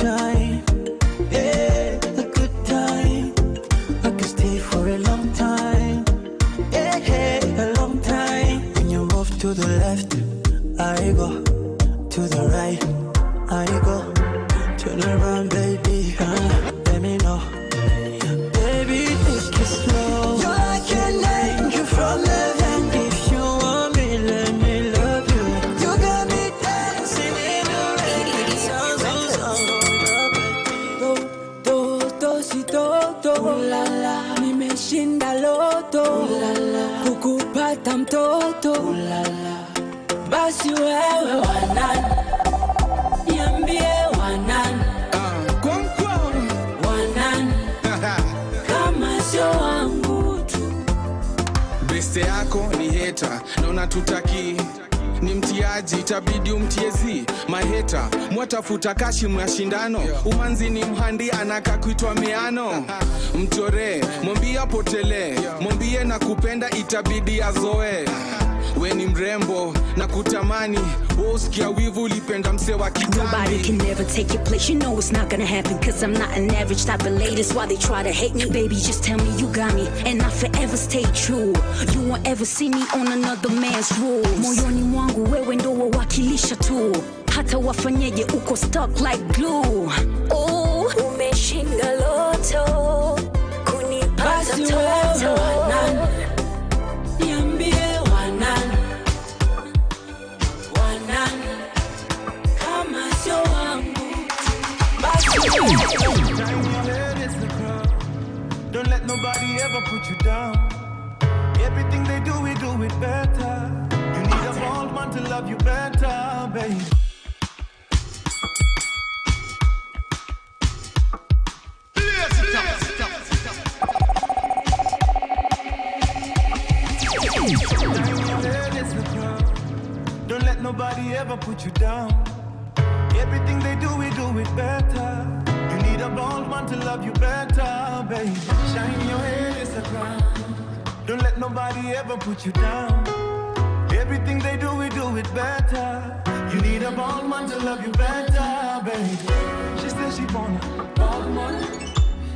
time. Yeah, a good time. I could stay for a long time. Yeah, a long time. When you move to the left, I go. To the right, I go. Turn around, baby. Let me know. Baby, take it slow. You're like an angel from heaven. If you want me, let me love you. You got me dancing in the rain. Ooh la la, nimeshinda loto. Ooh la la, kukupata mtoto. Ooh la la, basi wewe wanani, niambie wanani, wanani, kama sio wangu tu. Beste yako ni hater, na unatutaki ni mtiaji, itabidi umtiezi. Maheta, mwatafuta kashi mashindano. Umanzi ni mhandi anaka kuitwa miano. Mtore, mwambie apotele. Mwambie na kupenda itabidi azoe. We ni mrembo na kutamani. Usikia wivu ulipenda mse wa kitambi. Nobody can never take your place. You know it's not gonna happen, cause I'm not an average type of lady. That's why they try to hate me. Baby, just tell me you got me, and I forever stay true. You won't ever see me on another man's rules. Moyoni mwangu wewe ndo wawakilisha tu. Hata wafanyeje uko stuck like glue. Oh, umeshinda loto, kunipata toto. Wanani, niambie wanani, wanani, kama sio wangu. Don't let nobody ever put you down. Everything they do, we do it better. You need a bold man to love you better, babe. Don't let nobody ever put you down. Everything they do, we do it better. You need a bold man to love you better, babe. Shine your head, it's a crown. Don't let nobody ever put you down. Everything they do, we do it better. You need a bold man to love you better, babe. She says she want a bold man.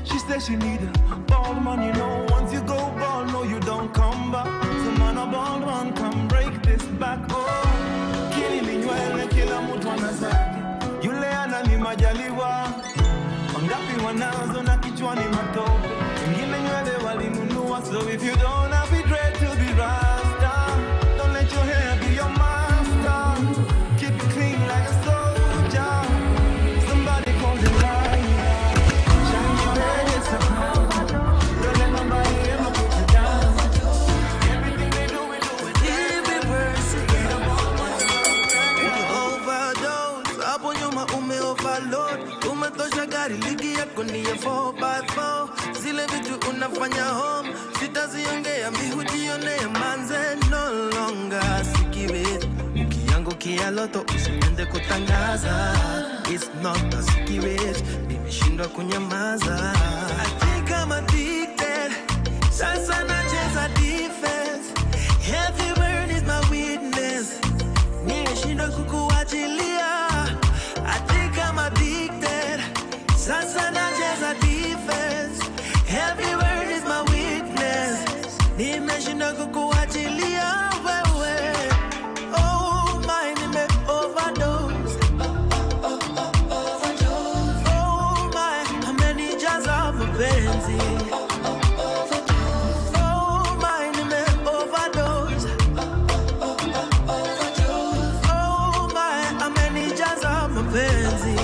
She says she need a bold man. You know, once you go bald, no, you don't come back. So man, a bold man, come break this back. Oh, kili minywele kila mtu anazaki. Yule anani majaliwa. Wangapi wanazo na kichwani matope. Wengine nywele walinunua. So if you don't have it dread to be rasta, don't let your hair be your master. Keep it clean like a soldier. Somebody call the lion. Shine your head, it's a crown. Don't let nobody ever put you down. Everything they do, we do it. Irreversible. Overdose. Hapo nyuma overload. Umetosha gari ligi yako ni ya 4x4. Zile vitu unafanya home. Sitaziongea mihujionea manze no longer. Sikiwezi ukiangukia loto usiende kutangaza. It's not a secret. Nimeshindwa kunyamaza. I think I'm addicted. Sasa nacheza defense. Heavy word is my witness. Nimeshindwa kukuachilia. I think I'm addicted. Sasa nacheza defense. Heavy word is my witness. Nimeshinda kukuachilia wewe. Oh my, nime overdose. Oh my, amenijaza mapenzi. Oh my, nime overdose. Oh my, amenijaza mapenzi.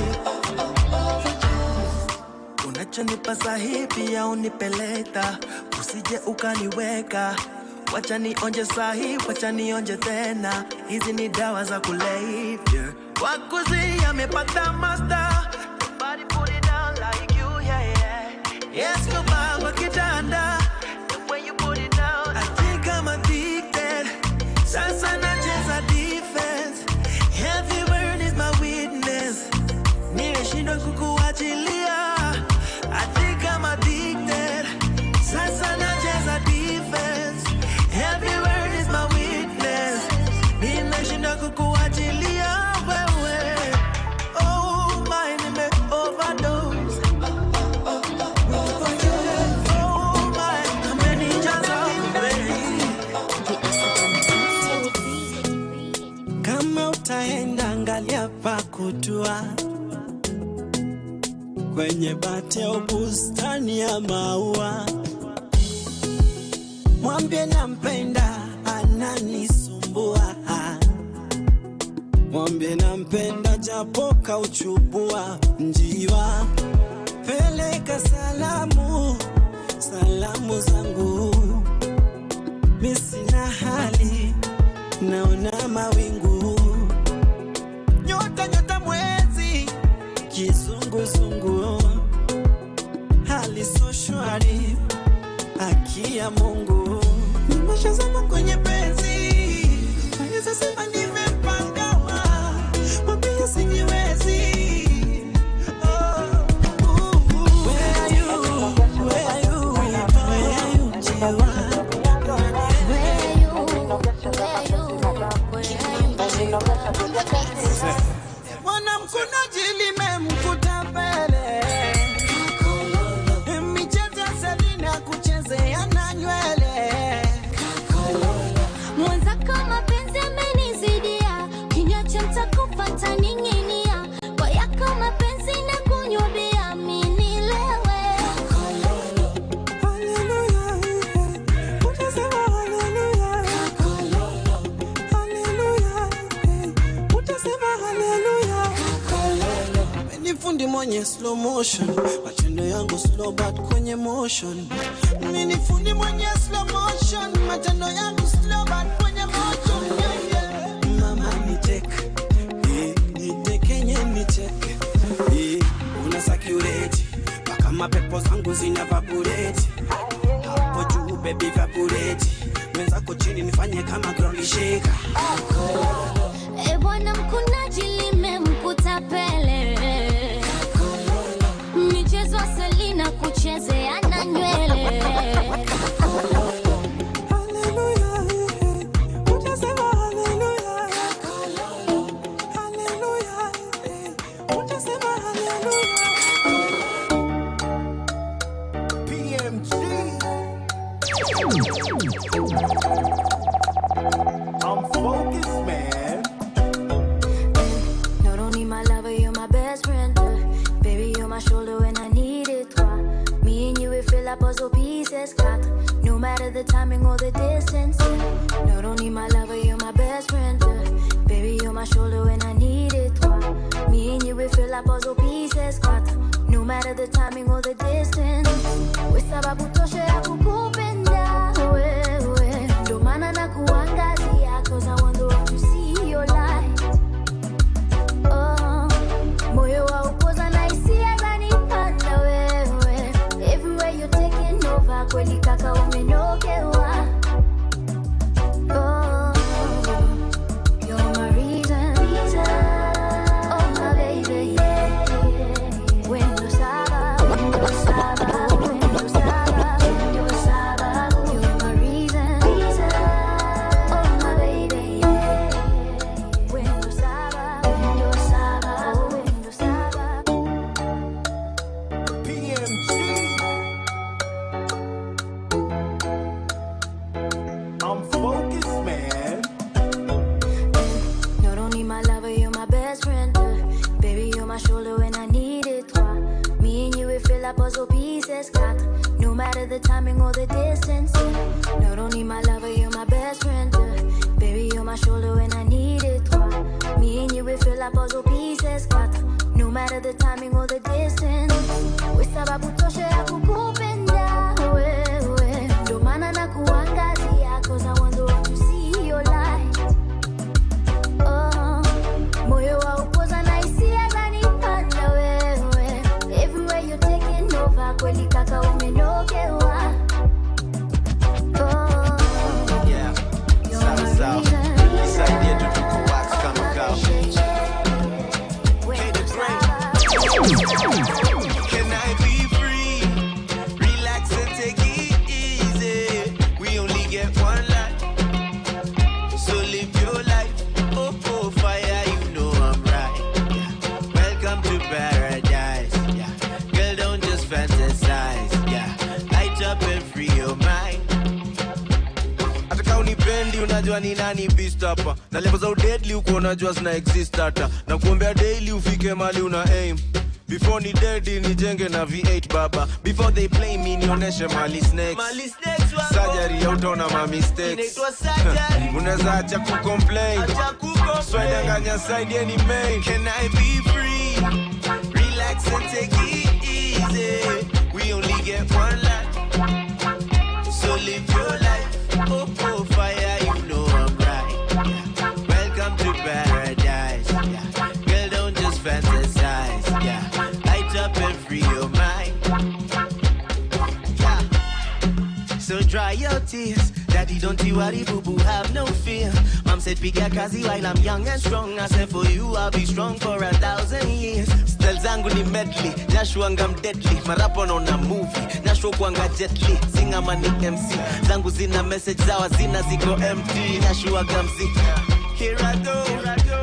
Unachonipa sahihi ya unipeleta. Usije ukaniweka. Wacha nionje sahi, wacha nionje tena. Hizi ni dawa za kulevya. Wakuzi amepata master. Nobody put it down like you, yeah, yeah. Yes, go baba kitanda. The way you put it down, I think I'm addicted. Sasa nacheza defense. Heavy word is my witness. Nimeshindwa kukuachilia. I think I'm addicted. Sasa nacheza defense. Every word is my witness. Nimeshinda kukuachilia wewe. Oh my, nime over pakutua kwenye bati au bustani ya maua. Mwambie nampenda, ananisumbua. Mwambie nampenda japo kauchubua njiwa. Peleka salamu, salamu zangu. Mimi sina hali, naona mawingu. Nyota nyota mwezi, kizunguzungu. Hali so shwari, haki ya Mungu. Nimeshazama kwenye penzi, naweza sema nimepangawa. Mwambie sijiwezi. Where are you? Where are you? Where are you, Jiwa? Mwanamkunaji limemkuta mbele. Michezo Selina kuchezea na nywele. Mwanza kama penzi amenizidia, kinyacha mtakupata ninginia. Kwa yako mapenzi na kunyubia minilewe. Hallelujah, utasema hallelujah. Hallelujah, utasema hallelujah. Menifundi mwenye slow motion, matendo yangu slow but kwenye motion. Menifundi mwenye slow motion, matendo yangu slow but kwenye motion. Mama niteke, nitekenye niteke. Unasacurate, paka mapepo zangu zina vaporate. Hapo juu baby vaporate, mwenzako chini nifanye kama ground shaker. Bwana mkunaji limemkuta pele. Michezo Selina kuchezea na nywele. Hallelujah, utasema hallelujah. Hallelujah, utasema hallelujah. PMG. I'm focused, man. Not only my lover, you're my best friend. Baby, you're my shoulder when I need it. Me and you, we feel like puzzle pieces. No matter the timing or the distance. Not only my lover, you're my best friend. Baby, you're my shoulder when I need it. Me and you, we feel like puzzle pieces. No matter the timing or the distance. We sababu tosha ya kukupenda wewe. Ndo maana nakuangazia, 'cause I want the world to see your light. Moyo wa upoza na hisia zanipanda wewe. Everywhere you're taking over, kweli kaka umenogewa. You're my reason. Oh my baby, yeah. Wendo saba, wendo saba, wendo saba, wendo saba. You're my reason. Oh my baby, yeah. Wendo saba, wendo saba, wendo saba. PMG. I'm focused, man. Not only my lover, you're my best friend. Baby, you're my shoulder when I need it. Me and you, we feel like puzzle pieces. No matter the timing or the distance. Not only my lover, you're my best friend. Baby, you're my shoulder when I need it. Me and you, we feel like puzzle pieces. No matter the timing or the distance. We sababu tosha ya kukupenda wewe. Ndo maana nakuangazia, 'cause I want the world to see your light. Moyo wa upoza na hisia zanipanda wewe. Everywhere you're taking over, kweli kaka umenogewa. Yeah, You're sawa my sawa. reason. Nisaidia tu tuko wax kama kao. Can I be free? Relax and take it easy. We only get one life, so live your life. Oh, oh, fire, you know I'm right. Yeah. Welcome to paradise. Yeah. Girl, don't just fantasize. unajua ni nani beast hapa. Na level za deadly uko unajua zina exist hata. Na kuombea daily ufike mali una aim. Before ni deadly nijenge na V8 baba. Before they play me nioneshe mali snakes. Surgery utaona ma mistakes. Unaweza acha kucomplain. Swedanganya side any main. Can I be free? Relax and take it easy. We only get one life. So live your life. Oh, oh, fire, you know I'm right. Yeah. Welcome to paradise. Yeah. Girl, don't just fantasize. Yeah. Light up and free your mind. Yeah. So dry your tears. Daddy, don't you worry, boo-boo, have no fear. Mom said, piga kazi while I'm young and strong. I said, for you, I'll be strong for 1,000 years. Still zangu ni medley, nashuanga deadly. Marapo na movie, nashuwa kuanga jetly. Singa mani MC, zangu zina message zawa zina ziko empty. Nashuwa gamzi, here I go.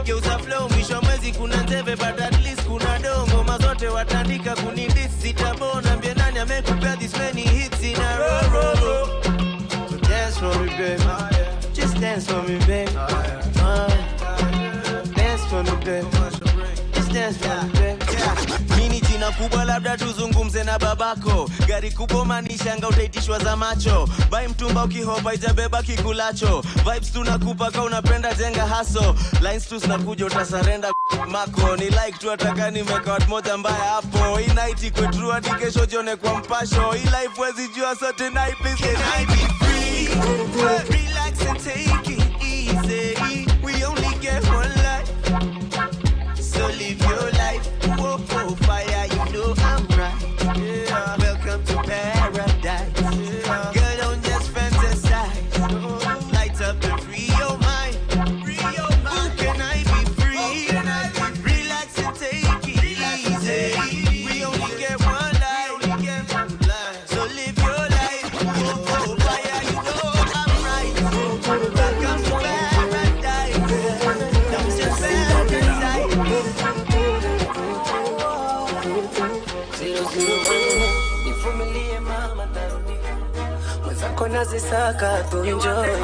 Geuza flow, misho mwezi kuna nteve, but at least kuna dongo. Mazote watandika kunindisi, sitabona. Mbie nani amekupea this many hits in a row. Dance for me, babe. Just dance for me, babe. Dance for me, babe. Just dance for me, babe. Mini jina kubwa labda tuzungumze na babako. Gari kubwa manishanga utaitishwa za macho. Bai mtumba ukihopa ijabeba kikulacho. Vibes tunakupa ka unapenda jenga haso. Lines tu zinakuja utasarenda mako. Ni like tu ataka nimeka watu moja mbaya hapo. Hii night ikwe true hadi kesho jione kwa mpasho. Hii life wezi jua so tonight please can I be free? Relax and take it easy. We only get one life. So live your life. Oh, oh, fire, you know I'm right. Yeah. Welcome to paradise. Yeah. Girl, don't just fantasize. Light up and free your mind. Ooh, can I be free? Relax and take it easy. We only get one life. So live your life. Oh, oh, fire, you know I'm right. Welcome to paradise. Don't just fantasize. Nivumilie mama tarudi. Mwenzako nazisaka tu enjoy. The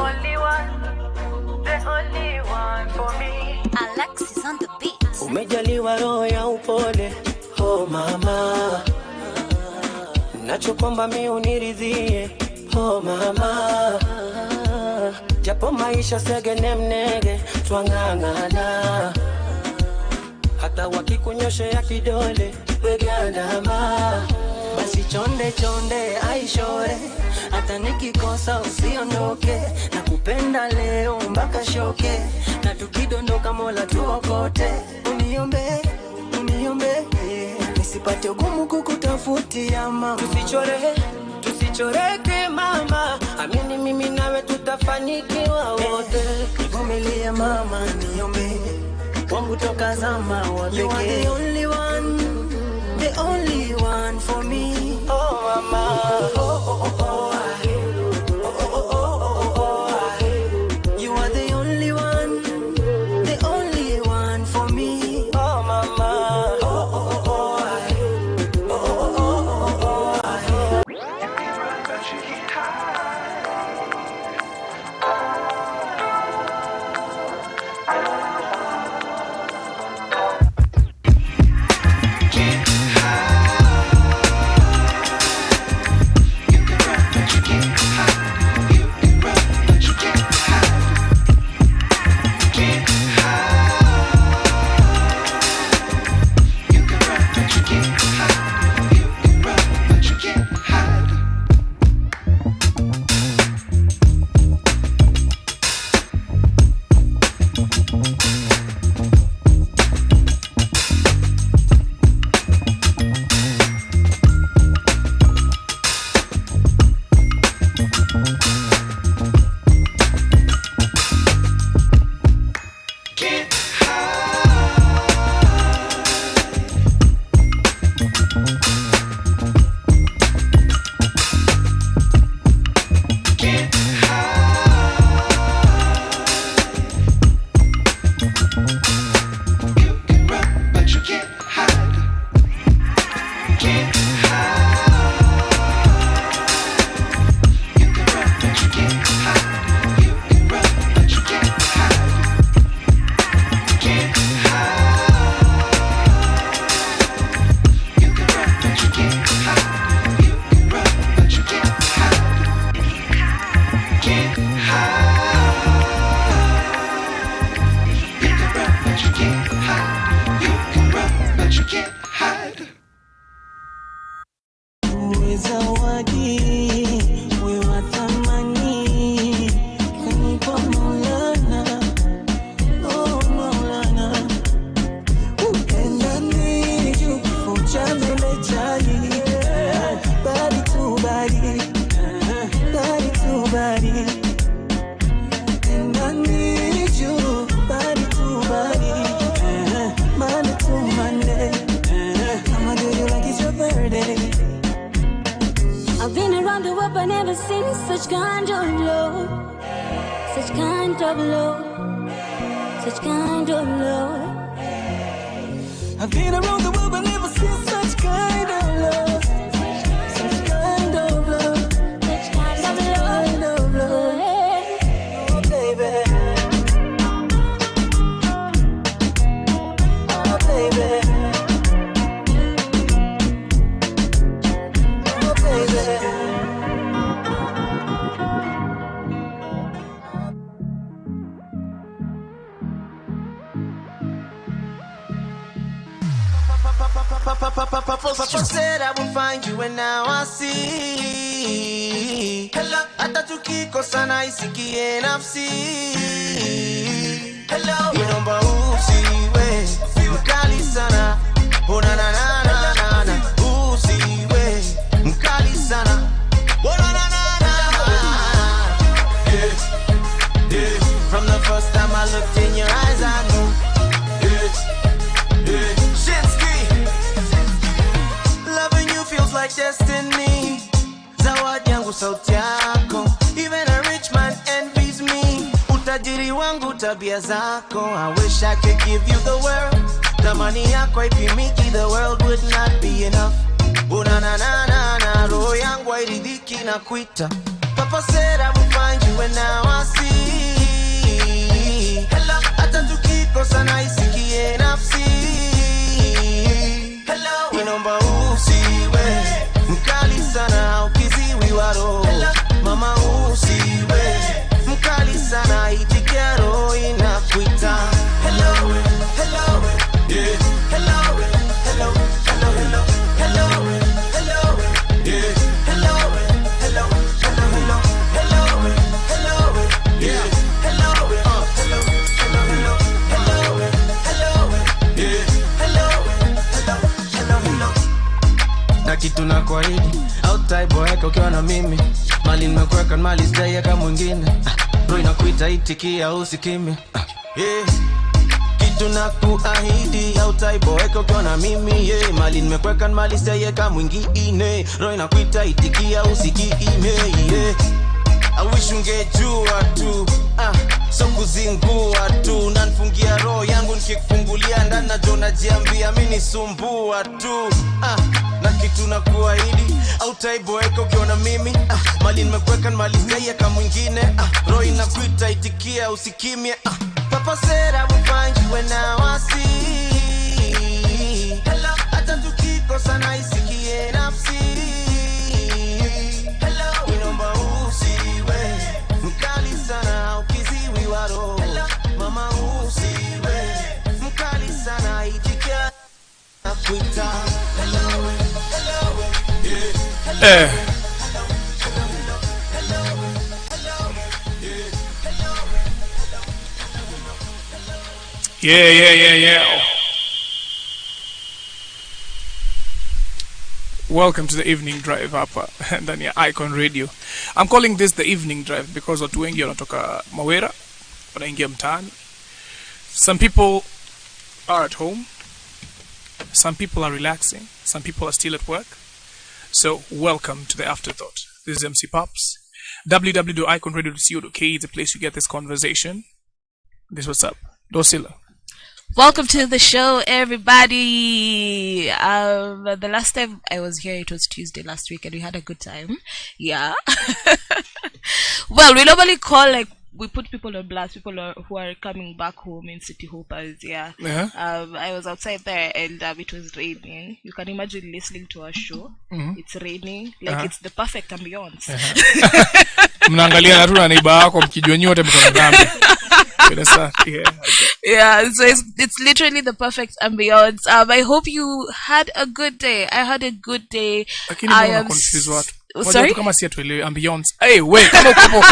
only one for me. Alexis on the beat. Umejaliwa roho ya upole. Oh mama. Nachokwamba mimi uniridhie. Oh mama. Japo maisha segene mnege twangangana. Hata wakikunyoshea kidole weganama. Basi chonde chonde aishore. Hata nikikosa usiondoke. Nakupenda leo mpaka shoke. Na tukidondoka Mola tuokote. Uniombe nisipate ugumu kukutafutia mama. Tusichoreke mama. Amini mimi nawe tutafanikiwa wote. Nivumilie mama niombe. Wangu toka zama wa pekee. You are the only one for me. Oh mama. Oh oh oh oh. You are the only one for me. Oh mama. Oh oh oh oh. around the world, but never seen such kind of love. Such kind of love. Such kind of love. I've been around the world, but never seen such kind of love. Such kind of love. Such kind of love. Oh, baby. Oh, baby. Oh, baby. Papa said I will find you and now I see. Hello, hata tukikosana isikie nafsi. Hello, inomba usiwe mkali sana. Oh na na na na na na. Usiwe mkali sana. Oh na na na na. Yeah, yeah. From the first time I looked in your eyes I knew. Yeah, yeah. Feels like destiny. Zawadi yangu sauti yako. Even a rich man envies me. Utajiri wangu tabia zako. I wish I could give you the world. Tamani yako haipimiki, the world would not be enough. Una na na na na. Roho yangu hairidhiki na kuita. Papa said I will find you and now I see. Hello, hata tukikosana isikie nafsi. Hello, inomba usiwe mkali sana ukiziwi waro. Mama usiwe mkali sana itikero inakuita. Hello, hello, yeah. Hello, hello, hello, hello, hello, hello, yeah. Hello, hello, hello, hello, hello, hello, yeah. Hello, hello, hello, hello, hello, hello, yeah. Hello, hello, hello. Na kitu na kwaidi outside boyeka ukiwa na mimi. Mali nimekuweka mali sijaiweka mwingine. Roho inakuita itikia usikimya. Yeah. Kitu na kuahidi outside boyeka ukiwa na mimi. Yeah. Mali nimekuweka mali sijaiweka mwingine. Roho inakuita itikia usikimya. Yeah. I wish ungejua tu. So kuzingua tu. Nanfungia roho yangu nikikufungulia ndani na jona jiambia mimi nisumbua tu. Na kitu na kuahidi autaiboeka ukiwa na mimi. Mali nimekuweka mali sijaiweka mwingine. Roho inakuita itikia usikimya. Papa said I will find you and now I see. Hello, hata tukikosana isikie nafsi. Hello, inomba usiwe mkali sana ukiziwi waro. Mama usiwe mkali sana itikia nakuita. Hello, hello, yeah. Yeah. Welcome to the evening drive hapa ndani ya Icon Radio. I'm calling this the evening drive because watu wengi wanatoka Mawera wanaingia mtaani. Some people are at home. Some people are relaxing. Some people are still at work. So welcome to the Afterthought. This is MC Pops. www.iconradio.co.ke is the place you get this conversation. This what's up. Dosilla. Welcome to the show, everybody. The last time I was here, it was Tuesday last week, and we had a good time. Yeah. Well, we normally call, like, we put people on blast, people who are coming back home in City Hoppers. Yeah. I was outside there, and it was raining. You can imagine listening to our show. It's raining, like it's the perfect ambience. Mnaangalia na tu na neighbor wako mkijua nyote mko na dhambi. Yeah, so it's literally the perfect ambience. I hope you had a good day. I had a good day. I am confused what. Sorry? Kama si atuelewe ambience. Hey, wait, kama uko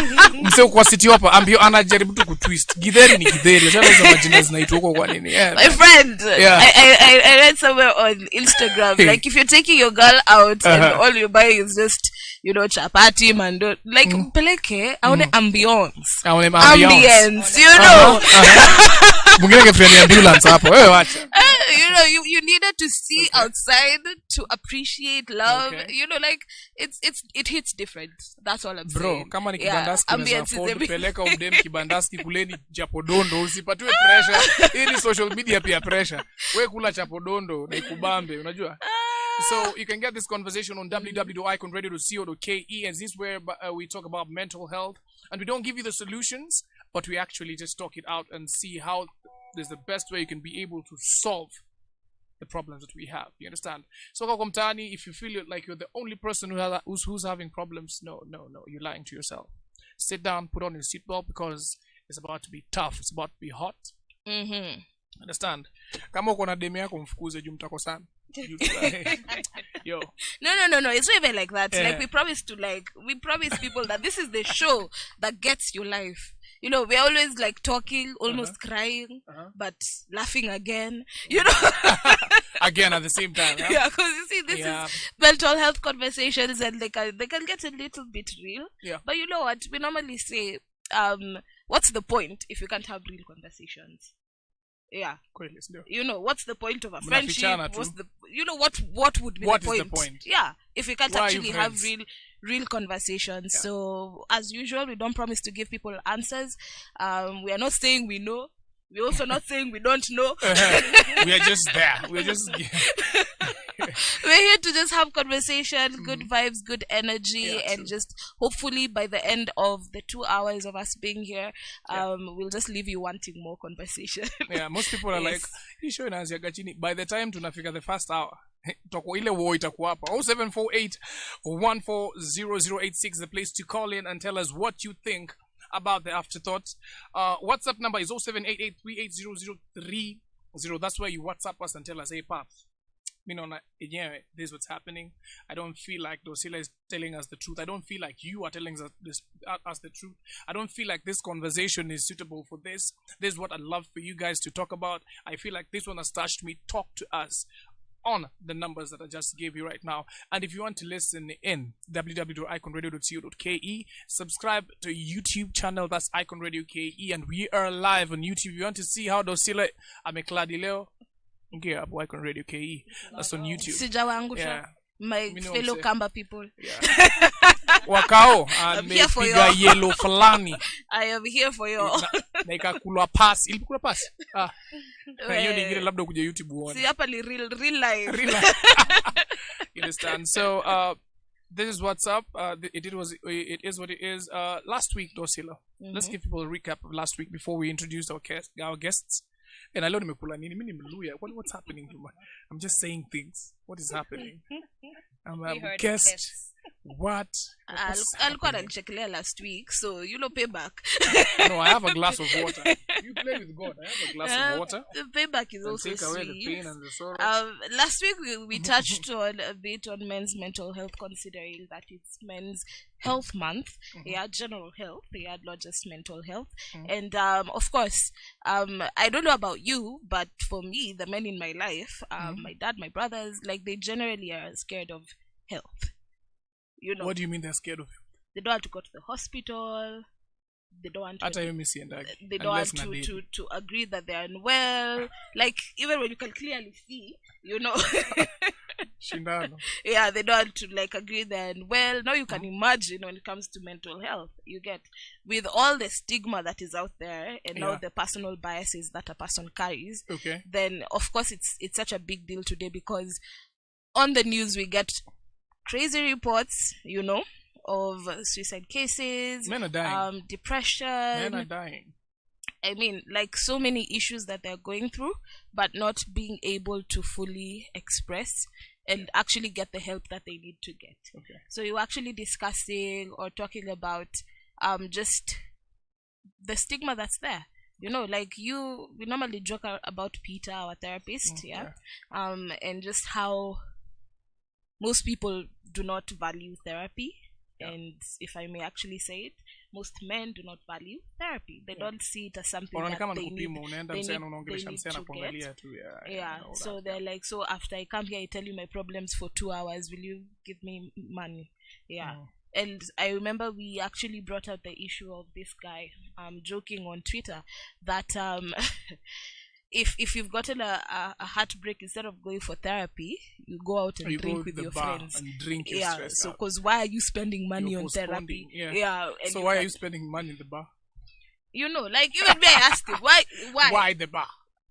mseo kwa City hapa ambience anajaribu tu kutwist. Githeri ni githeri. Acha hizo majina zinaitwa huko kwa nini? Yeah. My friend, I read somewhere on Instagram like if you're taking your girl out and all you're buying is just, you know, chapati, mando, like peleke aone ambience. Ambience, you know. Mwingine kefreni ambulance hapo. Wewe wacha. You know, you needed to see outside to appreciate love. Okay. You know, like it's it hits different. That's all I'm Bro, saying. kama ni kibandaski ambience is afford every- peleka umdem kibandaski kuleni chapodondo usipatiwe pressure. Hii ni social media pia pressure. We kula chapodondo na ikubambe, unajua? So you can get this conversation on www.iconradio.co.ke, and this is where we talk about mental health, and we don't give you the solutions, but we actually just talk it out and see how there's the best way you can be able to solve the problems that we have. You understand? So Kakomtani, if you feel like you're the only person who's having problems, no, you're lying to yourself. Sit down, put on your seatbelt, because it's about to be tough. It's about to be hot. Understand? Kama uko na demu yako mfukuze juu mtakosana. Yo. No. It's not even like that. Like we promise people that this is the show that gets your life. You know, we're always like talking, almost crying, but laughing again. You know, again at the same time. Huh? Yeah, because you see, this is mental health conversations, and they can get a little bit real. Yeah. But you know what? We normally say, what's the point if you can't have real conversations? Yeah. You know, what's the point of a friendship? What would be the point? What is the point? Yeah. If you can't actually have real conversations. Yeah. So as usual, we don't promise to give people answers. We are not saying we know. We're also not saying we don't know. We are just there. We're here to just have conversation, good vibes, good energy, and just hopefully by the end of the 2 hours of us being here, we'll just leave you wanting more conversation. Yeah, most people are like, you sure inaanzia chini. By the time tunafika the first hour, toko ile war itakuwa hapa. 0748 140086, the place to call in and tell us what you think about the Afterthought. WhatsApp number is 0788380030. That's where you WhatsApp us and tell us, hey, Pops, this is what's happening. I don't feel like Dosila is telling us the truth. I don't feel like you are telling us the truth. I don't feel like this conversation is suitable for this. This is what I'd love for you guys to talk about. I feel like this one has touched me. Talk to us on the numbers that I just gave you right now. And if you want to listen in, www.iconradio.co.ke, subscribe to YouTube channel, that's Icon Radio KE, and we are live on YouTube. If you want to see how Dosila amekladi leo, okay, up Icon Radio KE, that's on YouTube. Sijawaangusha my fellow Kamba people. Yeah. Wakao amepiga yellow fulani. I am here for you. Na ikakula pass. Ilipikula pass. Hiyo nyingine labda kuja YouTube uone. Si hapa ni real life. You understand? So this is what's up. It is what it is. Last week, Dosila. Let's give people a recap of last week before we introduce our guests. And I love what's happening to me? I'm just saying things. What is happening? I'm a guest. What? Alikuwa ananichekelea last week, so you know, payback. No, I have a glass of water. You play with God. I have a glass of water. Payback is also take away sweet. The pain and the sorrow. Last week we touched on a bit on men's mental health, considering that it's Men's Health Month. Yeah, general health. Yeah, not just mental health. And of course, I don't know about you, but for me, the men in my life, my dad, my brothers, like they generally are scared of health. You know. What do you mean they're scared of health? They don't want to go to the hospital. They don't want to. They don't want to agree that they are unwell. Like even when you can clearly see, you know. Shindano. Yeah, they don't want to like agree they're unwell. Now you can imagine when it comes to mental health, you get with all the stigma that is out there and all the personal biases that a person carries. Okay. Then of course it's such a big deal today, because on the news we get crazy reports, you know, of suicide cases. Men are dying. Depression. Men are dying. I mean, like so many issues that they're going through, but not being able to fully express and actually get the help that they need to get. Okay. So you're actually discussing or talking about just the stigma that's there. You know, like we normally joke about Peter, our therapist, and just how most people do not value therapy. And if I may actually say it, most men do not value therapy. They don't see it as something that they need to get. Yeah. So they're like, so after I come here, I tell you my problems for 2 hours, will you give me money? Yeah. And I remember we actually brought up the issue of this guy joking on Twitter that if you've gotten a heartbreak, instead of going for therapy, you go out and drink with your friends and drink your yeah stress so out. because why are you spending money You're on therapy? yeah and so why are you spending money in the bar? Like even me, I asked him why the bar?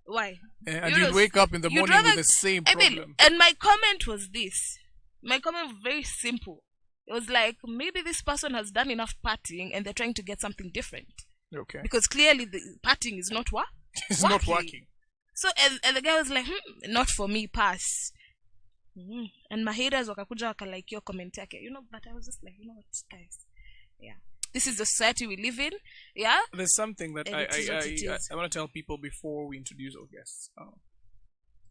Why? And you wake up in the morning with the same problem. And my comment was this. My comment was very simple. It was like, maybe this person has done enough partying and they're trying to get something different. Okay. Because clearly the partying is not It's not working. So and the guy was like, not for me, pass. And my haters wakakuja wakalike your comment yake. But I was just like, what, guys? Yeah. This is the society we live in. Yeah. There's something that I want to tell people before we introduce our guests.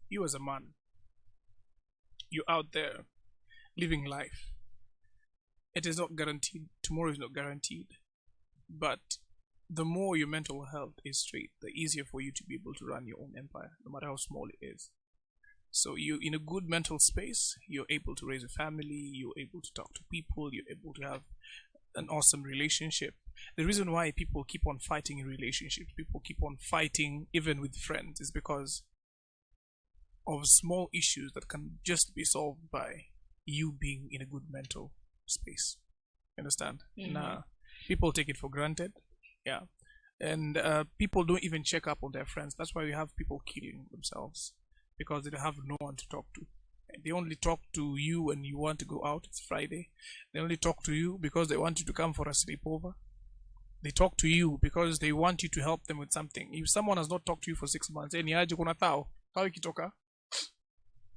You as a man, you're out there living life. It is not guaranteed. Tomorrow is not guaranteed. But the more your mental health is straight, the easier for you to be able to run your own empire, no matter how small it is. So you in a good mental space, you're able to raise a family, you're able to talk to people, you're able to have an awesome relationship. The reason why people keep on fighting in relationships, people keep on fighting even with friends, is because of small issues that can just be solved by you being in a good mental space. Understand? Nah, people take it for granted. Yeah. And people don't even check up on their friends. That's why we have people killing themselves, because they have no one to talk to. They only talk to you when you want to go out. It's Friday. They only talk to you because they want you to come for a sleepover. They talk to you because they want you to help them with something. If someone has not talked to you for 6 months, ni aje kuna thao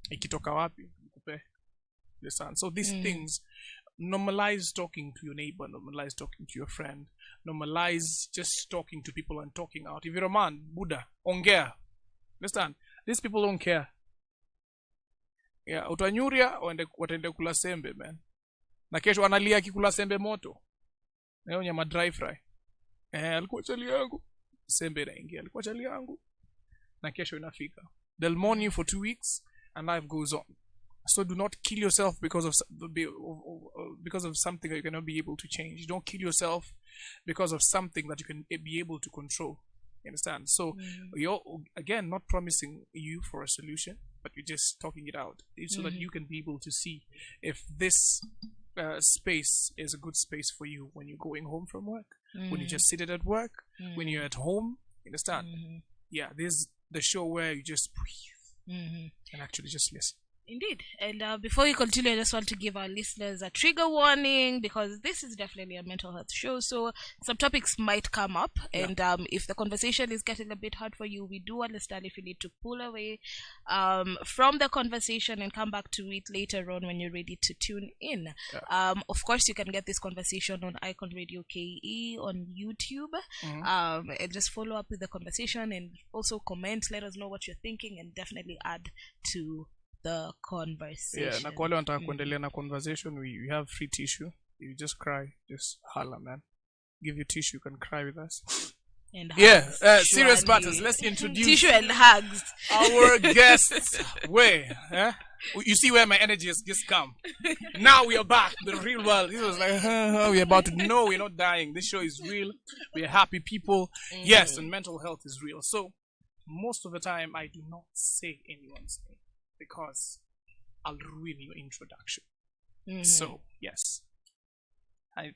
ikitoka wapi? Understand? So these things, normalize talking to your neighbor, normalize talking to your friend, normalize just talking to people and talking out. If you're a man, Buddha, ongea. Understand? These people don't care. Yeah, utanyuria watende kula sembe, man. Na kesho analia kikula sembe moto. Leo nyama dry fry. Alikuwa chali yangu. Sembe inaingia. Alikuwa chali yangu. Na kesho inafika. They'll mourn you for 2 weeks and life goes on. So do not kill yourself because of something that you cannot be able to change. Don't kill yourself because of something that you can be able to control. You understand? So you're, again, not promising you for a solution, but you're just talking it out so that you can be able to see if this space is a good space for you when you're going home from work, when you just seated at work, when you're at home. You understand? Yeah, this is the show where you just breathe and actually just listen. Indeed. And before we continue, I just want to give our listeners a trigger warning, because this is definitely a mental health show, so some topics might come up. And if the conversation is getting a bit hard for you, we do understand if you need to pull away from the conversation and come back to it later on when you're ready to tune in. Of course, you can get this conversation on Icon Radio KE on YouTube. And just follow up with the conversation and also comment, let us know what you're thinking, and definitely add to the conversation. Yeah, na kwa wale wanataka kuendelea na conversation, we have free tissue. You just cry, just holla, man. Give you tissue, you can cry with us. And hugs, serious matters. Let's introduce tissue and hugs. Our guests. Where? You see where my energy has just come. Now we are back. The real world. This was like, we're about to know we're not dying. This show is real. We are happy people. Yes, and mental health is real. So most of the time, I do not say anyone's name, because I'll ruin your introduction. So, yes.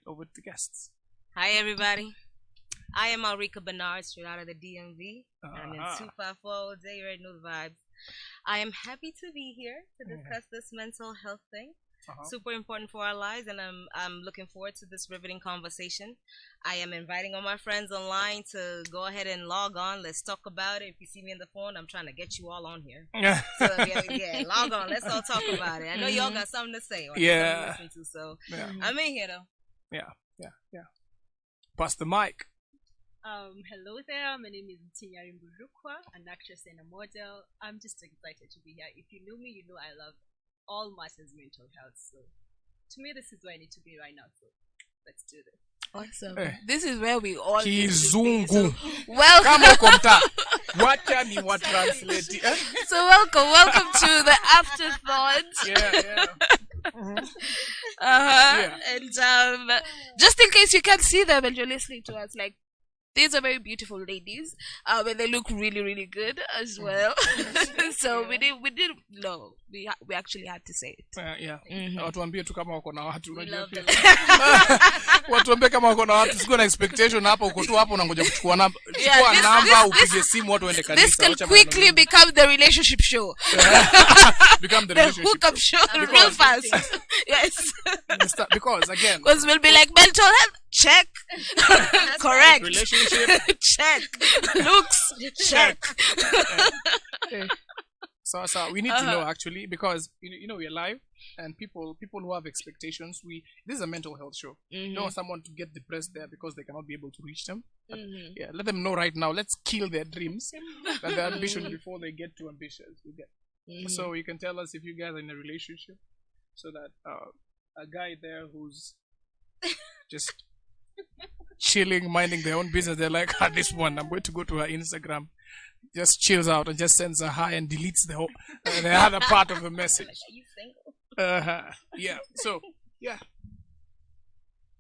Over to the guests. Hi, everybody. I am Ulrika Bernard, straight out of the DMV. I'm in 254. You already know the vibes. I am happy to be here to discuss this mental health thing. Super important for our lives, and I'm looking forward to this riveting conversation. I am inviting all my friends online to go ahead and log on. Let's talk about it. If you see me on the phone, I'm trying to get you all on here. So yeah, log on. Let's all talk about it. I know y'all got something to say. Or something to listen to, so I'm in here though. Yeah. Pass the mic. Hello there. My name is Tinyari Mbulukwa, an actress and a model. I'm just excited to be here. If you know me, you know I love all matters mental health. So to me, this is where I need to be right now. So let's do this. Awesome. This is where we all Kizungu. So, welcome. So welcome to the Afterthought. And just in case you can't see them and you're listening to us, like, these are very beautiful ladies. And they look really, really good as well. So we actually had to say it. Yeah. Watuambie tu kama wako na watu, We unajua love pia. them. Watuambie kama wako na watu, sikuwa na expectation hapa, uko tu hapo unangoja kuchukua namba. Yeah, Chukua this- namba, this- upige simu watu waende kanisa. This can Wacha maneno quickly mengi. become the relationship show. Become the The relationship. hookup show real Because- fast. Yes. Because again, Because we'll be like, mental health, check. Correct. relationship, Check. Looks, check. so we need to know actually, because you know we're live, and people who have expectations, this is a mental health show. You don't want someone to get depressed there because they cannot be able to reach them. But, yeah, let them know right now. Let's kill their dreams and their ambition before they get too ambitious. So you can tell us if you guys are in a relationship, so that a guy there who's just chilling, minding their own business, they're like, this one, I'm going to go to her Instagram, just chills out and just sends a hi and deletes the whole the other part of the message. Are you single? Yeah. So yeah.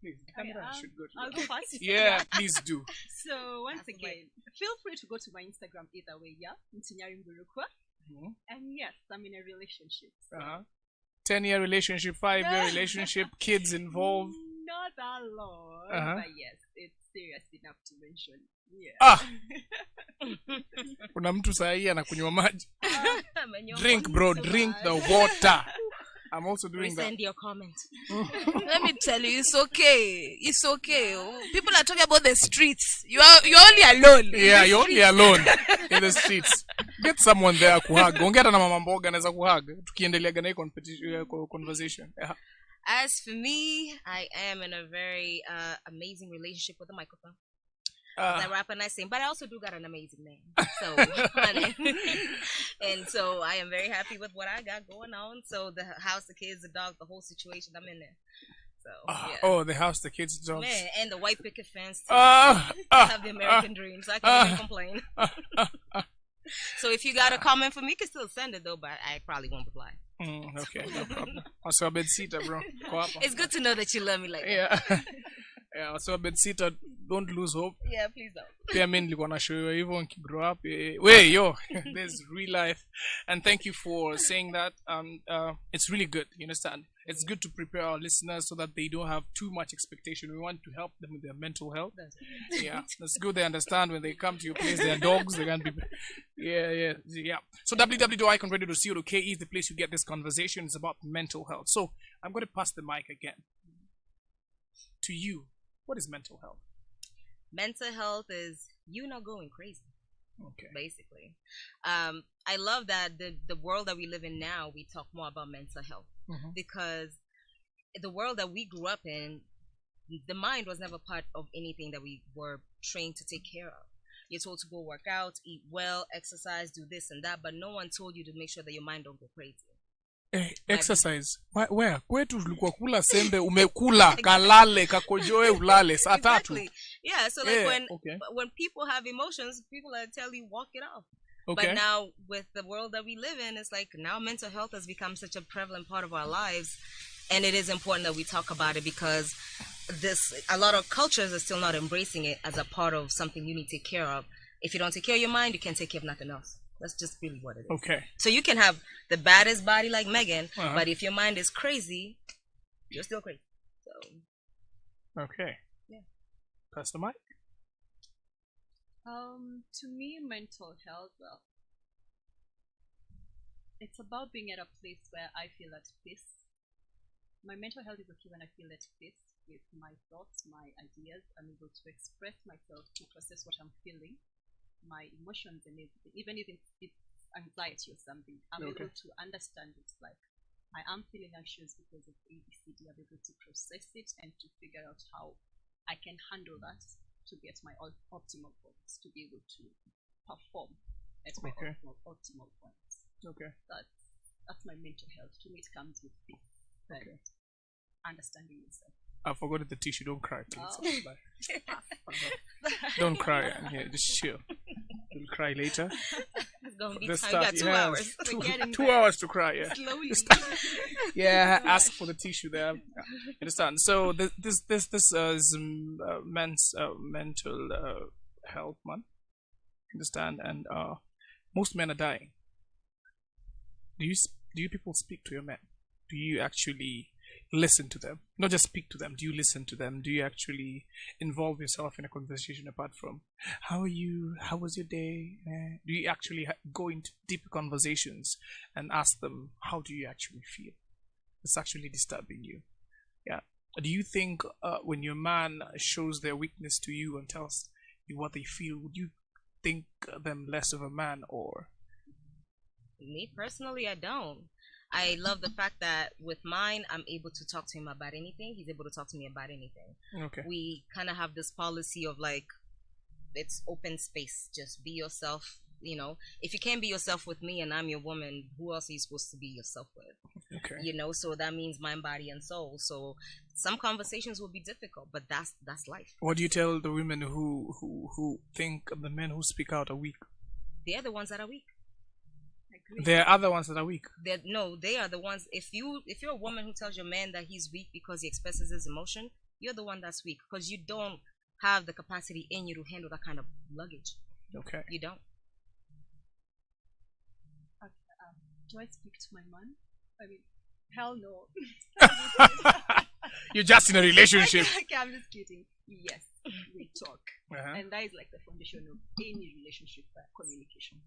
Please, the camera should go to I'll go first. Yeah, please do. So once again, feel free to go to my Instagram either way, yeah? Ntinyari Mburukwa. And yes, I'm in a relationship. So 10-year relationship, 5-year relationship, kids involved. not that long, but yes, it's serious enough to mention. Yeah. Kuna mtu sahi anakunywa maji. Amenywa Drink, maji bro, so drink bad. the water. I'm also doing that. Resend your comment. Let me tell you, it's okay. It's okay. People are talking about the streets. You're only alone. Yeah, you're only alone in the streets. Get someone there kuhug. Ongea na mama mboga anaweza kuhug. Tukiendelea na hii conversation. Yeah. As for me, I am in a very amazing relationship with a microphone. I rap and I sing, but I also do got an amazing man. So, and so I am very happy with what I got going on. So the house, the kids, the dog, the whole situation, I'm in there. So yeah. Oh, the house, the kids, the dogs. Man, and the white picket fence too. I have the American dream, so I can't even complain. So if you got a comment for me, you can still send it though, but I probably won't reply. Okay, no problem. Also a bedsitter, bro. It's good to know that you love me like that. Yeah. Yeah, so a bedsitter, don't lose hope. Yeah, please don't. Pia mimi nilikuwa na show hivyo grow up. Wait, yo, there's real life. And thank you for saying that. It's really good, you understand? It's good to prepare our listeners so that they don't have too much expectation. We want to help them with their mental health. Yeah, that's good. They understand when they come to your place, they're dogs. They can be, yeah. So www.iconradio.co.ke is the place you get this conversation. It's about mental health. So I'm going to pass the mic again to you. What is mental health? Mental health is you not going crazy. Okay. Basically. I love that the world that we live in now, we talk more about mental health. Because the world that we grew up in, the mind was never part of anything that we were trained to take care of. You're told to go work out, eat well, exercise, do this and that, but no one told you to make sure that your mind don't go crazy. Exercise. Where? Kwetu tulikuwa kula sembe, umekula, kalale, kakojoe, ulale, saa tatu. Exactly. Yeah, so like when people have emotions, people tell you walk it off. Okay. But now with the world that we live in, it's like now mental health has become such a prevalent part of our lives, and it is important that we talk about it because a lot of cultures are still not embracing it as a part of something you need to take care of. If you don't take care of your mind, you can't take care of nothing else. That's just really what it is. Okay. So you can have the baddest body like Megan, but if your mind is crazy, you're still crazy. So. Okay. Yeah. Pass the mic. To me, mental health, well, it's about being at a place where I feel at peace. My mental health is okay when I feel at peace with my thoughts, my ideas. I'm able to express myself, to process what I'm feeling, my emotions and everything. Even if it's anxiety or something, I'm able to understand it. Like, I am feeling anxious because of ABCD. I'm able to process it and to figure out how I can handle that to get my optimal points, to be able to perform at my optimal points. Okay. That's my mental health. To me, it comes with peace and understanding yourself. I forgot the tissue. Don't cry, please. Don't cry. Yeah, just chill. You'll cry later. It's going to be time. You got 2 hours. 2 hours to cry, yeah. Slowly. Yeah, ask for the tissue there. Understand? So this is men's mental Health Month. Understand? And most men are dying. Do you people speak to your men? Do you actually listen to them? Not just speak to them. Do you listen to them? Do you actually involve yourself in a conversation apart from how are you? How was your day? Do you actually go into deep conversations and ask them how do you actually feel? It's actually disturbing you. Yeah. Do you think when your man shows their weakness to you and tells you what they feel, would you think them less of a man or? Me personally, I don't. I love the fact that with mine, I'm able to talk to him about anything. He's able to talk to me about anything. Okay. We kind of have this policy of like, it's open space. Just be yourself. You know, if you can't be yourself with me and I'm your woman, who else are you supposed to be yourself with? Okay. You know, so that means mind, body, and soul. So some conversations will be difficult, but that's life. What do you tell the women who think the men who speak out are weak? They're the ones that are weak. There are other ones that are weak. No, they are the ones. If you're a woman who tells your man that he's weak because he expresses his emotion, you're the one that's weak because you don't have the capacity in you to handle that kind of luggage. Okay. You don't. Do I speak to my man? I mean, hell no. You're just in a relationship. Okay, I'm just kidding. Yes, we talk. And that is like the foundation of any relationship, communication.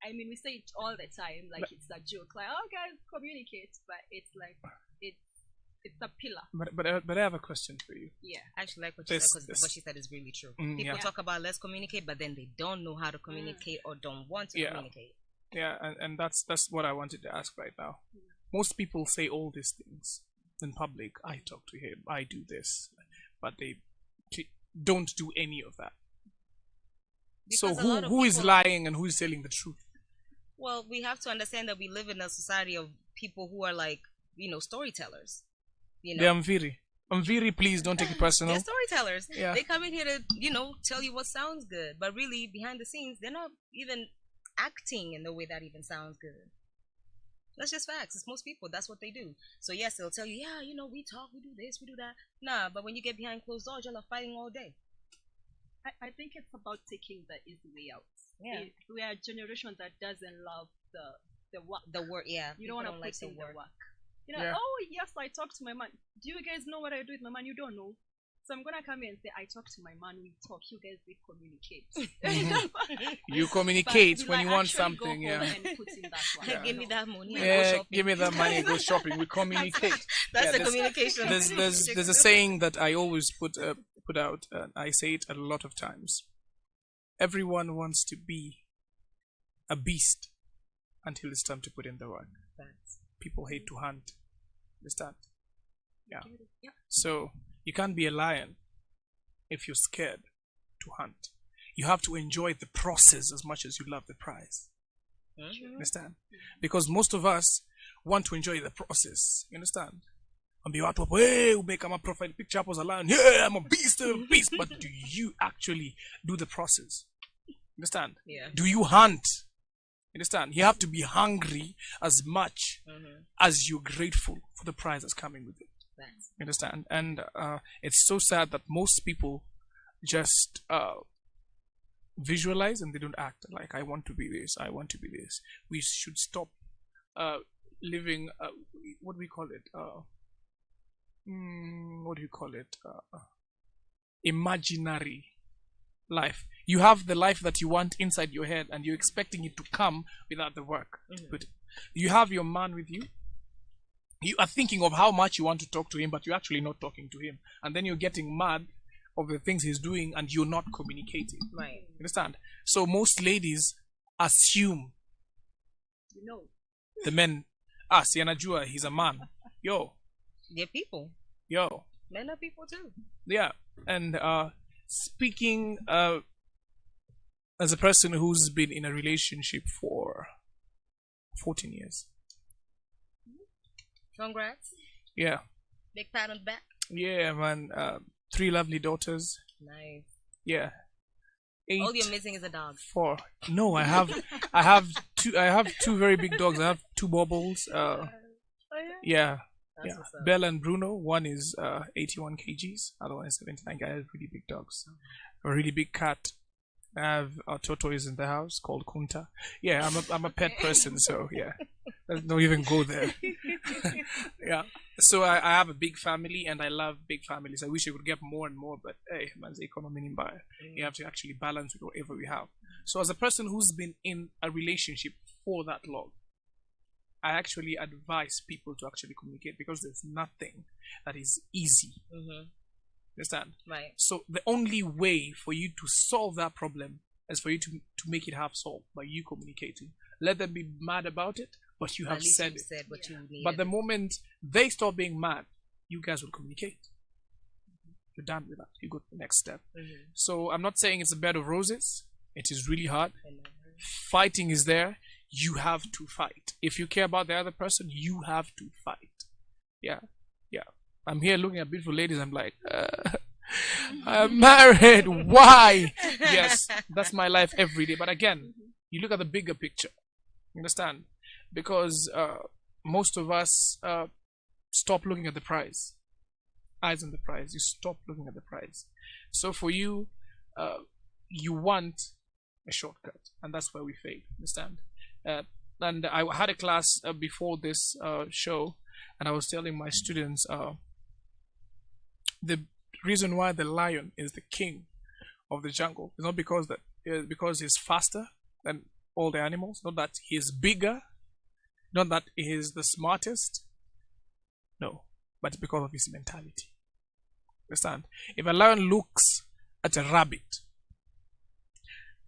I mean, we say it all the time, like it's a joke, like, oh, guys, communicate, but it's like, it's a pillar. But I have a question for you. Yeah, I actually like what you said because what she said is really true. People talk about let's communicate, but then they don't know how to communicate or don't want to communicate. Yeah, and that's what I wanted to ask right now. Most people say all these things in public. I talk to him, I do this, but they don't do any of that. Because so who is lying and who is telling the truth? Well, we have to understand that we live in a society of people who are like, storytellers. They're Mviri, please don't take it personal. They're storytellers. Yeah. They come in here to, tell you what sounds good. But really, behind the scenes, they're not even acting in the way that even sounds good. That's just facts. It's most people. That's what they do. So yes, they'll tell you, yeah, we talk, we do this, we do that. Nah, but when you get behind closed doors, y'all are fighting all day. I think it's about taking the easy way out. Yeah. We are a generation that doesn't love the work. The work, yeah. You don't want to put in the work. Oh, yes, I talk to my man. Do you guys know what I do with my man? You don't know. So I'm going to come here and say, I talk to my man, we talk. You guys, we communicate. You communicate when you want something, and put in that one. Give me that money. Yeah, give me that money, go shopping. We communicate. That's the communication. There's a saying that I always put out, and I say it a lot of times. Everyone wants to be a beast until it's time to put in the work. People hate to hunt. Understand? Yeah. So you can't be a lion if you're scared to hunt. You have to enjoy the process as much as you love the prize. Understand? Because most of us want to enjoy the process. You understand? And be watu hapo, hey, make my profile picture up as a lion. Yeah, I'm a beast, But do you actually do the process? Understand? Yeah. Do you hunt? Understand? You have to be hungry as much as you're grateful for the prize that's coming with it. Thanks. Understand? And it's so sad that most people just visualize and they don't act. Like, I want to be this, I want to be this. We should stop living, what do we call it? What do you call it? Imaginary life. You have the life that you want inside your head and you're expecting it to come without the work. But you have your man with you. You are thinking of how much you want to talk to him, but you're actually not talking to him. And then you're getting mad of the things he's doing and you're not communicating. Right. Understand? So most ladies assume the men, Sianajua, he's a man. Yo. They're people. Yo. Men are people too. Yeah. And speaking as a person who's been in a relationship for 14 years. Congrats. Yeah. Big pat on the back. Yeah, man. 3 lovely daughters. Nice. Yeah. 8. All you're missing is a dog. 4. No, I have 2 very big dogs. I have 2 bobbles. Yeah. Yeah. Bella and Bruno. One is 81 kgs. Other one is 79. I have really big dogs. A really big cat. I have a tortoise in the house called Kunta. Yeah, I'm a pet person, so yeah. Let's not even go there. Yeah. So I have a big family, and I love big families. I wish I could get more and more, but hey, man's economy in buy. You have to actually balance with whatever we have. So as a person who's been in a relationship for that long, I actually advise people to actually communicate, because there's nothing that is easy. Understand? Right. So the only way for you to solve that problem is for you to make it have solved by you communicating. Let them be mad about it, but you have said it. Said what you needed. But the moment they stop being mad, you guys will communicate. You're done with that. You go to the next step. So I'm not saying it's a bed of roses. It is really hard. Fighting is there. You have to fight. If you care about the other person, you have to fight. Yeah. Yeah. I'm here looking at beautiful ladies. I'm like, I'm married. Why? Yes, that's my life every day. But again, you look at the bigger picture. You understand? Because most of us stop looking at the prize. Eyes on the prize. You stop looking at the prize. So for you, you want a shortcut, and that's where we fail. Understand? And I had a class before this show, and I was telling my students the reason why the lion is the king of the jungle is not because he's faster than all the animals, not that he's bigger, not that he's the smartest, no, but because of his mentality. Understand? If a lion looks at a rabbit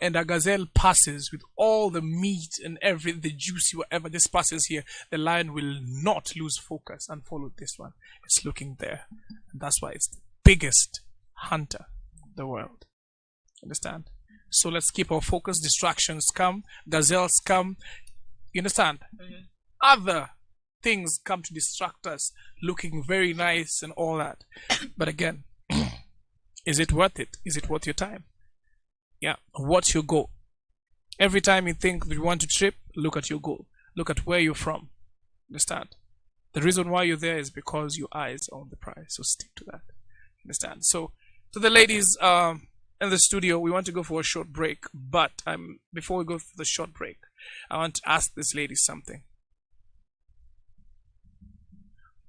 and a gazelle passes with all the meat and the juicy whatever just passes here, the lion will not lose focus and follow this one. It's looking there, and that's why it's the biggest hunter in the world. Understand? So let's keep our focus. Distractions come, gazelles come. You understand? Other things come to distract us, looking very nice and all that. But again, is it worth it? Is it worth your time? Yeah. What's your goal? Every time you think that you want to trip, look at your goal. Look at where you're from. Understand? The reason why you're there is because your eyes are on the prize. So stick to that. Understand? So to the ladies in the studio, we want to go for a short break. But before we go for the short break, I want to ask this lady something.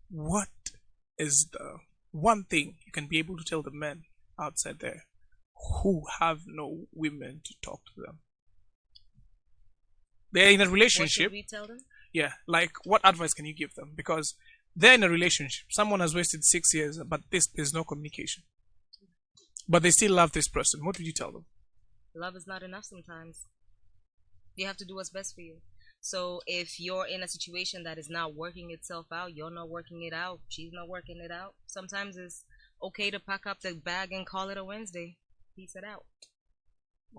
What is the one thing you can be able to tell the men outside there who have no women to talk to them? They're in a relationship. What should we tell them? Yeah, like what advice can you give them? Because they're in a relationship. Someone has wasted 6 years, but there's no communication. But they still love this person. What would you tell them? Love is not enough sometimes. You have to do what's best for you. So if you're in a situation that is not working itself out, you're not working it out, she's not working it out, sometimes it's okay to pack up the bag and call it a Wednesday. Peace it out.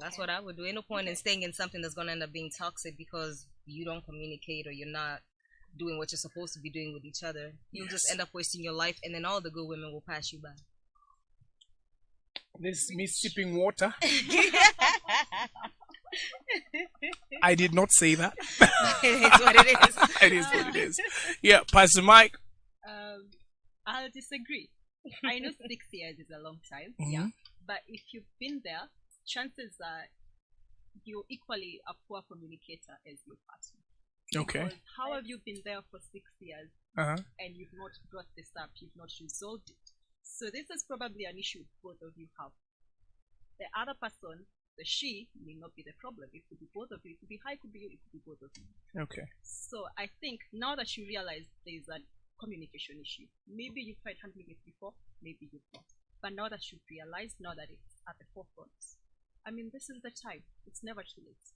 That's what I would do. Ain't no point in staying in something that's going to end up being toxic because you don't communicate or you're not doing what you're supposed to be doing with each other. You'll just end up wasting your life, and then all the good women will pass you by. This is me sipping water. I did not say that. It is what it is. It is what it is. Yeah, Pastor Mike. I'll disagree. I know 6 years is a long time, yeah. But if you've been there, chances are you're equally a poor communicator as your partner. Okay. Because how have you been there for 6 years and you've not brought this up, you've not resolved it? So this is probably an issue both of you have. The other person, the she, may not be the problem. It could be both of you. It could be her, it could be you, it could be both of you. Okay. So I think now that you realize there's a communication issue, maybe you tried handling it before, maybe you've not. But now that you've realized, now that it's at the forefront, I mean, this is the time. It's never too late.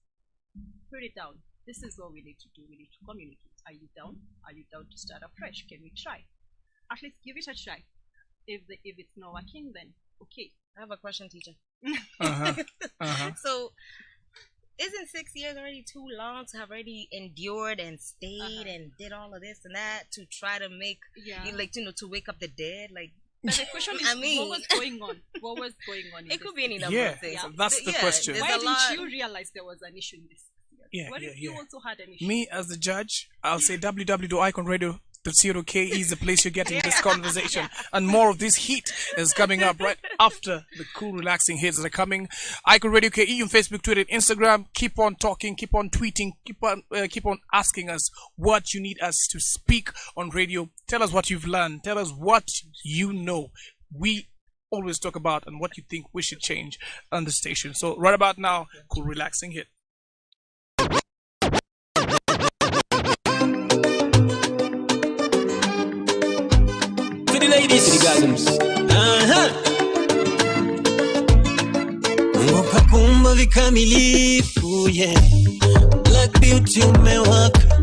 Put it down. This is what we need to do. We need to communicate. Are you down? Are you down to start afresh? Can we try? At least give it a try. If it's not working, then okay. I have a question, teacher. So, isn't 6 years already too long to have already endured and stayed and did all of this and that to try to make, to wake up the dead? Like, but the question is, what was going on? What was going on? It could be any number of things. So that's the question. Why didn't you realize there was an issue in this? Yeah, what if you also had an issue? Me as the judge, I'll say www.iconradio Afterthought.co.ke is the place you're getting this conversation. And more of this heat is coming up right after the cool, relaxing hits that are coming. Icon Radio KE on Facebook, Twitter, and Instagram. Keep on talking, keep on tweeting, keep on asking us what you need us to speak on radio. Tell us what you've learned. Tell us what you know. We always talk about and what you think we should change on the station. So right about now, cool, relaxing hit. To the ladies, to the gardens. Kakumba vikamilifu, yeah. Black beauty umewaka,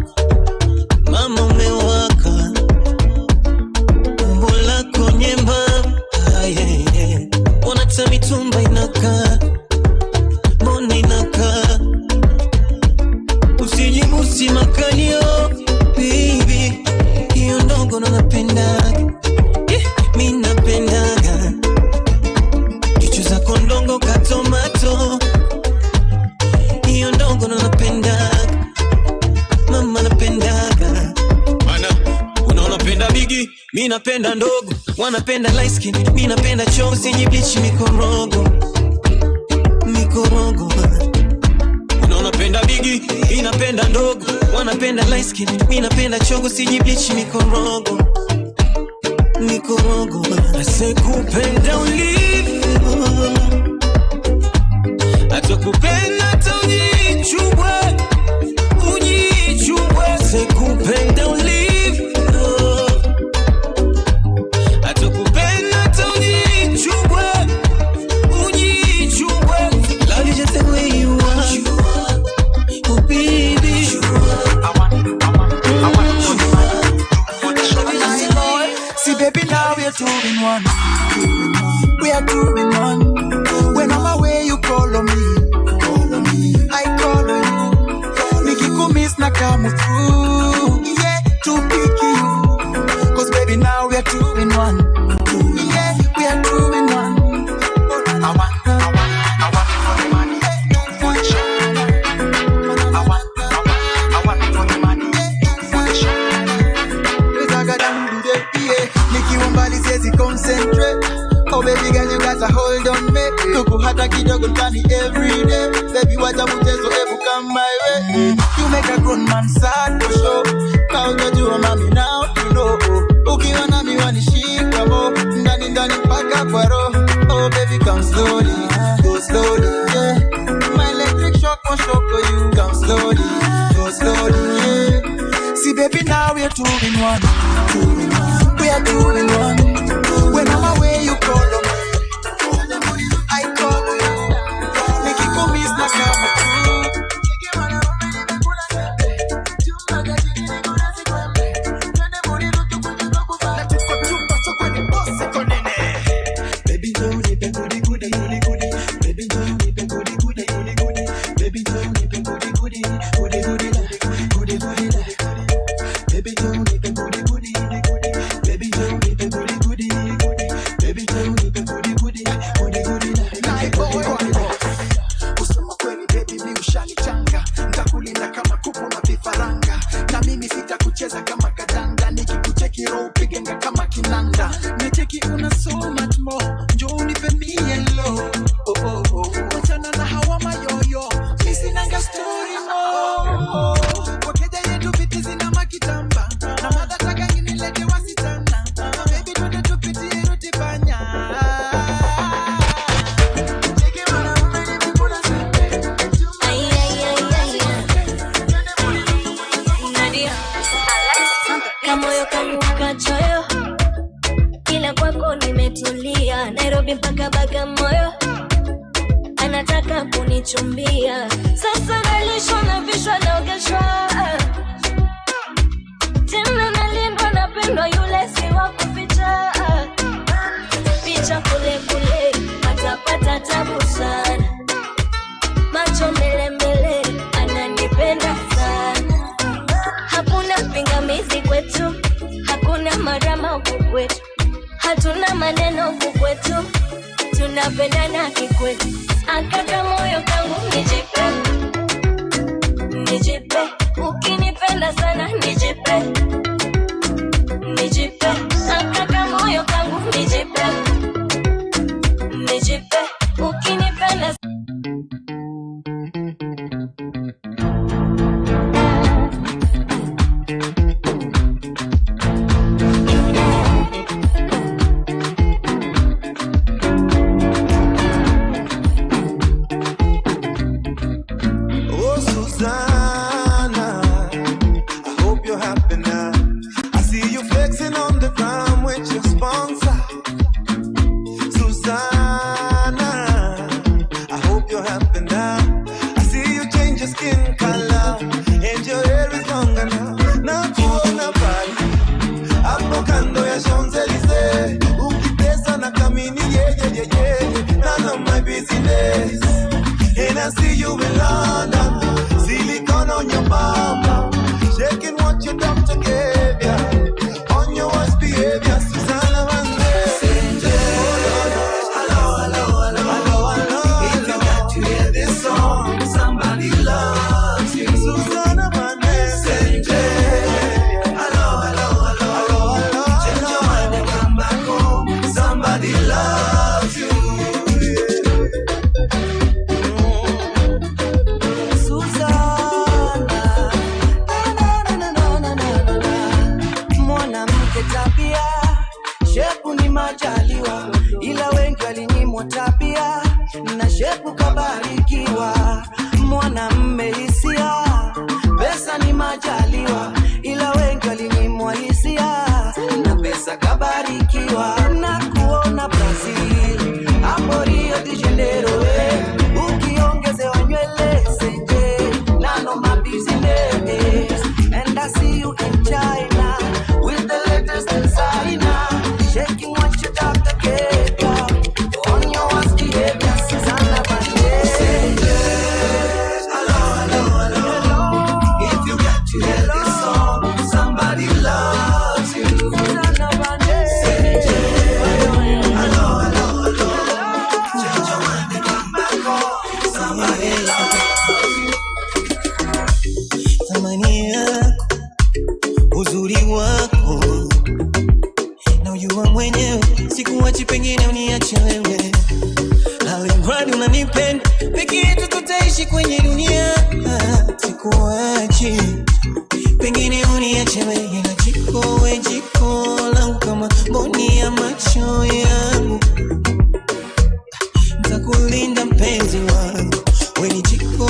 mama umewaka, umbo lako nyembamba, yeah. Wanata mitumba inakaa, mbona inakaa, usijibusi makalio, baby, hiyo ndogo na napendaga, mi napendaga, kichu za kondongo katomato, hiyo ndogo na napendaga, mama napendaga. Mana, unaonapenda bigi, mi napenda ndogo, wanapenda light skin, mi napenda chozi yenye bleach mikorogo, mikorogo. Unaonapenda bigi, mi napenda ndogo, wanapenda light skin, mi napenda chozi yenye bleach mikorogo, mikorogo. Asekupenda ulivyo, atakupenda hata ujichubwe, ujichubwe. Asekupenda ulivyo, atakupenda hata ujichubwe, ujichubwe. Love you just the way you are, oh baby. See baby, now we are two in one. We are two in one. When I'm away you call on me, I call on you. Nikikumiss na come through, yeah, to pick you. Cause baby, now we are two in one. Yeah, we are two in one. I want for the money, for the show. I want for the money, for the show. Nikiumbali siwezi concentrate. Oh baby girl, you got a hold on me. Tuku hata kidogo ndani every day. Baby wacha mchezo, ebu come my way. You make a grown man sad for sure. Kaunajua mami now you know. Ukiwa nami wanishika mo, ndani ndani mpaka kwa roho. Oh baby come slowly, go slowly, yeah. My electric shock won't shock for you. Come slowly, go slowly, yeah. See baby, now we're two in one. We are two in one. When I'm away you call on me, I call on you. Nikikumiss na kama tu. Baby don't need goody goody goody goody. Baby don't need goody goody goody goody. Baby don't need goody goody goody goody goody goody. Baby don't need goody goody goody goody. Baby don't need goody goody goody. Baby don't need goody goody goody goody. Night boy, usema kweli baby mi ushanichanga. Nitakulinda kama kuku na vifaranga. Na mimi sitakucheza kama kadanda. Nikikucheki roho pigenga kama kinanda. Nicheki una so much more. Njoo unipe me hello. Oh oh oh. Wachana na hawa mayoyo. Misi nanga story no. Wakeja yetu viti zina makitamba. Na mada taka nilete wasitana. Baby tunde tupitie ruti panya. Kamoyo kangu kachoyo, ila kwako nimetulia. Nairobi mpaka Bagamoyo, anataka kunichumbia. Sasa nalishwa na vishwa naogeshwa, tena nalindwa napendwa, yule si wa kuficha. Picha kule kule, atapata tabu sana. Macho mbele mbele, ananipenda sana. Hakuna pingamizi kwetu, hakuna marama huku kwetu. Hatuna maneno huku kwetu, tunapendana kikwetu. Akaka moyo kangu nijipe, nijipe. Ukinipenda sana nijipe, see you in London, silicone on your bum, shaking what your doctor gave ya, on your worst behavior, Susanna Vande. Hello, hello, hello, hello, hello. If you got to hear this song, somebody loves you, Susanna Vande. Hello, hello, hello, hello, hello. Change your mind and come back home, somebody loves you. Shepu ni majaliwa, ila wengi walinyimwa tabia, na shepu kabarikiwa. Mwanamume hisia, pesa ni majaliwa, ila wengi walinyimwa hisia, na pesa kabarikiwa. Na kuona Brazil, hapo Rio de Janeiro, ukiongezewa nywele senje, nano my business. And I see you in China, with the latest designer, shaking what your doctor gave ya, on your worst behavior, Susanna Vande. Hello, hello, hello, hello. If you get to hear this song, somebody loves you, Susanna Vande. Hello, hello, hello. Change your mind and come back home, somebody loves you. Thamani yako, uzuri wako, na ujua mwenyewe, sikuachi pengine uniache wewe. Alimradi unanipenda, peke yetu tutaishi kwenye dunia. Sikuachi pengine uniache wewe, na jiko langu kama mboni ya macho yangu. Nitakulinda mpenzi wangu, we ni jiko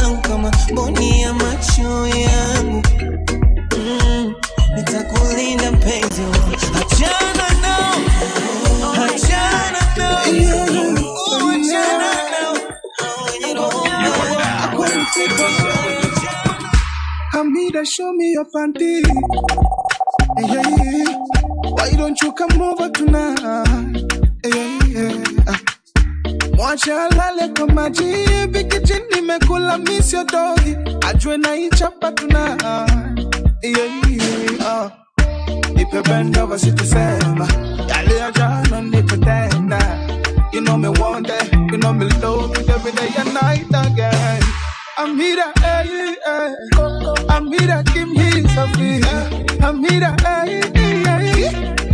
langu kama mboni ya macho yangu. Nitakulinda mpenzi wangu, achana nao, achana nao, achana nao. Hamida, show me your panty. Hey, why don't you come over tonight? Hey, mwacha lale kwa maji, bikiji nimekula miss your doggy, ajwe na ichapa tonight. Nipe benda wasitusema, yale ya jana nipe tena. You know me one day, you know me love you every day and night again. Amira, hey, Amira, give me something. Amira, hey,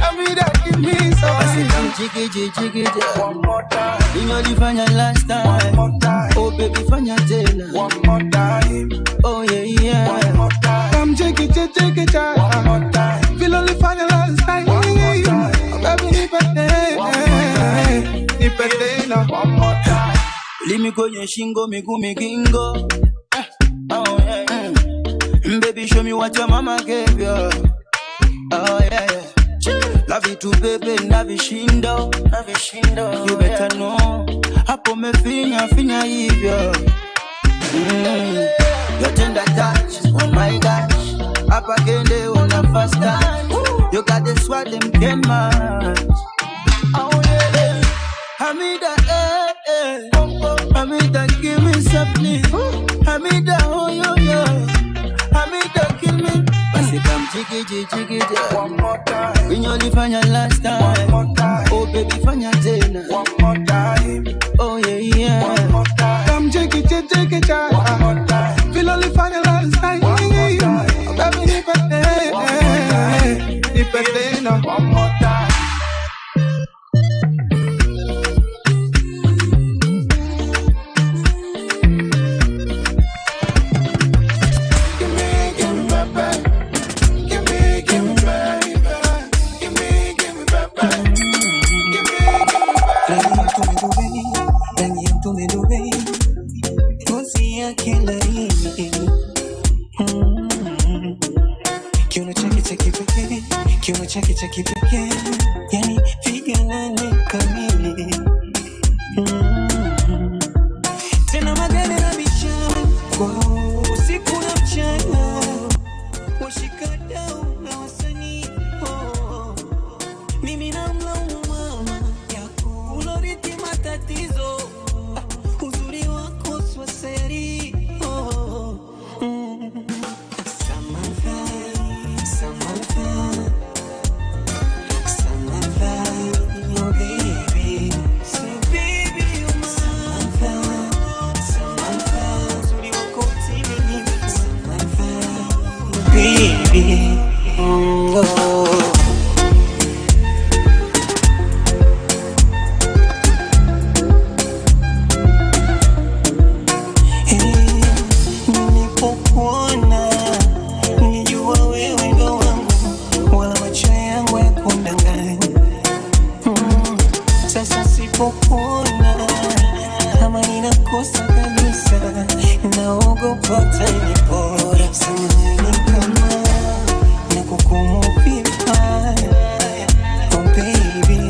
Amira, give me something. Jiggy, one more time. You know you find your last time. One more time. Oh baby, find your dinner. One more time. Oh yeah. One more time. Come jiggy, one more time. Feel only find your last time. One more time. Oh baby, nipete, one more time. Limi kwenye shingo, miguu migingo. Oh yeah. Baby, show me what your mama gave you. Oh yeah. Love you too, baby, navishindo. You better know, hapo mefinya hivyo. Your tender touch, oh my gosh, hapa kende una fast touch. You got the swag, them can match. Oh yeah. Hamida, Hamida, give me something. Hamida, oh yo. Hamida, kill me. Basi come jiggy, one more time. We only find your last time. One more time. Oh baby, find your dinner. One more time. Oh yeah. One more time. Come jiggy, one more time. Feel only find your last time. One more time. Oh baby, nipete, one more time. Cheki pekee, yani figa nane kamili. Tena magari na biashara kwa usiku na mchana, washikadau na wasanii. Mimi namlaumu mama yako, ulorithi matatizo, uzuri nisipopona kama ninakosa kabisa naogopa utanipora samahani kama nakukumu vibaya oh baby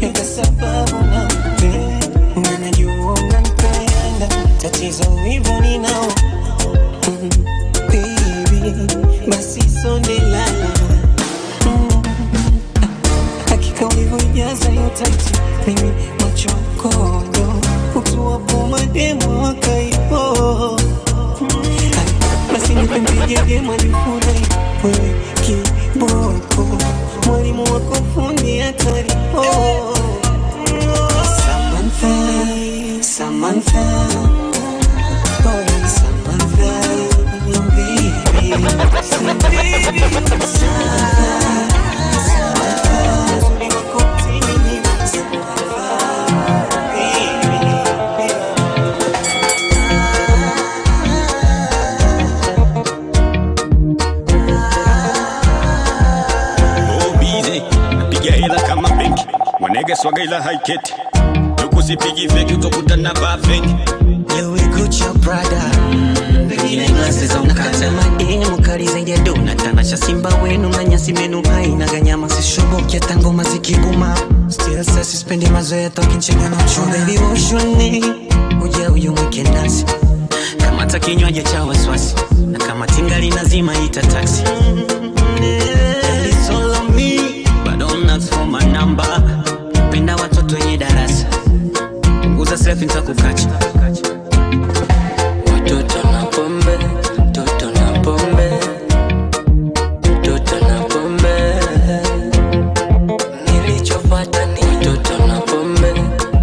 yaka sababu nampenda najua unampenda tatizo hivyo ninao baby basi sonde lala hakika ulivyojaza yotaiti mimi machokodo utuwapo mademo wakaipo basi nipempige gema nifurahi wewe kiboko mwalimu wako fundi hatari Samantha boy Samantha baby Wanege swaga ila haiketi Tukusipigi feki utokutana bafeki Yo we kucha brother Begine glasses unakata mademu kari zaidi ya dona Tanasha simba wenu na nyasi menu haina ganyama sishobokia tango mazikiguma Still say sispendi mazoea talking chenye na chuna Baby woshoni uja uyu mwike nasi Kama takinywaje cha waswasi Na kama tingali nazima ita taxi It's all on me But don't ask for my number Penda watoto wenye darasa Punguza selfie nitakukacha Watoto na pombe Toto na pombe Toto na pombe Nilichopata ni Toto na pombe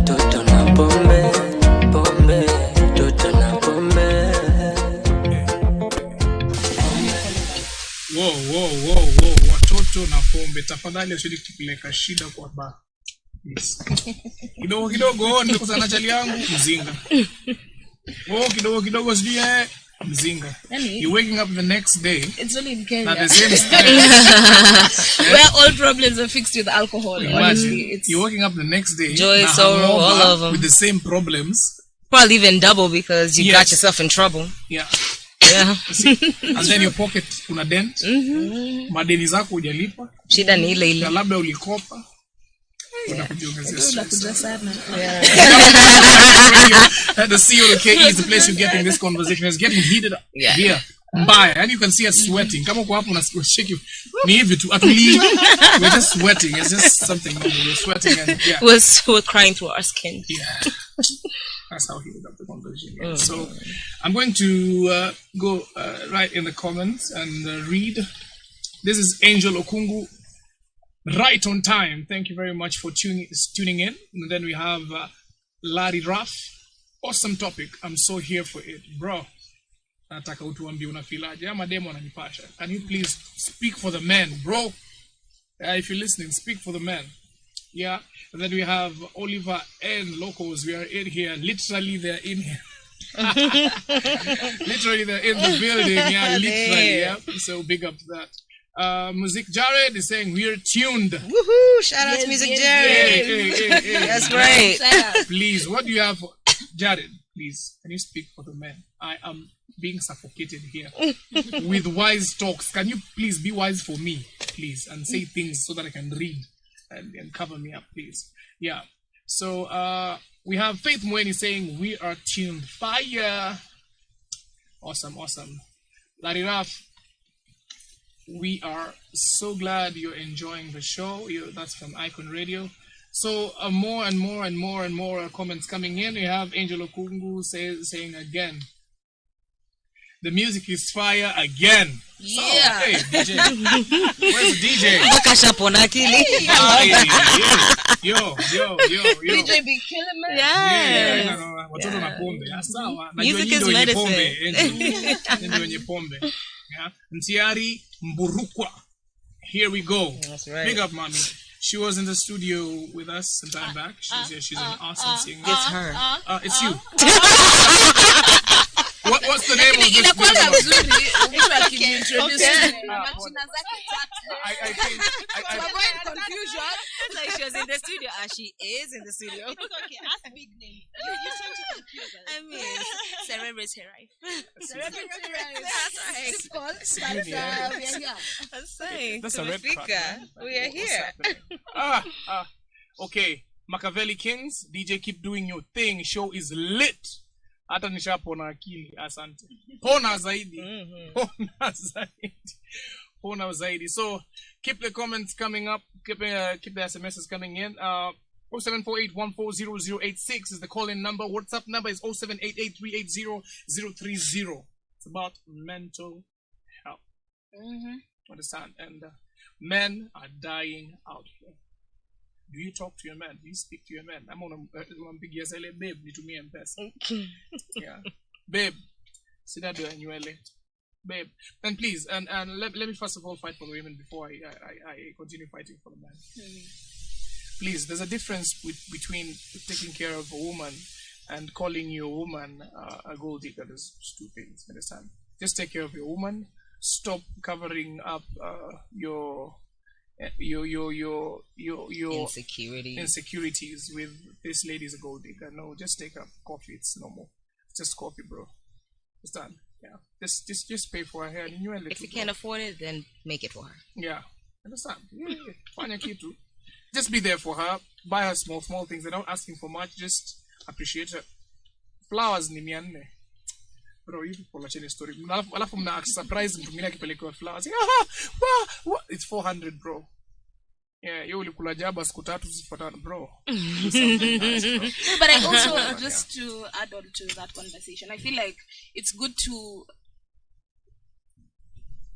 Toto na pombe Pombe Toto na pombe Wow Watoto na pombe tafadhali usidi kupeleka shida kwa bar Yes. Kidogo nimekutana chali yangu mzinga. Kidogo sijui mzinga. You're waking up the next day. It's only in Kenya. Not the same style. Where all problems are fixed with alcohol. Honestly, you're waking up the next day. Joy, sorrow, all of them. With the same problems. Probably even double because you got yourself in trouble. Yeah. And then your pocket una dent. Madeni zako hujalipa. Shida ni ile ile. Labda ulikopa. The COK is the place you get in this conversation. It's getting heated up here. Bye. And you can see us sweating. Come up and shake you. We're just sweating. It's just something. We're sweating and we're crying through our skin. Yeah. That's how heated up the conversation. So I'm going to go right in the comments and read. This is Angel Okungu. Right on time. Thank you very much for tuning in. And then we have Larry Ruff. Awesome topic. I'm so here for it. Bro, nataka utuambie unafilaje ama demo ananipasha. Can you please speak for the men, bro? If you're listening, speak for the men. Yeah. And then we have Oliver and Locos. We are in here. Literally, they're in here. Literally, they're in the building. Yeah, literally. Yeah. So big up to that. Music Jared is saying we're tuned. Woohoo! Shout out to Music Jared. Hey. That's right. Please, what do you have for Jared? Please, can you speak for the men? I am being suffocated here with wise talks. Can you please be wise for me, please, and say things so that I can read and cover me up, please. Yeah. So we have Faith Mweni saying we are tuned. Fire. Awesome. Larry Raff. We are so glad you're enjoying the show. That's from Icon Radio. So more and more comments coming in. We have Angel Okungu saying again. The music is fire again. Yeah. So, hey, DJ. Where's the DJ? Yo. DJ be killing me. Yeah. Watoto na pombe. Sawa. Music is medicine. Ndio pombe. Yeah. Ntiari Mburukwa. Here we go. That's right. Big up, mommy. She was in the studio with us some time back. She's an awesome singer. It's her. It's you. What's the name of this video? To avoid confusion, like she was in the studio. She is in the studio. Okay, That's big name. You tend to confuse us. I mean, celebrity life. Celebrity That's right. It's good, yeah. We are here. That's saying. That's a red card, man. We are What's here. happening? Okay, Machiavelli Kings, DJ, keep doing your thing. Show is lit. Hata nishapona akili, asante. Pona zaidi. Pona zaidi. Pona zaidi. So, keep the comments coming up. Keep the SMSs coming in. 0748140086 is the call-in number. WhatsApp number is 0788380030. It's about mental health. Understand? And men are dying out here. Do you talk to your man? Do you speak to your man? I'm on a say, babe, nitumie M-Pesa. Yeah. Babe, sit down and you babe. And please, and let me first of all fight for the women before I continue fighting for the man. Please, there's a difference between taking care of a woman and calling your woman a gold digger. There's two things, understand? Just take care of your woman. Stop covering up your insecurities with this lady's a gold digger. No, just take a coffee. It's normal. It's just coffee, bro. Understand? Yeah. Just pay for her hair. If you can't afford it, then make it for her. Yeah. Understand? Yeah. Fanya kitu. Just be there for her. Buy her small things. They're not asking for much. Just appreciate her. Flowers ni 400. Bro, you people are telling story. Alafu mna surprise mtu mwingine akipelekewa flowers. It's 400, bro. Yeah, you ulikula jaba siku 3 zifuatana, bro. Nice, bro. But I also, just to add on to that conversation, I feel like it's good to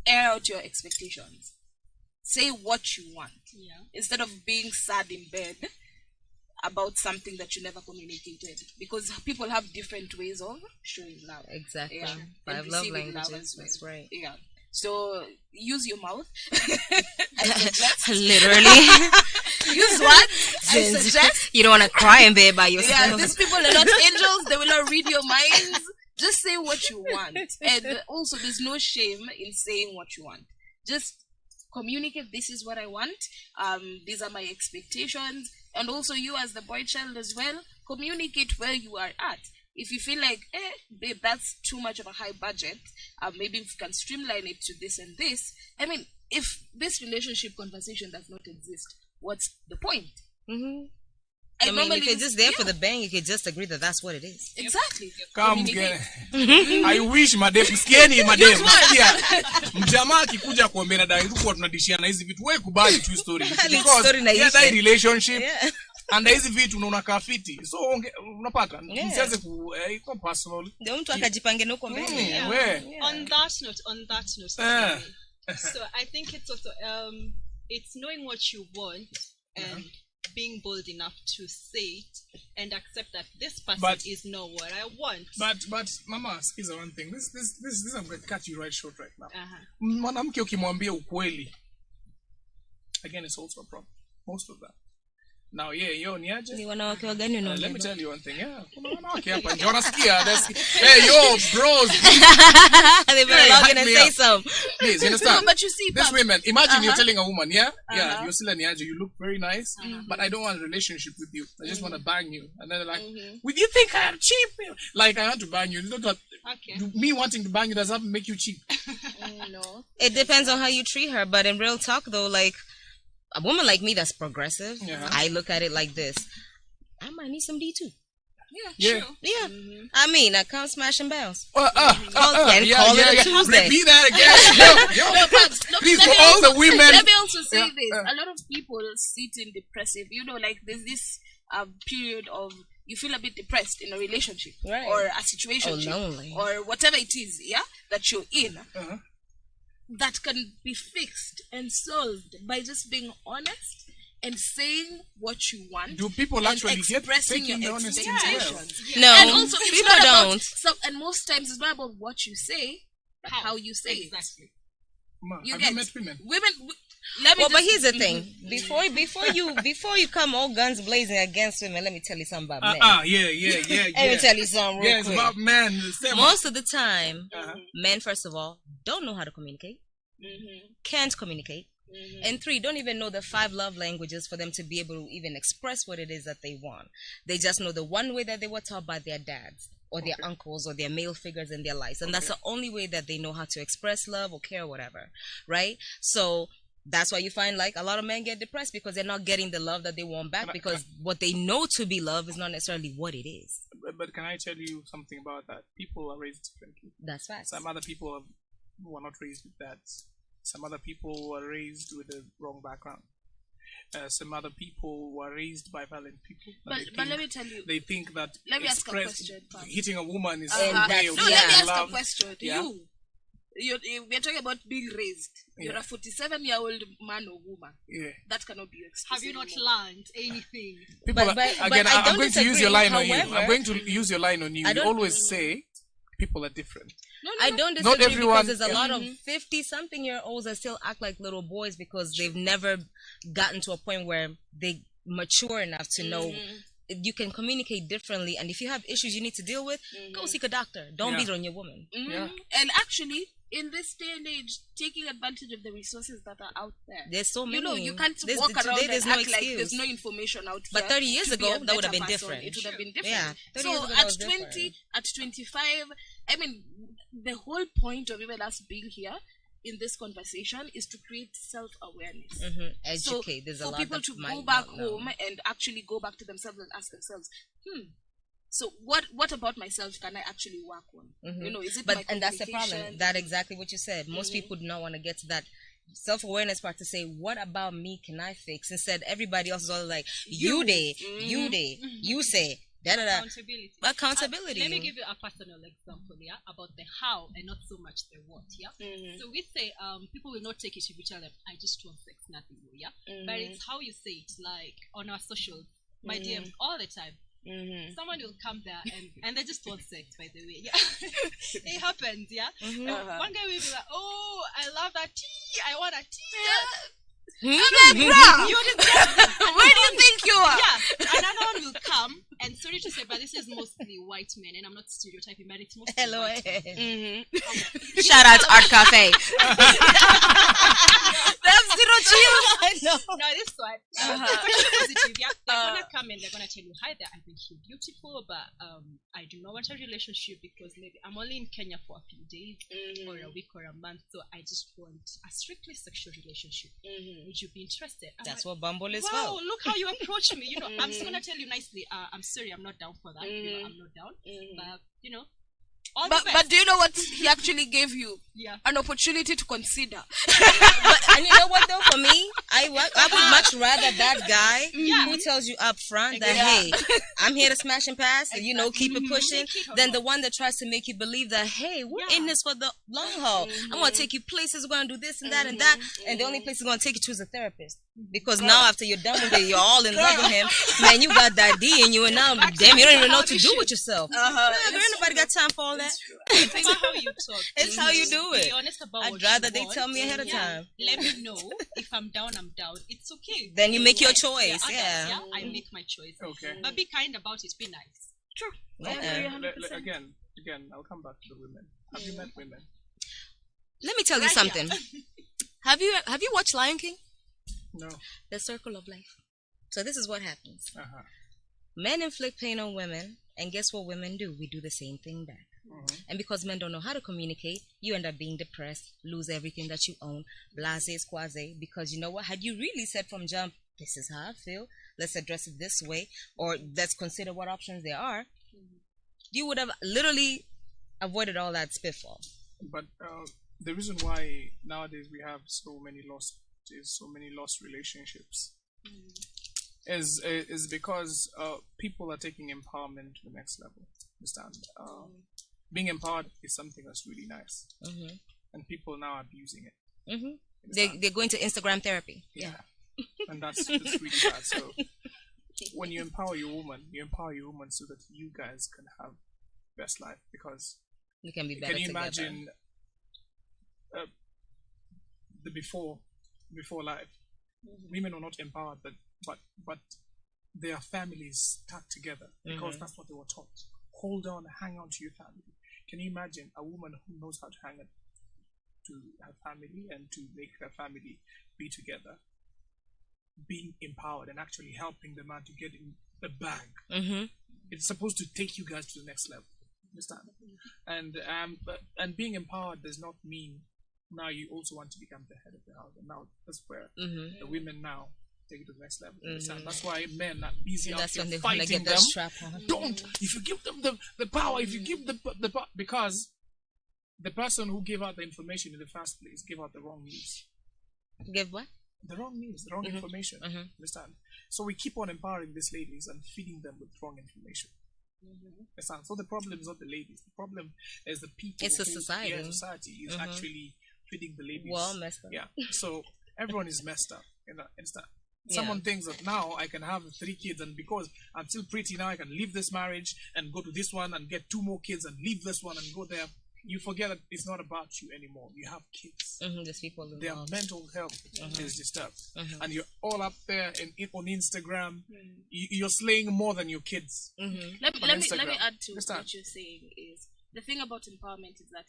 air out your expectations. Say what you want. Yeah. Instead of being sad in bed about something that you never communicated, because people have different ways of showing love. Exactly. Yeah. 5 love languages. That's right. Yeah. So use your mouth. I suggest. Literally. Use what? I suggest. You don't want to cry in bed by yourself. Yeah, these people are not angels. They will not read your minds. Just say what you want. And also, there's no shame in saying what you want. Just communicate, this is what I want. These are my expectations. And also you as the boy child as well, communicate where you are at. If you feel like, babe, that's too much of a high budget, maybe if you can streamline it to this and this. I mean, if this relationship conversation does not exist, what's the point? I mean, if you're just there for the bang, you could just agree that that's what it is. Exactly. Come get I wish madem msikieni madem. Mjamaa akikuja kuambia na dai tulikuwa tunadishiana hizi vitu, wewe kubali tu story. Because that relationship and hizi vitu unaona kafiti. So unapata msianze ku iko personal. Ndio mtu akajipange huko mbele. On that note. So I think it's also it's knowing what you want and being bold enough to say it and accept that this person is not what I want. But mama, is one thing. This I'm going to cut you right short right now. Mwanamke ukimwambia ukweli, again, it's also a problem. Most of that. Now, yo niaje? Ni wanawake wa gani unaona? Let me tell you one thing. Yeah, kuna wanawake hapa nje wanasikia. Hey, yo, bros. They better log in and say something. Please, you understand? No, but you see, this women, imagine you're telling a woman, you're still a niaje, you look very nice, but I don't want a relationship with you. I just want to bang you. And then they're like, would you think I am cheap? Like, I want to bang you. It's not that me wanting to bang you does not make you cheap. No. It depends on how you treat her, but in real talk though, like, a woman like me that's progressive, I look at it like this. I might need some D2. Yeah, true. Yeah. I mean, I come smashing bells. Call it a Tuesday. Repeat that again. No, please, for all the women. Let me also say this. A lot of people sit in depressive. You know, like there's this period of you feel a bit depressed in a relationship or a situation or whatever it is, that you're in. That can be fixed and solved by just being honest and saying what you want. Do people actually get taking the honesty well? No, and also people don't. And most times it's not about what you say, but how you say it. Have you met women? But here's the thing: before you come all guns blazing against women, let me tell you something about men. Let me tell you something real quick. It's about men. Most of the time, men, first of all, don't know how to communicate, can't communicate, And 3, don't even know the 5 love languages for them to be able to even express what it is that they want. They just know the one way that they were taught by their dads or their uncles or their male figures in their lives. And that's the only way that they know how to express love or care or whatever, right? So that's why you find like a lot of men get depressed because they're not getting the love that they want back because what they know to be love is not necessarily what it is. But can I tell you something about that? People are raised differently. That's facts. Some other people were not raised with dads. Some other people were raised with a wrong background. Some other people were raised by violent people. But let me tell you. They think that let me ask a question. Hitting a woman is let me ask a question. Yeah? We're talking about being raised. You're a 47-year-old man or woman. Yeah. That cannot be excused. Have you not learned anything? I'm going to use your line on you. I'm going to use your line on you. You always say people are different. I don't disagree because there's a lot of 50-something-year-olds that still act like little boys because they've never gotten to a point where they mature enough to know you can communicate differently, and if you have issues you need to deal with, go seek a doctor. Don't beat on your woman. And actually, in this day and age, taking advantage of the resources that are out there. There's so many. You know, you can't walk around and act like there's no information out there. But 30 years ago, that would have been different. It would have been different. Yeah, so at 20, at 25, I mean, the whole point of even us being here in this conversation is to create self-awareness. Educate. So there's a for lot people to go back home and actually go back to themselves and ask themselves, so what about myself can I actually work on? You know, is it my and that's the problem. That's exactly what you said. Most people do not want to get to that self-awareness part to say, what about me can I fix? Instead, everybody else is all like, you say, da-da-da. Accountability. Let me give you a personal example, about the how and not so much the what, So we say, people will not take it if you tell them, I just want sex, nothing more, But it's how you say it, like on our socials, my DMs, all the time. Someone will come there and they just want sex, by the way. It happens, One guy will be like, oh, I love that tea, I want a tea. You're disgusting. Where do you think you are? Another one will come, and sorry to say, but this is mostly white men, and I'm not stereotyping, but it's mostly white men. Shout out to Art Cafe. That's zero chill. I know. No, this one. Positive, They're gonna come and they're gonna tell you, hi there, I think you're beautiful, but I do not want a relationship because maybe I'm only in Kenya for a few days or a week or a month, so I just want a strictly sexual relationship. Would you be interested? That's what Bumble is wow, for. Look how you approach me. You know, I'm just gonna tell you nicely. I'm sorry, I'm not down for that. You know, I'm not down. But you know, but do you know what he actually gave you? An opportunity to consider. And you know what though, for me, I would much rather that guy who tells you up front that hey, I'm here to smash and pass and you know keep it pushing, than the one that tries to make you believe that hey, we're in this for the long haul. I'm gonna take you places, we're gonna do this and that and that, and the only place he's gonna take you to is a therapist. Because now after you're done with it, you're all in love with him. Man, you got that D in you, and now damn, you don't even know what to do with yourself. Ain't nobody got time for all that. It's about how you talk. It's how you do it. Be honest about I'd rather they tell me ahead of time. Let me know if I'm down. I'm down. It's okay. Then you make your choice. I make my choice. Okay. But be kind about it. Be nice. True. Again, I'll come back to the women. Have you met women? Let me tell you something. Have you watched Lion King? No. The circle of life. So this is what happens. Men inflict pain on women, and guess what women do? We do the same thing back. And because men don't know how to communicate, you end up being depressed, lose everything that you own, blase, squaze, because you know what? Had you really said from jump, this is how I feel, let's address it this way, or let's consider what options there are, you would have literally avoided all that spitfall. But the reason why nowadays we have so many lost relationships is because people are taking empowerment to the next level. Understand? Being empowered is something that's really nice, and people now are abusing it. They're going to Instagram therapy. And that's really bad. So when you empower your woman so that you guys can have best life, because you can be better. Can you together. imagine the before life? Women are not empowered, but their families stuck together because that's what they were taught. Hold on, hang on to your family. Can you imagine a woman who knows how to hang to have family and to make her family be together, being empowered and actually helping the man to get in the bag. It's supposed to take you guys to the next level. Understand? And being empowered does not mean now you also want to become the head of the house. And now that's where the women now take it to the next level. That's why men are busy out here fighting them. Don't. If you give them the power, if you give the power, because the person who gave out the information in the first place gave out the wrong news. Give what? The wrong news, the wrong information. Understand? So we keep on empowering these ladies and feeding them with wrong information. Understand? So the problem is not the ladies. The problem is the people. It's the society. Yeah, society is actually feeding the ladies. Well, messed up. Yeah. So everyone is messed up. Understand? Someone thinks that now I can have 3 kids, and because I'm still pretty now, I can leave this marriage and go to this one and get 2 more kids and leave this one and go there. You forget that it's not about you anymore. You have kids. There's people. Their mental health is disturbed, and you're all up there on Instagram. You're slaying more than your kids. Let me add to what you're saying. Is the thing about empowerment is that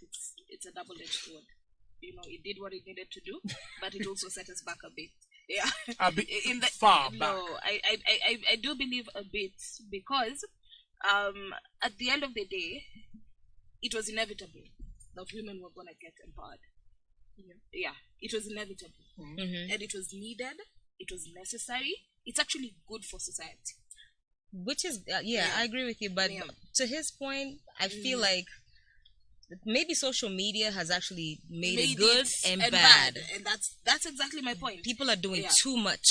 it's a double-edged sword. You know, it did what it needed to do, but it also set us back a bit. Yeah, a bit far back. No, I do believe a bit, because at the end of the day, it was inevitable that women were going to get empowered. Yeah, it was inevitable. And it was needed. It was necessary. It's actually good for society. Which is, I agree with you. But to his point, I feel like maybe social media has actually made it good and bad. And that's exactly my point. People are doing too much.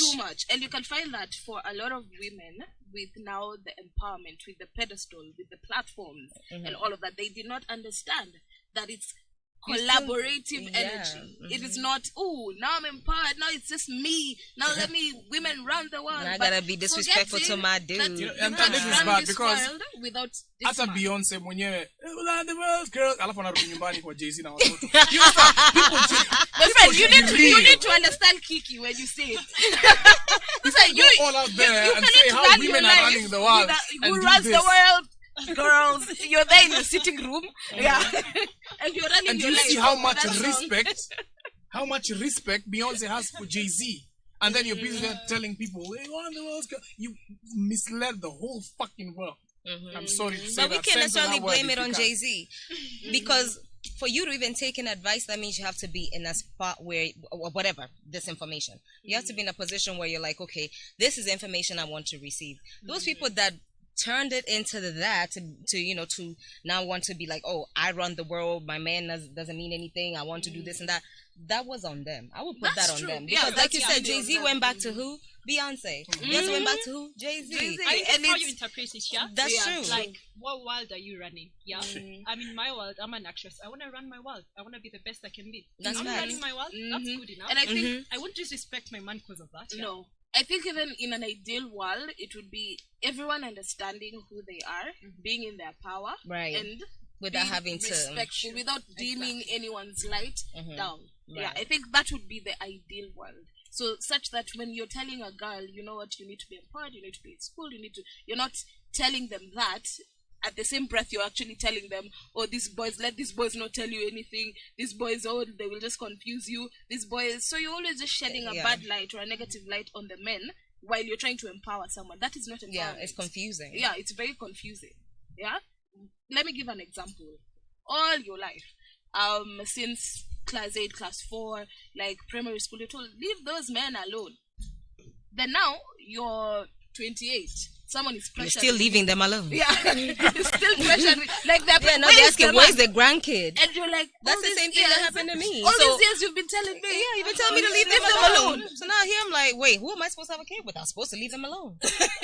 And you can find that for a lot of women, with now the empowerment, with the pedestal, with the platforms and all of that, they did not understand that it's collaborative energy. It is not, now I'm empowered, now it's just me, now let me women run the world. I gotta be disrespectful to my dude. And this is bad because without hata Beyonce mwenyewe run the world girl, alafu anarudi nyumbani kwa Jay-Z na watoto. You need to understand Kiki when you say it. It's like you all out there and say how women are running the world. Who runs the world? Girls, you're there in the sitting room, and you're running. And your you life. see how much respect Beyonce has for Jay-Z, and then you're busy there telling people, "Hey, one the world." You misled the whole fucking world. I'm sorry to say but that. We can't necessarily blame it on Jay-Z, because for you to even take an advice, that means you have to be in a spot where, or whatever, this information. You have to be in a position where you're like, okay, this is information I want to receive. Those people that turned it into that to now want to be like, oh, I run the world, my man doesn't mean anything, I want to do this and that. That was on them. I would put that on them, because like you said, Jay-Z went back to who? Beyonce. Beyonce went back to who? Jay-Z. And how you interpret it, that's true. Like, what world are you running? I'm in my world. I'm an actress. I want to run my world. I want to be the best I can be. I'm running my world. That's good enough. And I think I wouldn't disrespect my man because of that. No. I think even in an ideal world, it would be everyone understanding who they are, being in their power, and without having respectful, without deeming anyone's light down. Yeah, I think that would be the ideal world. So such that when you're telling a girl, you know what, you need to be empowered, you need to be in school, you're not telling them that. At the same breath, you're actually telling them, oh, these boys, let these boys not tell you anything. These boys, oh, they will just confuse you. These boys, so you're always just shedding a bad light or a negative light on the men while you're trying to empower someone. That is not empowerment. Yeah, it's confusing. Yeah, it's very confusing. Yeah? Let me give an example. All your life, since class 8, class 4, like primary school, you're told, leave those men alone. Then now, you're 28. Someone is pressuring. You're still leaving them alone. Yeah, you're still pressuring. Like they're they're asking, where's the grandkid? And you're like, that's the same thing that happened to me. All these years you've been telling me. Yeah, you've been telling me to leave them alone. So now here I'm like, wait, who am I supposed to have a kid with? I'm supposed to leave them alone.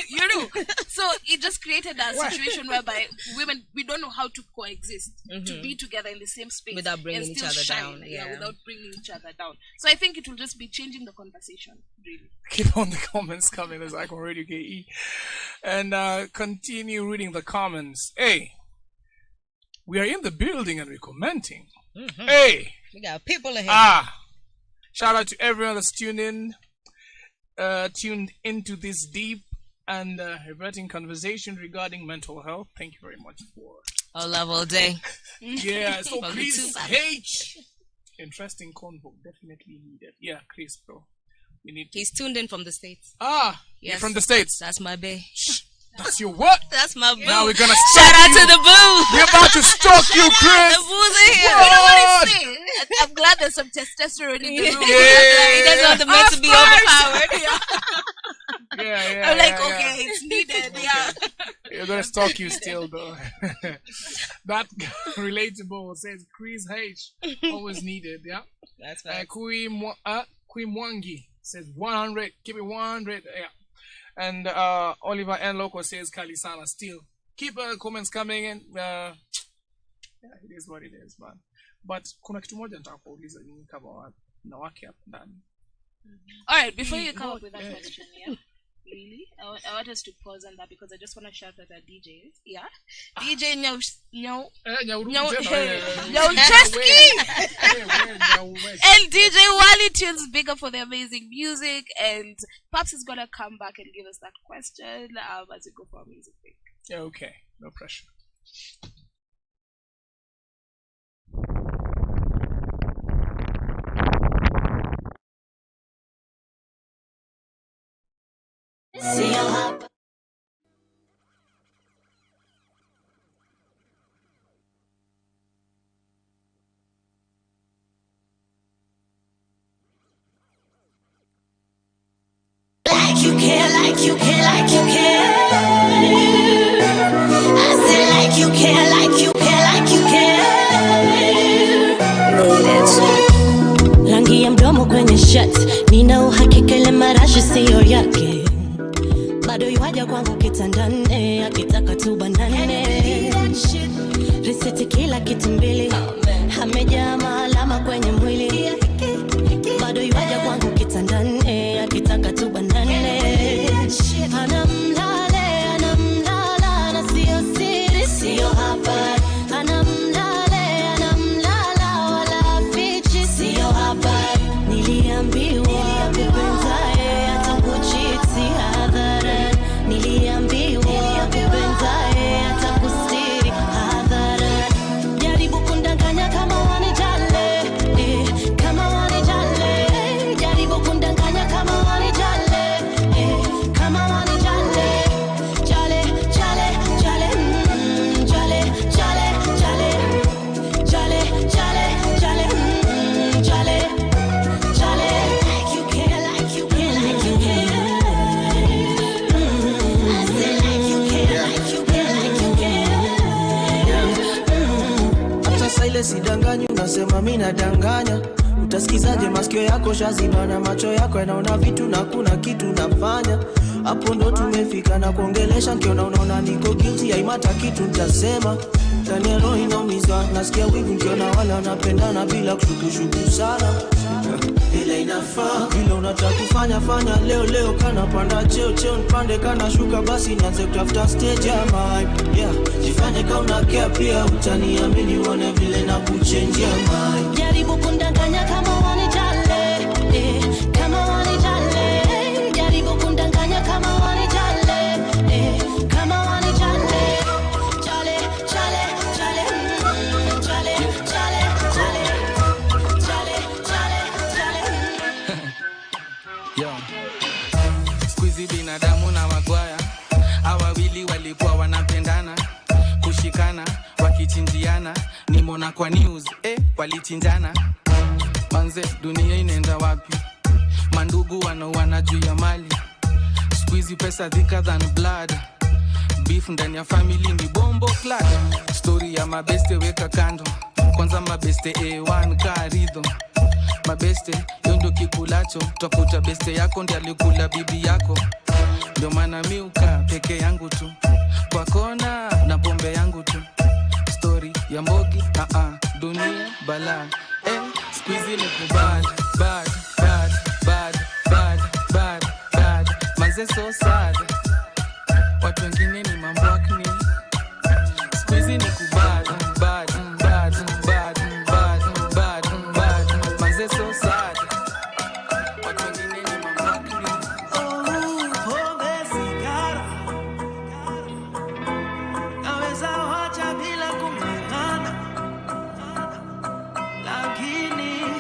You know. So it just created a situation whereby women, we don't know how to coexist, to be together in the same space without bringing each other down. Yeah, without bringing each other down. So I think it will just be changing the conversation, really. Keep on the comments coming as Icon Radio KE. And continue reading the comments. Hey, we are in the building and we're commenting. Hey, we got people ahead. Shout out to everyone that's tuned into this deep and diverting conversation regarding mental health. Thank you very much for all love all day. Yeah, so please H. Interesting convo, definitely needed. Yeah, Chris, bro. We need. He's tuned in from the States. Ah, yes. You're from the States. That's my bae. That's your what? That's my boo. Now we're gonna shout out you. To the boo. We're about to stalk you, Chris. The boo's in here. You know what I'm saying? I'm glad there's some testosterone in the room. Yeah. He doesn't want the men to be overpowered. I'm like, okay, it's needed. Yeah. We're gonna stalk you still, though. That relatable says Chris H. Always needed. Yeah. That's right. MWANGI says 100. Keep it 100. Yeah. And Oliver N. Loco says Kalisana still. Keep comments coming in. Yeah, it is what it is, man. But kuna kitu moja nataka kuuliza nyinyi kama wanawake hapa ndani. Alright, before you come up with that question, yeah. Really? I want us to pause on that because I just want to shout out our DJs. Yeah. DJ Nyaunchesky and DJ Wallytunes, big up for the amazing music. And Pops is gonna come back and give us that question as we go for our music break. Yeah, okay. No pressure. See you up. Like you care, like you care, like you care. I said like you care, like you care, like you care. Rangi ya mdomo kwenye shirt, nina uhakika ile marashi siyo yake. Bado yuaja kwangu kitandane, akitaka tu banane. Risiti kila kitu mbili, amejaa maalama kwenye mwili. Bado yuaja kwangu kitandane, akitaka tu banane. Anamlala na siyo siri, siyo habari. Anamlala wala fichi, siyo habari. Niliambiwa kupenzae atakuchiti hadhara. Niliambiwa kupenzae atakustiri hadhara. Jaribu kundanganya kama wanijale, kama wanijale. Jaribu kundanganya kama wanijale, kama wanijale. Jale, jale, jale, jale, jale, jale. Jale, jale, jale, jale, jale. Like you care, like you care, like you care. I said like you care, like you care, like you care. Hata saa ile sidanganyi, unasema mimi nadanganya. Utasikizaje masikio yako shaziba na macho yako yanaona vitu na kuna kitu nafanya. Hapo ndo tumefika na kuongelesha, nikiona unaona niko guilty, haimata kitu nitasema. Ndani ya roho inaumizwa, nasikia wivu nikiona wale wanapendana bila kushukushuku sana. Ile inafaa, vile unataka kufanya fanya leo kana panda cheo nipande kana shuka basi nianze kutafuta stage ya mic. Yeah, jifanye kama una care pia utaniamini uone vile na kuchange ya mic. Jaribu kundanganya kama wanijale, kama wanijale. Jaribu kundanganya kama wanijale, kama wanijale. Jale, jale, jale, jale, jale, jale. Jale, jale, jale. Yo. Squeezy binadamu na magwaya, hawa wawili walikuwa wanapendana, kushikana, wakichinjiana, nimona kwa news, walichinjana. Manze, dunia inaenda wapi? Mandugu wanauana juu ya mali. Squeezy pesa thicker than blood. Beef ndani ya family ni bombo clad. Story ya mabeste weka kando. Kwanza mabeste A1 karido. Mabeste, yondo kikulacho. Tafuta beste yako ndi alikula bibi yako. Ndio maana miuka peke yangu tu. Kwa kona na pombe yangu tu. Story ya mbogi, dunia bala. Squeezy ni kubad, bad, bad, bad, bad, bad, bad. Manze so sad. Watu wengine ni mambo akni. Squeezy ni kubad, bad, bad, bad, bad, bad, bad. Manze so sad. Watu wengine ni mambo akni. Pombe sigara naweza wacha bila kumangana, lakini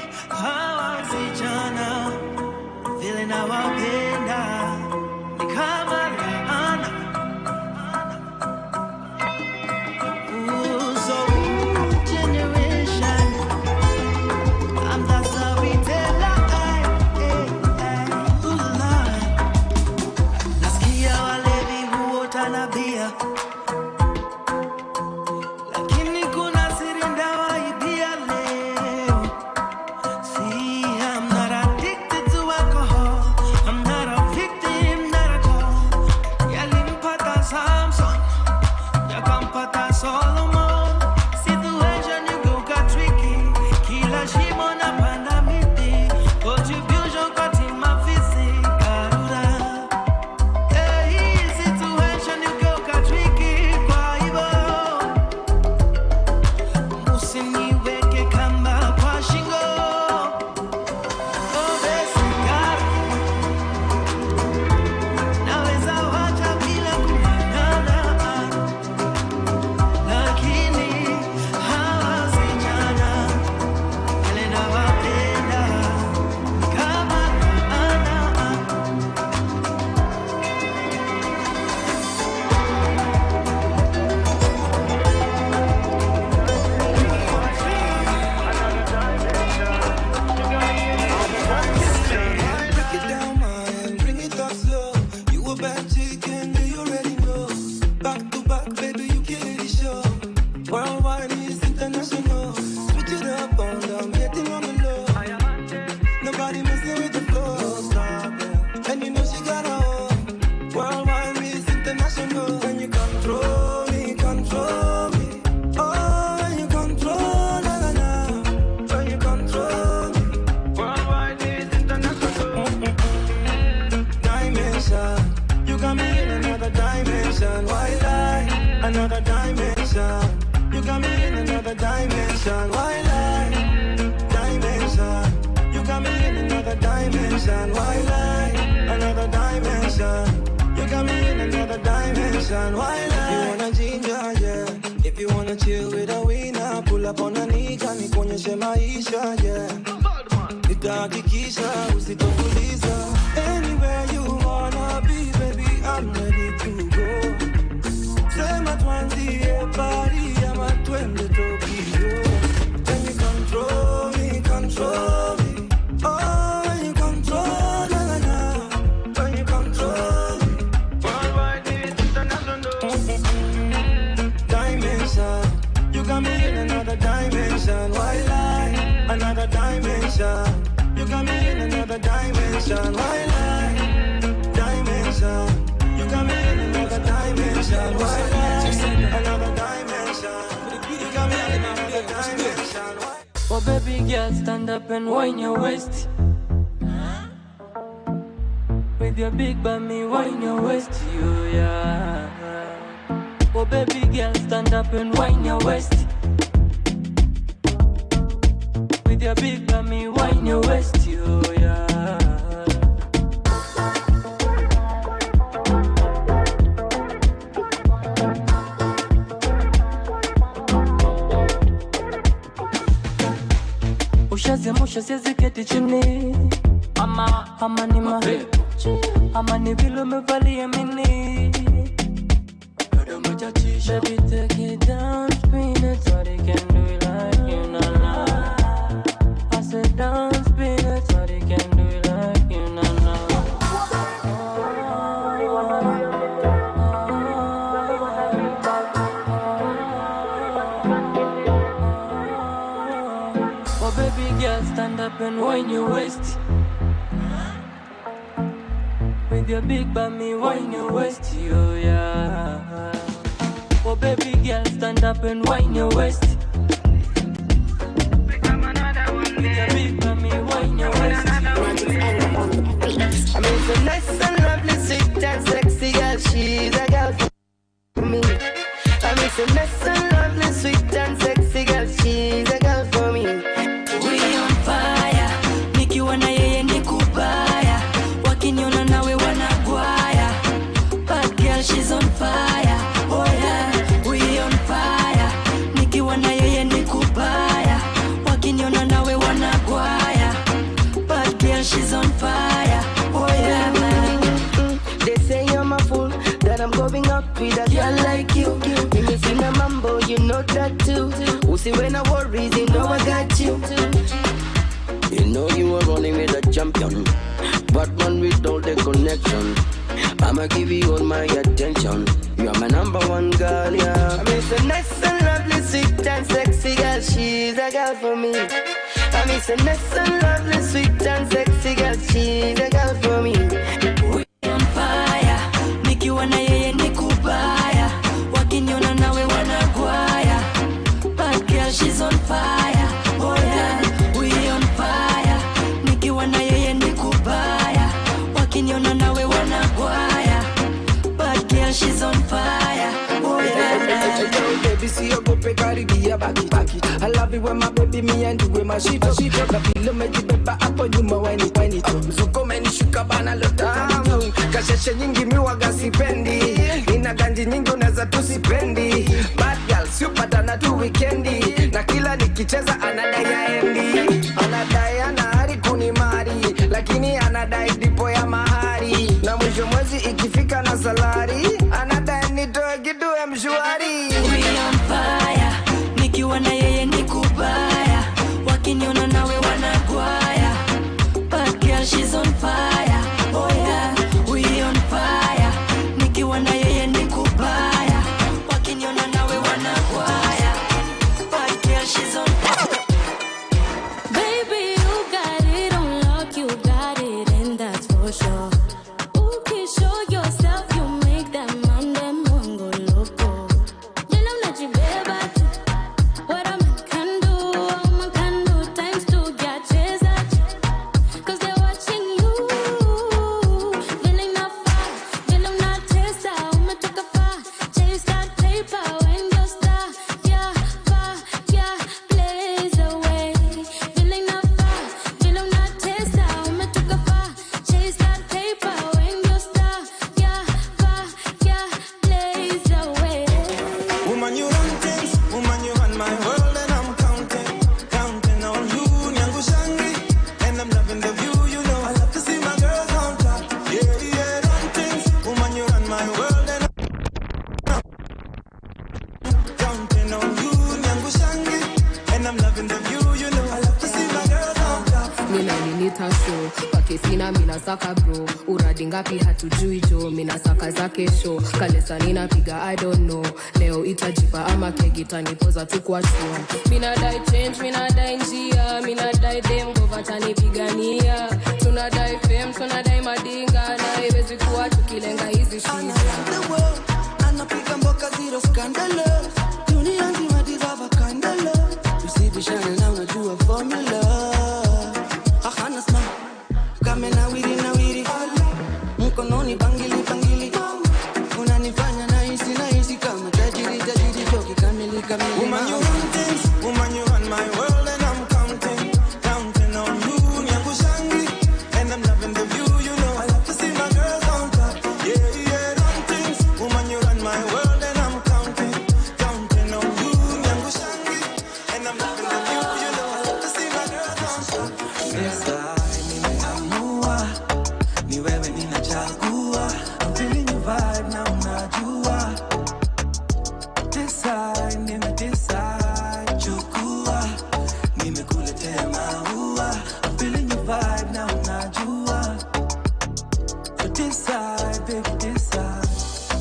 got me in another dimension. Why lie? Another dimension. You got me in another dimension. Why lie? Dimension. You got me in another dimension. Why lie? Another dimension. You got me in another dimension. Why lie? You wanna ginger, yeah. If you wanna chill with a winner, pull up on a nigga, nikuonyeshe maisha, yeah. Nitahakikisha usitokuliza. Anywhere you wanna be, baby, I'm ready to go. Sema tuanzie Paris ama twende Tokyo. When you control me, control me. Oh, when you control, na na na. When you control me. Worldwide, it's international. Dimension. You got me in another dimension. Why lie? Another dimension. You got me in another dimension. Why lie? Dimension. You got me in another dimension. Why lie? Another dimension. You got me in another dimension. Oh baby girl, stand up and whine your waist. With your big bummy, whine your waist, you yeah. Oh baby girl, stand up and whine your waist. With your big bummy, whine your waist, you yeah. Ushazimusha siwezi keti chini. Ama ni ama ni vile umevalia mini. Baby take it down, spin it, so they can do it like you, na. I said down, spin it, so they can do it like you, na. Oh baby girl, stand up and whine your waist. With your big bummy, whine your waist, you yeah. Oh baby girl, stand up and whine your waist. With your big bummy, whine your waist. I mean, so nice and lovely, sweet and sexy girl, she's a girl for me. I mean, so nice and lovely, sweet and sexy girl, she's a girl for me. We on fire, nikiwa na yeye ni kubaya. Wakiniona nawe wanagwaya. Bad girl, she's on fire. Oh yeah, we on fire. Nikiwa na yeye ni kubaya. Wakiniona nawe wanagwaya. Bad girl, she's on fire. Oh yeah, man. They say I'm a fool, that I'm going up with a girl like you. Me missing a mambo, you know that too. Who see when I worry, you know I got you. You know you are running with a champion, but one with all the connection. I'ma give you all my attention. You are my number one girl, yeah. I mean, so nice and lovely, sweet and sexy girl, she's a girl for me. I mean, so nice and lovely, sweet and sexy girl, she's a girl for me. We on fire, nikiwa na yeye ni kubaya. Wakiniona nawe wanagwaya. Bad girl, she's on fire. Oh yeah, we on fire. Nikiwa na yeye ni kubaya. Wakiniona nawe wanagwaya. Bad girl, she's on fire. Oh yeah. Baby, see you go pick out the back it. I love it when my baby me and you with my sheep. Na feel me the beba hapo nyuma when it. Mzuko menishuka bana lotamu. Kasheshe nyingi miwaga sipendi. Nina ganji nyingi unaweza tusipendi. Bad girl siupata na tu weekendi. Na kila nikicheza anadai aendi. Anadai anahari kunimari. Lakini anadai dipo ya mahari. Na mwisho mwezi ikifika na salari. Anadai nitoe kitu mshwari. We on fire, nikiwa na yeye ni kubaya. Wakiniona nawe wanagwaya. Bad girl, she's on fire. Oh yeah, we on fire. Nikiwa na yeye ni kubaya. Wakiniona nawe wanagwaya. Bad girl, she's on fire. Baby, you got it on lock, you got it, and that's for sure. Okay, show yourself, you make that man them go loco. leta show pakesina mina saka bro uradi ngapi hatujui jo mina saka zake show kalesa ninapiga I don't know leo itajipa ama kegita nipoza tu kwa show mina dai change mina dai njia mina dai dem govata nipigania tuna dai fame tuna dai madinga na haiwezi kuwa tukilenga hizi shida anapiga mboka zero scandalous dunia nzima deserve a candle usibishane na unajua formula ahana sma kama na wiri mkononi bangili unanifanya nahisi kama tajiri choki kamili woman you run things woman you run my world and I'm counting on you Nyaunchesky and I'm loving the view you know I love to see my girls on top yeah run things woman you run my world and I'm counting on you Nyaunchesky and I'm loving the view you know I love to see my girls on top sasa nimeamua ni wewe ninachagua I'm feeling your vibe na unajua decide chukua nimekuletea maua I'm feeling your vibe na unajua so decide baby decide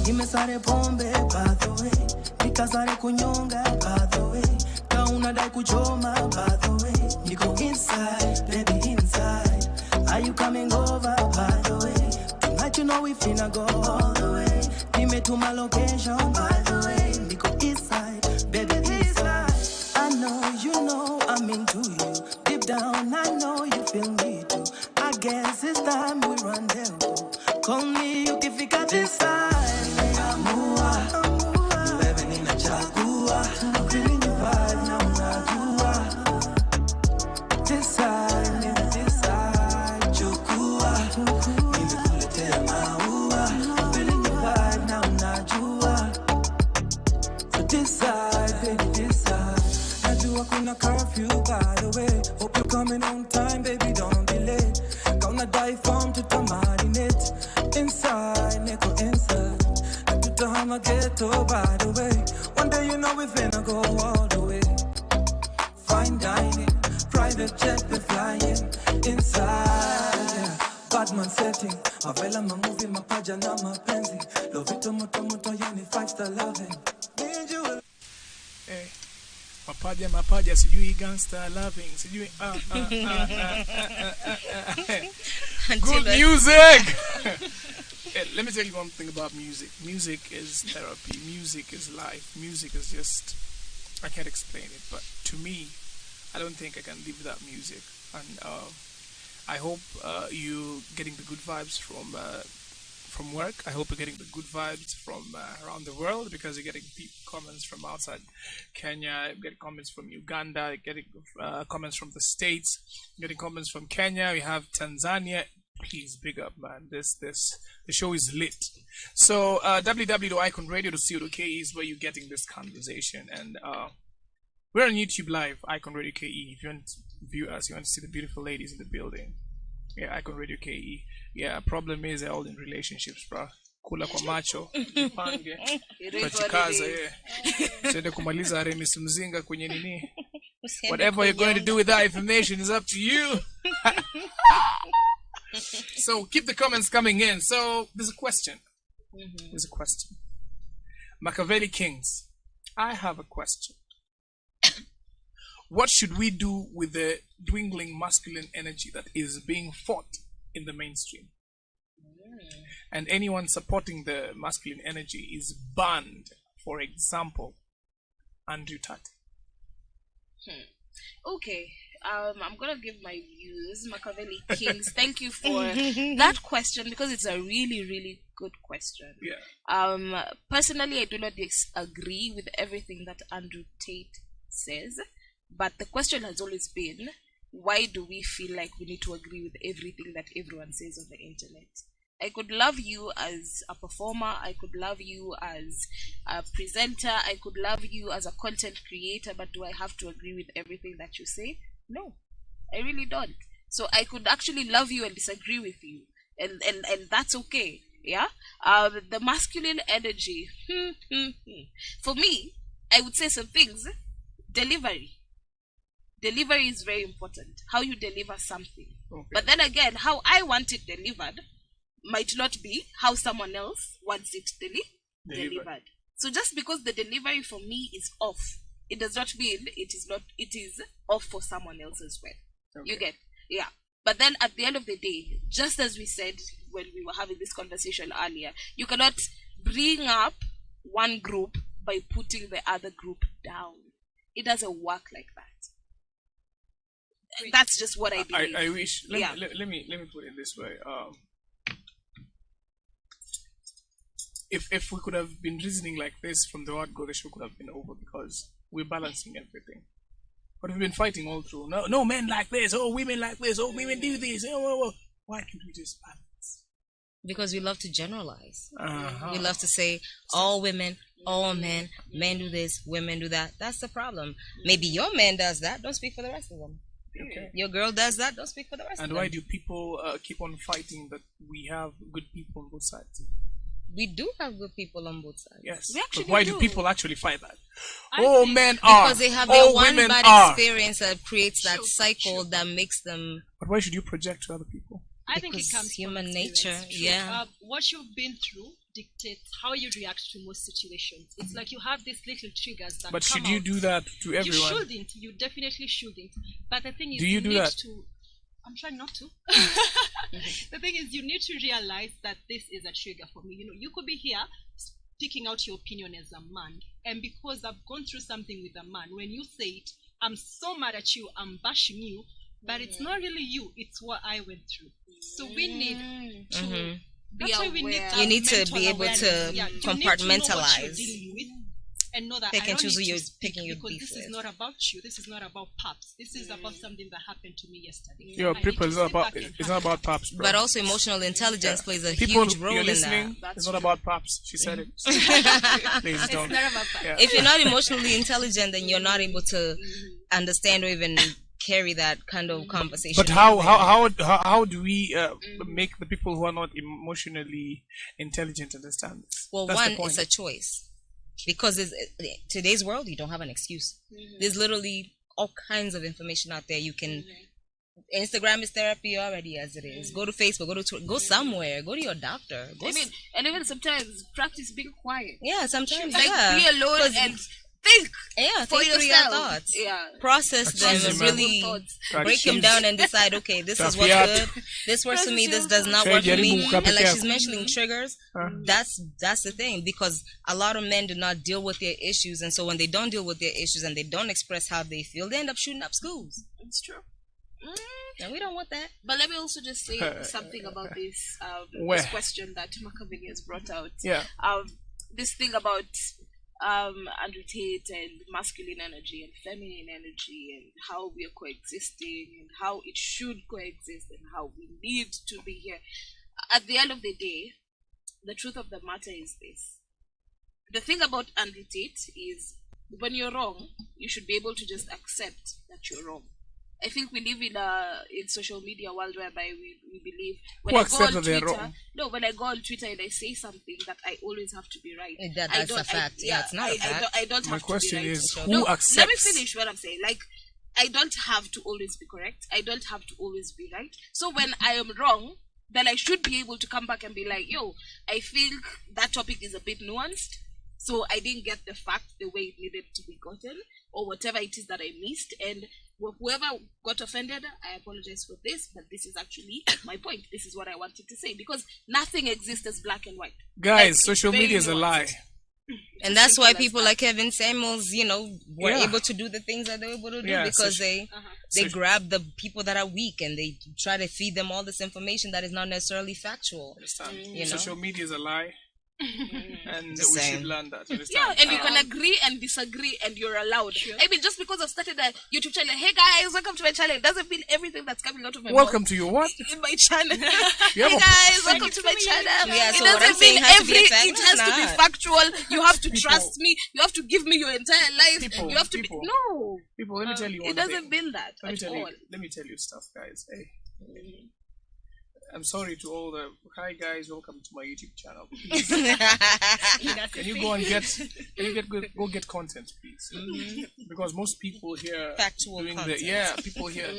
nimesare pombe by the way nikazare kunyonga by the way kauna dai kuchoma by the way niko inside baby inside are you coming over by the way tonight you know we finna go all the way nimetuma location by the way niko inside baby inside I know you know I'm into you deep down I know you feel me too I guess it's time we rendezvous call me ukifika this side nimeamua ni wewe ninachagua I'm feeling your vibe na unajua decide chukua nimekuletea maua I'm feeling your vibe na unajua so decide baby decide najua kuna curfew by the way hope you're coming on time baby don't be late gonna die from to marinate inside niko inside tutahama ghetto by the way one day you know we finna go all the way fine dining private jet we flying inside yeah. Batman setting mavela mamovie mapaja na mapenzi lovito moto yani 5-star loving need you mapaja sijui gangster loving sijui good music. Let me tell you one thing about music. Music is therapy. Music is life. Music is just, I can't explain it, but to me, I don't think I can live without music. And I hope you getting the good vibes from work. I hope you're getting the good vibes from around the world, because you're getting comments from outside Kenya, you're getting comments from Uganda, you're getting comments from the States, you're getting comments from Kenya, we have Tanzania. Please, big up, man. The show is lit. So www.iconradio.co.ke is where you're getting this conversation, and we're on YouTube Live, Icon Radio KE. If you want to view us, you want to see the beautiful ladies in the building. Yeah, Icon Radio KE. Yeah, problem is they're all in relationships, bro. Kula kwa macho, jipange, kachikaza, yeah. Sende kumaliza Remis Mzinga kwenye nini. Whatever you're going to do with that information is up to you. So keep the comments coming in. So there's a question. There's a question. Machiavelli Kings, I have a question. What should we do with the dwindling masculine energy that is being fought in the mainstream? And anyone supporting the masculine energy is banned. For example, Andrew Tate. Okay. I'm gonna give my views, Machiavelli Kings. Thank you for that question, because it's a really, really good question. Yeah. Personally, I do not agree with everything that Andrew Tate says, but the question has always been, why do we feel like we need to agree with everything that everyone says on the internet? I could love you as a performer, I could love you as a presenter, I could love you as a content creator, but do I have to agree with everything that you say? No, I really don't. So I could actually love you and disagree with you, and that's okay. Yeah. The masculine energy. For me, I would say some things. Delivery. delivery is very important. How you deliver something. Okay. But then again, how I want it delivered might not be how someone else wants it delivered. So just because the delivery for me is off, it does not mean it is off for someone else as well. Okay. You get? Yeah. But then at the end of the day, just as we said when we were having this conversation earlier, you cannot bring up one group by putting the other group down. It doesn't work like that. That's just what I believe. I wish. Let me put it this way. If we could have been reasoning like this from the word go, the show could have been over because we're balancing everything. But we've been fighting all through. No men like this. Oh, women like this. Oh, women do this. Oh. Why can't we just balance? Because we love to generalize. Uh-huh. We love to say all women, all men, men do this, women do that. That's the problem. Maybe your man does that. Don't speak for the rest of them. Okay. Your girl does that. Don't speak for the rest of them. And why do people keep on fighting that we have good people on both sides? We do have good people on both sides. Yes. We actually But why do people actually fight that? Men are. are. Because they have all their one women bad are. experience that creates that cycle that makes them. But why should you project to other people? I think it comes human from nature. Yeah. What you've been through dictates how you react to most situations. It's like you have these little triggers that. But come should you out. do that to everyone? You shouldn't. You definitely shouldn't. But the thing is, do you do need that? to. I'm trying not to. The thing is, you need to realize that this is a trigger for me. You know, you could be here speaking out your opinion as a man, and because I've gone through something with a man, when you say it, I'm so mad at you, I'm bashing you, but it's not really you, it's what I went through. So we need to. That's why we need to. You need to be able awareness. to You need compartmentalize. to know what you're dealing with. And know that Pick I and don't choose need who to you're speak picking your because beef this with. is not about you. This is not about pops. This is about something that happened to me yesterday. Yo, I need people, to it's not sit about back and it's not about pops, bro. But also emotional intelligence plays a People, huge role you're in that. listening, it's not about pops. She said it. Please don't. It's not about pops. Yeah. If you're not emotionally intelligent, then you're not able to understand or even carry that kind of conversation. But how do we make the people who are not emotionally intelligent understand this? Well, That's one, the point. it's a choice. Because today's world, you don't have an excuse. There's literally all kinds of information out there. You can Instagram is therapy already as it is. Go to Facebook, go to Twitter, go somewhere, go to your doctor. And even sometimes practice being quiet. Yeah, sometimes like be alone and think. Yeah, for think through your yourself. thoughts. Yeah, process them and really break them down and decide. Okay, this is what's good. This works for me. This does not work for me. And like she's mentioning triggers, that's the thing, because a lot of men do not deal with their issues, and so when they don't deal with their issues and they don't express how they feel, they end up shooting up schools. It's true. And we don't want that. But let me also just say something about this this question that Makavini has brought out. Yeah. This thing about Andrew Tate and masculine energy and feminine energy and how we are coexisting and how it should coexist and how we need to be here. At the end of the day, the truth of the matter is this. The thing about Andrew Tate is when you're wrong, you should be able to just accept that you're wrong. I think we live in social media world whereby we believe when I go on Twitter, when I go on Twitter and I say something that I always have to be right. That's a fact. It's not a fact. I don't have to be right. My question is, who accepts? Let me finish what I'm saying. Like, I don't have to always be correct. I don't have to always be right. So when I am wrong, then I should be able to come back and be like, yo, I think that topic is a bit nuanced. So I didn't get the fact the way it needed to be gotten, or whatever it is that I missed. And whoever got offended, I apologize for this, but this is actually my point. This is what I wanted to say, because nothing exists as black and white. Guys, social media is a lie. And that's why people like Kevin Samuels, were able to do the things that they were able to do, because they grab the people that are weak and they try to feed them all this information that is not necessarily factual. Social media is a lie. And we should learn that. Yeah, and you can agree and disagree, and you're allowed. I mean, just because I've started a YouTube channel, hey guys, welcome to my channel, doesn't mean everything that's coming out of my welcome mouth to your what? in my channel. Hey guys, welcome to my channel. Yeah, so it doesn't mean it has to be factual. You have to people, trust me. You have to give me your entire life. People, you have to people, be no. People, let me tell you one It doesn't thing. mean that Let me at tell all. you. Let me tell you stuff, guys. Hey. I'm sorry to all the hi guys, welcome to my YouTube channel. Can you go and go get content, please? Because most people here factual doing content. people here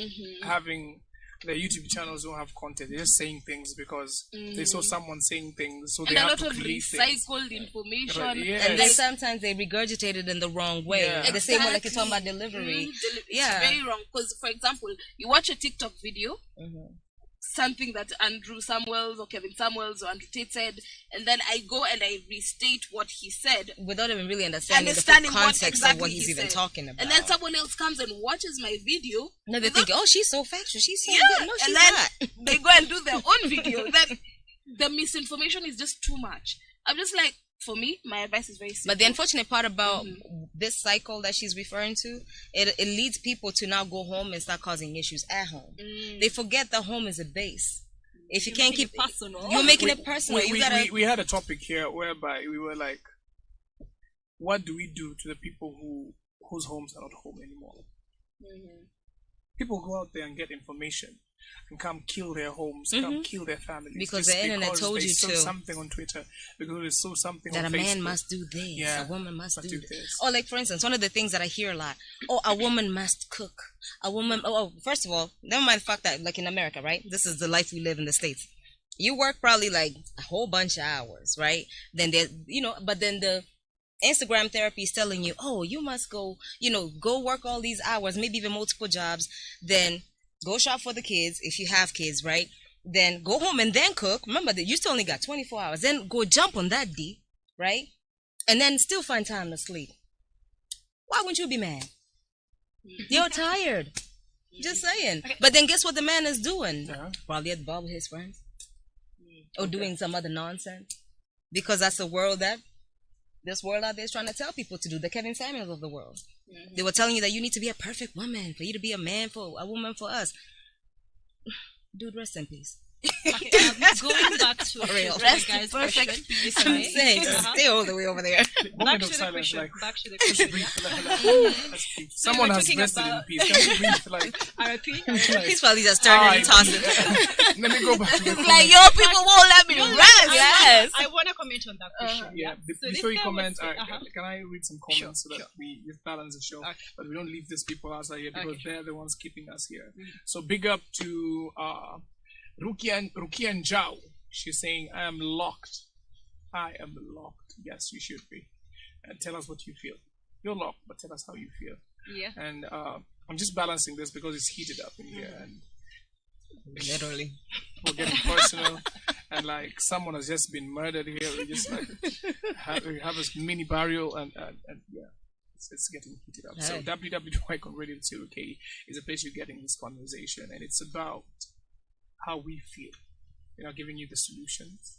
having their YouTube channels don't have content. They're just saying things because they saw someone saying things, so and they a have lot to of create recycled things. information. Right, yes. And then sometimes they regurgitate it in the wrong way. Yeah. The same way like you're talking about delivery. It's very wrong. Because, for example, you watch a TikTok video, something that Andrew Samuels or Kevin Samuels or Andrew Tate said, and then I go and I restate what he said without even really understanding the full context of what he's even talking about. And then someone else comes and watches my video. No, they think, oh, she's so factual. She's so good. No, she's and then not. they go and do their own video. Then the misinformation is just too much. I'm just like, for me, my advice is very simple. But the unfortunate part about this cycle that she's referring to, it leads people to now go home and start causing issues at home. They forget that home is a base. If you can't keep it personal, you're making it personal. We had a topic here whereby we were like, what do we do to the people whose homes are not home anymore? People go out there and get information and come kill their homes, come kill their families. Because the internet told you to. They saw something on Twitter, because they saw something that on a Facebook. man must do this, a woman must do this. Or like, for instance, one of the things that I hear a lot, a woman must cook. A woman, first of all, never mind the fact that, like in America, right? This is the life we live in the States. You work probably like a whole bunch of hours, right? Then there's, but then the Instagram therapy is telling you, oh, you must go, go work all these hours, maybe even multiple jobs, then go shop for the kids if you have kids, right? Then go home and then cook. Remember that you still only got 24 hours. Then go jump on that D, right? And then still find time to sleep. Why wouldn't you be mad? You're tired. Just saying. Okay. But then guess what the man is doing? Probably at the bar with his friends. Or doing some other nonsense. Because that's the world that this world out there is trying to tell people to do. The Kevin Samuels of the world. They were telling you that you need to be a perfect woman for you to be a man for a woman for us. Dude, rest in peace. Going back to rest guys' perfect. question. I'm saying, stay all the way over there. Back to the question. Someone has rested in peace. Can you breathe like R.I.P. He's probably just turning and tossing. Let me go back to the like, yo, people won't let me rest. Yes. I want to comment on that question. Before you comment, can I read some comments so that we just balance the show, but we don't leave these people outside here because they're the ones keeping us here. So big up to Rukian Jao. She's saying, I am locked. I am locked. Yes, you should be. And tell us what you feel. You're locked, but tell us how you feel. Yeah. And I'm just balancing this because it's heated up in here. And literally. We're getting personal. And like someone has just been murdered here. We just like have a mini burial and yeah. It's getting heated up. So www.iconradio.co.ke is a place you're getting this conversation, and it's about how we feel. We're not giving you the solutions.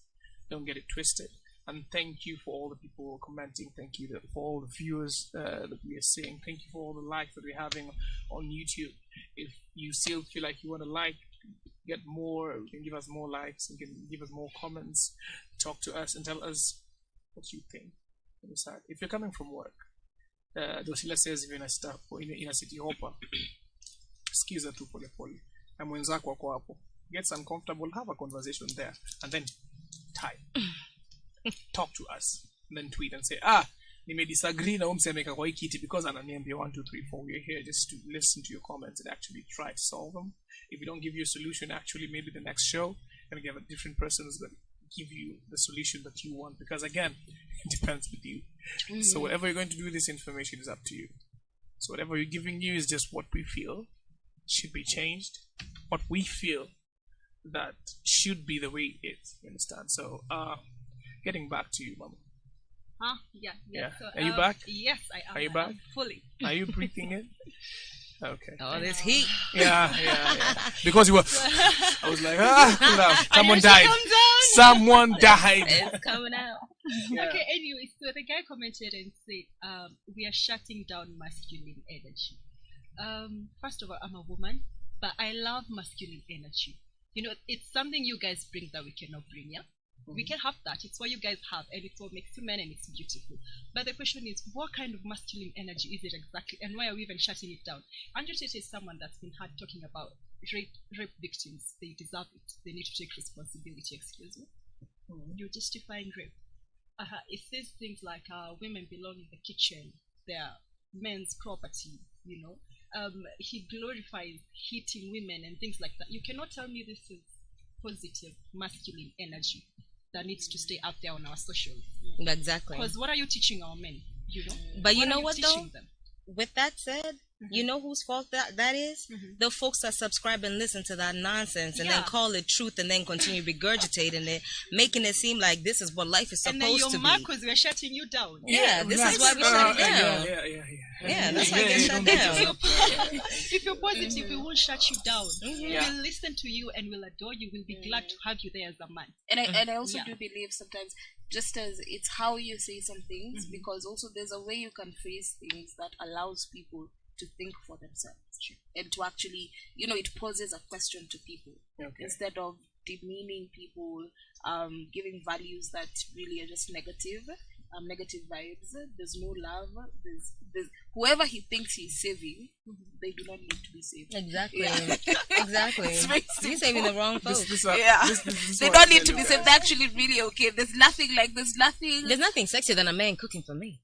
Don't get it twisted. And thank you for all the people commenting. Thank you for all the viewers that we are seeing. Thank you for all the likes that we're having on YouTube. If you still feel like you want to like, get more, you can give us more likes, you can give us more comments, talk to us and tell us what you think. If you're coming from work, Dosila says if you're in a city hopper, skiza tu pole pole. Na mwenzako wako hapo. Gets uncomfortable, have a conversation there, and then type. Talk to us, and then tweet and say, nime disagree na umsemeka kwa hii kiti because ananiambia 1, 2, 3, 4. We're here just to listen to your comments and actually try to solve them. If we don't give you a solution, actually maybe the next show, and we have a different person who's going to give you the solution that you want, because again, it depends with you. So whatever you're going to do with this information is up to you. So whatever we're giving you is just what we feel should be changed, what we feel that should be the way it is. You understand? So getting back to you, Mama. Yeah. So, are you back? Yes, I am. Are you back? Fully. Are you breathing in? Okay. Oh, this heat. Yeah. Because you were, I was like, cool down. Someone died. Someone died. It's coming out. Yeah. Okay, anyway, so the guy commented and said, we are shutting down masculine energy. First of all, I'm a woman, but I love masculine energy. You know, it's something you guys bring that we cannot bring, yeah? We can have that. It's what you guys have, and it's what makes you men, and it's beautiful. But the question is, what kind of masculine energy is it exactly, and why are we even shutting it down? Andrew Tate is someone that's been hard talking about rape victims, they deserve it. They need to take responsibility. Excuse me. You're justifying rape. It says things like women belong in the kitchen. They are men's property. You know. He glorifies hitting women and things like that. You cannot tell me this is positive masculine energy that needs to stay out there on our socials. Exactly. Because what are you teaching our men? You know. But you know what though? Them? With that said, you know whose fault that is? The folks that subscribe and listen to that nonsense and then call it truth and then continue regurgitating it, making it seem like this is what life is supposed to be. And then you're mad because we're shutting you down. Yeah, this is why we shut it down. Yeah, that's why I get shut down. If you're positive, we won't shut you down. We'll listen to you and we'll adore you. We'll be glad to have you there as a man. And I also do believe sometimes, just as it's how you say some things, because also there's a way you can phrase things that allows people to think for themselves and to actually, you know, it poses a question to people instead of demeaning people, giving values that really are just negative vibes. There's no love. There's whoever he thinks he's saving, they do not need to be saved. Exactly. Exactly. He's saving the wrong folks. They don't need to be saved. They're actually really okay. There's nothing sexier than a man cooking for me.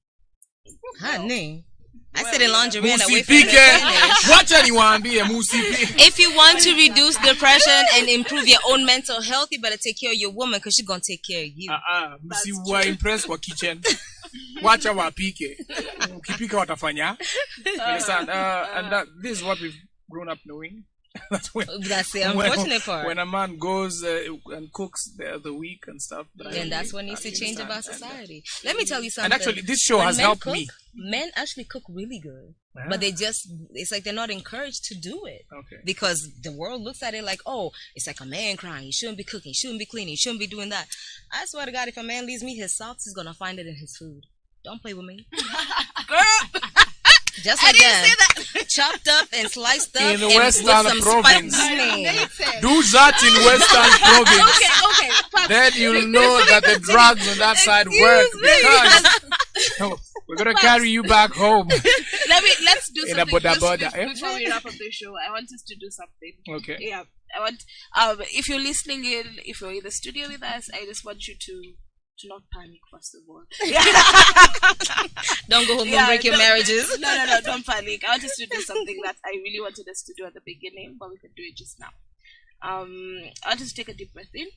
Honey. I sit in lingerie and I wait for you to finish. Watch anyone be a If you want to reduce depression and improve your own mental health, you better take care of your woman because she's going to take care of you. See, we're impressed with kitchen. Watch our pike. Kipika watafanya. Understand? And this is what we've grown up knowing. That's the unfortunate part. When a man goes and cooks the week and stuff. Then that's what needs to change about society. Let me tell you something. And actually, this show has helped me. Men actually cook really good. But it's like they're not encouraged to do it. Okay. Because the world looks at it like, oh, it's like a man crying. You shouldn't be cooking. You shouldn't be cleaning. You shouldn't be doing that. I swear to God, if a man leaves me his socks, he's going to find it in his food. Don't play with me. Girl! Just like that. Chopped up and sliced up in and Western Province. Do that in Western Province. Okay. Then you'll know that the drugs on that side work. Because we're gonna carry you back home. Let's do something before we wrap up the show. I want us to do something. Okay. Yeah. I want if you're listening in, if you're in the studio with us, I just want you to not panic, first of all. Don't go home and break your marriages. No, don't panic. I want us to do something that I really wanted us to do at the beginning, but we can do it just now. I'll just take a deep breath in.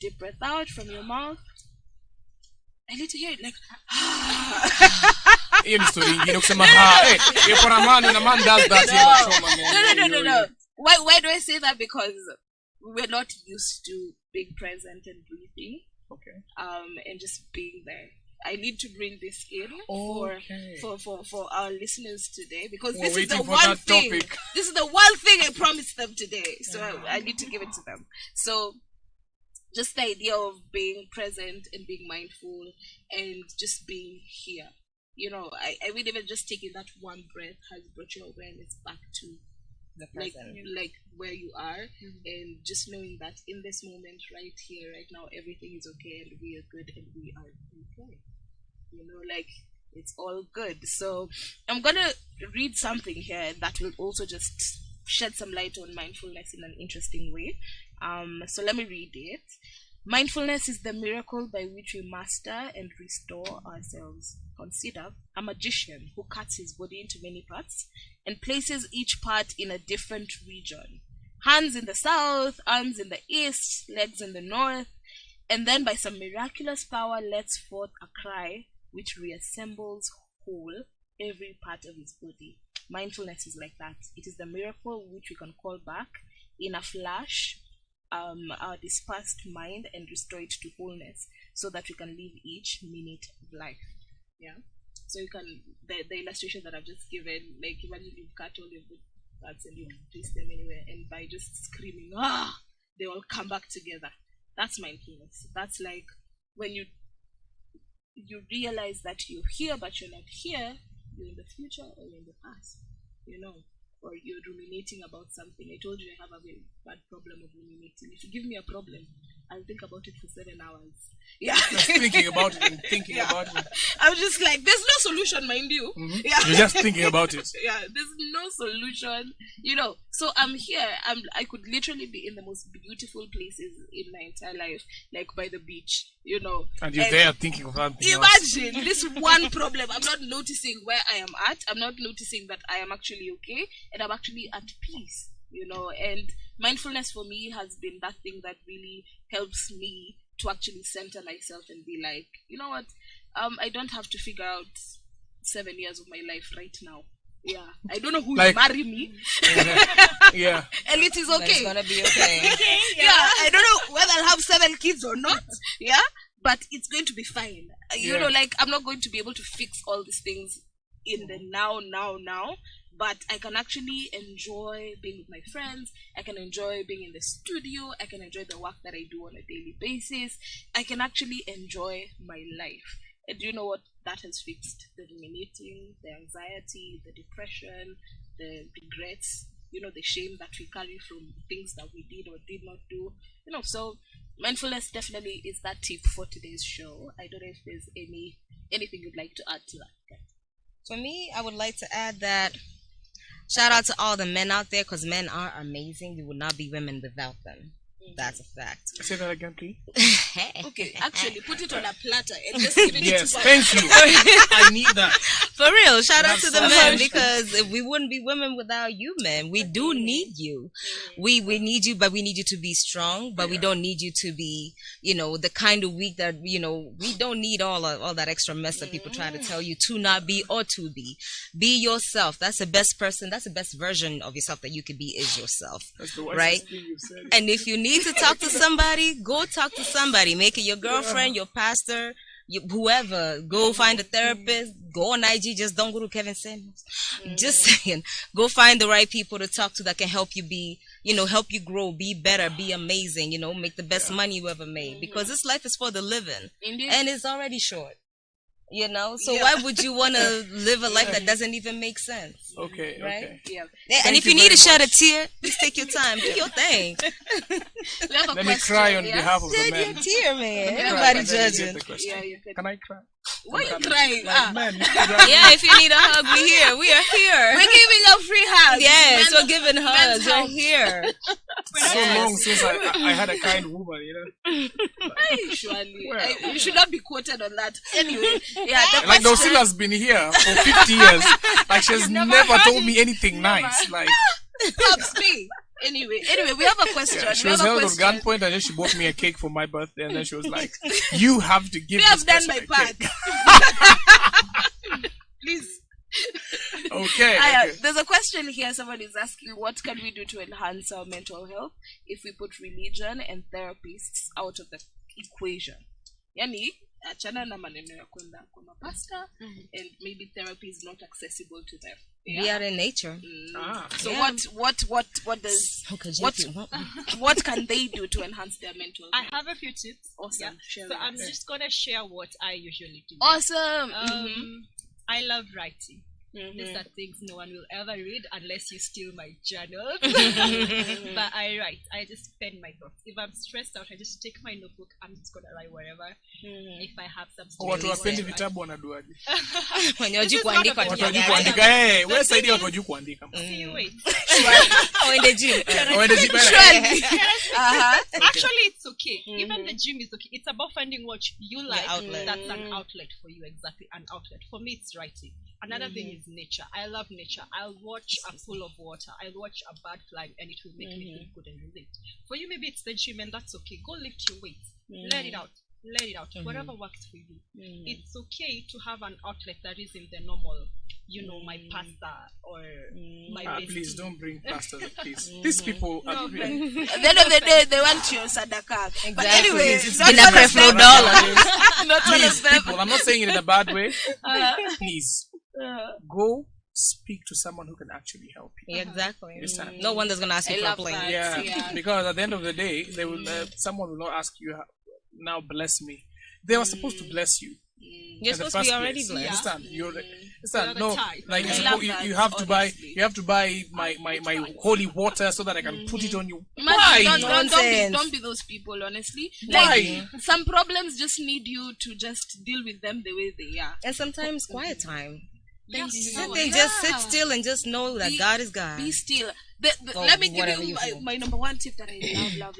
Deep breath out from your mouth. I need to hear it like No. Why do I say that? Because we're not used to being present and breathing. Okay. And just being there. I need to bring this in for our listeners today, because this is the one thing. This is the one thing I promised them today. So I need to give it to them. So just the idea of being present and being mindful and just being here. You know, I mean, even just taking that one breath has brought your awareness back to the present. Like where you are, and just knowing that in this moment, right here, right now, everything is okay and we are good and we are okay. You know, like it's all good. So I'm gonna read something here that will also just shed some light on mindfulness in an interesting way. So let me read it. Mindfulness is the miracle by which we master and restore ourselves. Consider a magician who cuts his body into many parts and places each part in a different region. Hands in the south, arms in the east, legs in the north, and then by some miraculous power lets forth a cry which reassembles whole every part of his body. Mindfulness is like that. It is the miracle which we can call back in a flash our dispersed mind and restore it to wholeness, so that we can live each minute of life. Yeah. So you can the illustration that I've just given, like imagine you've cut all your parts and you place them anywhere, and by just screaming, they all come back together. That's mindfulness. That's like when you realize that you're here but you're not here, you're in the future or you're in the past, you know, or you're ruminating about something. I told you I have a very bad problem of ruminating. If you give me a problem, I'll think about it for 7 hours. Yeah. Just thinking about it and thinking about it. I'm just like, there's no solution, mind you. Yeah. You're just thinking about it. Yeah, there's no solution. So I'm here. I could literally be in the most beautiful places in my entire life, like by the beach, And you're there thinking of something Imagine else. this one problem. I'm not noticing where I am at. I'm not noticing that I am actually okay, and I'm actually at peace, and mindfulness for me has been that thing that really helps me to actually center myself and be like, you know what, I don't have to figure out 7 years of my life right now. Yeah, I don't know who will marry me. Yeah, and it is okay. It's gonna be okay. Yeah, I don't know whether I'll have 7 kids or not. Yeah, but it's going to be fine. I'm not going to be able to fix all these things in the now, but I can actually enjoy being with my friends. I can enjoy being in the studio. I can enjoy the work that I do on a daily basis. I can actually enjoy my life. And do you know what that has fixed? The ruminating, the anxiety, the depression, the regrets, the shame that we carry from things that we did or did not do. So mindfulness definitely is that tip for today's show. I don't know if there's anything you'd like to add to that. For me, I would like to add that shout out to all the men out there, because men are amazing. We would not be women without them. That's a fact. Say that again, please. Okay, actually, put it on a platter and just give it yes, to thank you. I need that. For real, shout out to the men, because we wouldn't be women without you, men. We do need you. We need you, but we need you to be strong. But we don't need you to be, the kind of weak that we don't need all that extra mess that people try to tell you to not be or to be. Be yourself. That's the best person. That's the best version of yourself that you could be, is yourself. That's the right? Thing you've said. And if you need to talk to somebody, go talk to somebody. Make it your girlfriend, your pastor, whoever. Go find a therapist. Go on IG. Just don't go to Kevin Samuels. Just saying. Go find the right people to talk to that can help you be, help you grow, be better, be amazing, make the best money you ever made. Because this life is for the living. Indeed. And it's already short. So why would you want to live a life that doesn't even make sense? Okay, right? okay. Yeah. And if you need to shed a tear, please take your time. Do your thing. Let me cry on behalf of the men. Shed your tear, man. Everybody judging. Yeah, you could. Can I cry? Why are you crying? Men. Yeah, if you need a hug, we're here. We are here. We're giving a free hug. Yes, we're giving hugs. We're here. So long since I had a kind woman, Surely. You should not be quoted on that. Anyway, yeah. Like Dulcinea's been here for 50 years. Like she's never told me anything nice. Like helps me. Anyway, we have a question. Yeah, she was held on gunpoint, and then she bought me a cake for my birthday, and then she was like, "You have to give." We have done my part. Please. Okay. There's a question here. Someone is asking, what can we do to enhance our mental health if we put religion and therapists out of the equation? Yani, achana na maneno ya kwenda kwa mapasta, and maybe therapy is not accessible to them. Be out in nature. So what can they do to enhance their mental health? I have a few tips. Awesome. Yeah. So I'm just gonna share what I usually do. Awesome. I love writing. These are things no one will ever read unless you steal my journal. But I write. I just pen my thoughts. If I'm stressed out, I just take my notebook. I'm just gonna write whatever. If I have some stories. Watu wapendi vitabu wanaduaje? Wenye hajui kuandika watu hajui kuandika. Wewe saidi watu hajui kuandika. See, wait. Wende gym. Actually, it's okay. Even the gym is okay. It's about finding what you like. That's an outlet for you. Exactly, an outlet. For me, it's writing. Another thing is nature. I love nature. I'll watch a pool of water. I'll watch a bird flying, and it will make me feel good and relate. For you, maybe it's the gym, and that's okay. Go lift your weight. Let it out. Let it out. Whatever works for you. It's okay to have an outlet that isn't the normal, my pastor or my bestie. Please don't bring pastors, please. These people are at the end of the day, they want your sadaka. Exactly. But anyway, it's in a preferred dollar. Please, people, I'm not saying it in a bad way. Please. Go speak to someone who can actually help you. Exactly. No one that's gonna ask you for a plane. Yeah, because at the end of the day, they will. Someone will not ask you, "Now bless me." They were supposed to bless you. You're supposed to be already blessed. You understand? Listen, no, like you have to buy my holy water so that I can put it on you. Why? Don't be those people, honestly. Like, some problems just need you to just deal with them the way they are. And sometimes quiet time. Yes. Just sit still and just know that God is God. Be still. Let me give you my number one tip that I love.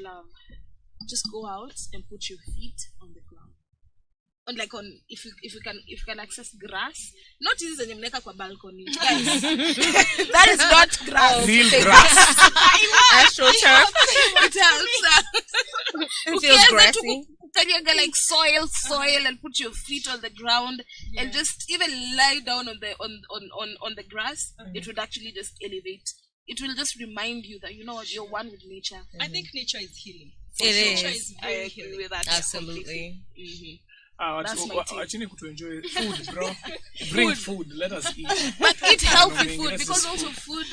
Just go out and put your feet on the ground. If you can access grass, not easy zenye mneka kwa balcony, guys. That is not grass. Real grass. AstroTurf. It helps. It feels grassy. Like soil and put your feet on the ground and just even lie down on the grass. It would actually just elevate. It will just remind you that, you know what, you're one with nature. I think nature is healing. Nature is very healing with that. Absolutely. Actually, to enjoy food, bro. Bring food. Let us eat. But eat healthy food, because also food.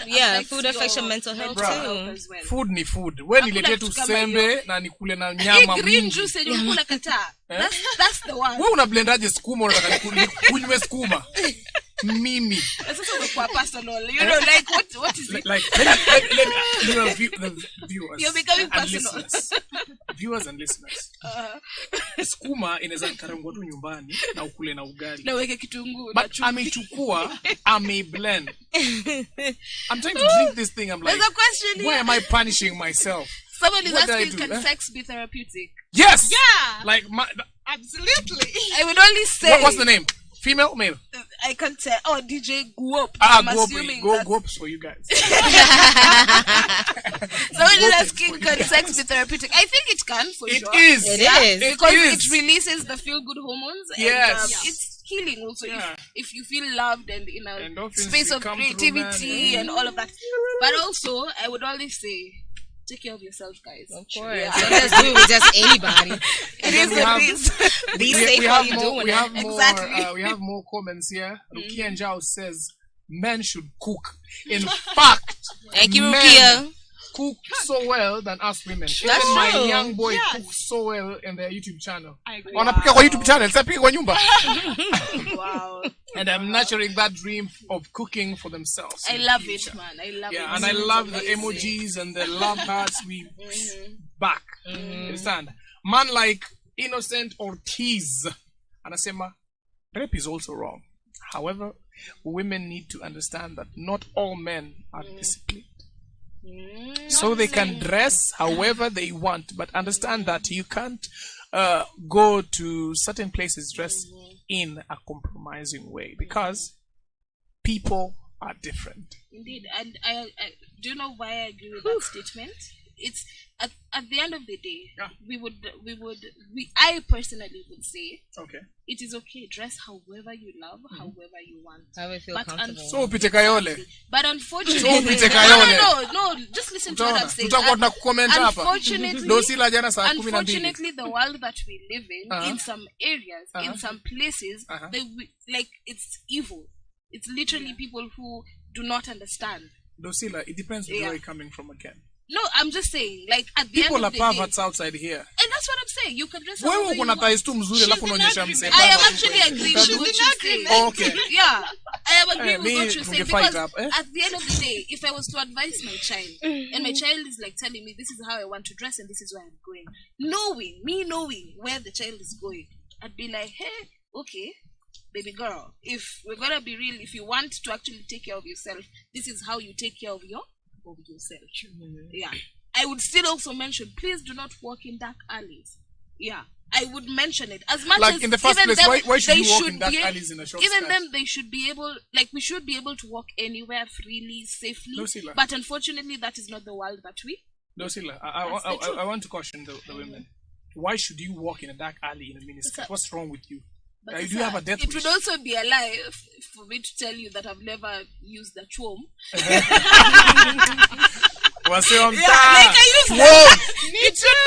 Food affects your mental health too. As well. Food ni food. When nilete tu sembe na nikule na nyama mingi. Green juice yenye unakula kataa. That's the one. Wewe unablendaje skuma unataka kunywe skuma? Mimi. Sasa umekuwa personal. You know, like what is it? Like let me the viewers. You're becoming personal. Viewers and listeners. Skuma inaweza karangwa tu nyumbani na ukule na ugali. Na weke kitunguu. But amechukua, blend. I'm trying to drink this thing. I'm like, there's a question here. Why am I punishing myself? Someone is asking, can sex be therapeutic? Yes. Yeah. Like absolutely. I would only say. What's the name? Female, male? I can't tell. Oh, DJ Guop. I'm assuming Guops for you guys. Someone is asking, can sex be therapeutic? I think it can, for sure. It is. Because it releases the feel-good hormones. Yes. And, it's healing also. Yeah. If you feel loved and in a space of creativity and all of that. But also, I would always say, take care of yourself, guys. Of course. Yeah. Don't just do it with just anybody. It is what it is. Be safe while you're doing it. We have more comments here. Rukia Njao says, men should cook. In fact, thank you, Rukia. Cook so well than us women. That's Even my true. young boy cooks so well in their YouTube channel. Wanapika kwa YouTube channel, sasa pika kwa nyumba. Wow. And I'm nurturing that dream of cooking for themselves. I love it, man. I love it. Yeah, and I love the emojis and the love hearts we back. Understand? Man like Innocent Ortiz. Anasema, rape is also wrong. However, women need to understand that not all men are disciplined. So they can dress however they want, but understand that you can't go to certain places dressed in a compromising way because people are different. Indeed, and I do you know why I agree with that statement? It's at the end of the day, I personally would say, okay, it is okay, dress however you love, however you want. However you feel comfortable. So upite kayole. But unfortunately, so upite kayole. No, just listen to what I'm saying. Unfortunately, the world that we live in some areas, in some places, it's evil. It's literally people who do not understand. Dosila, it depends where you're coming from again. No, I'm just saying, like, at the people end of the day... People are perverts outside here. And that's what I'm saying. You can dress however you want. I am actually agreeing with what you're saying. Okay. Yeah. I am agreeing with what you're saying. Because at the end of the day, if I was to advise my child, and my child is like telling me, this is how I want to dress and this is where I'm going, knowing where the child is going, I'd be like, hey, okay, baby girl, if we're going to be real, if you want to actually take care of yourself, this is how you take care of yourself. Yeah. I would still also mention, please do not walk in dark alleys. Yeah. I would mention it. As much like as in the first place, why should you walk in dark alleys in a short even skirt? them, they should be able, like, we should be able to walk anywhere freely, safely. Lucilla. But unfortunately, that is not the world that we... Lucilla, I want to caution the women. Why should you walk in a dark alley in a miniskirt? What's wrong with you? Do you have a death wish? It would also be a lie for me to tell you that I've never used the chwom. It should be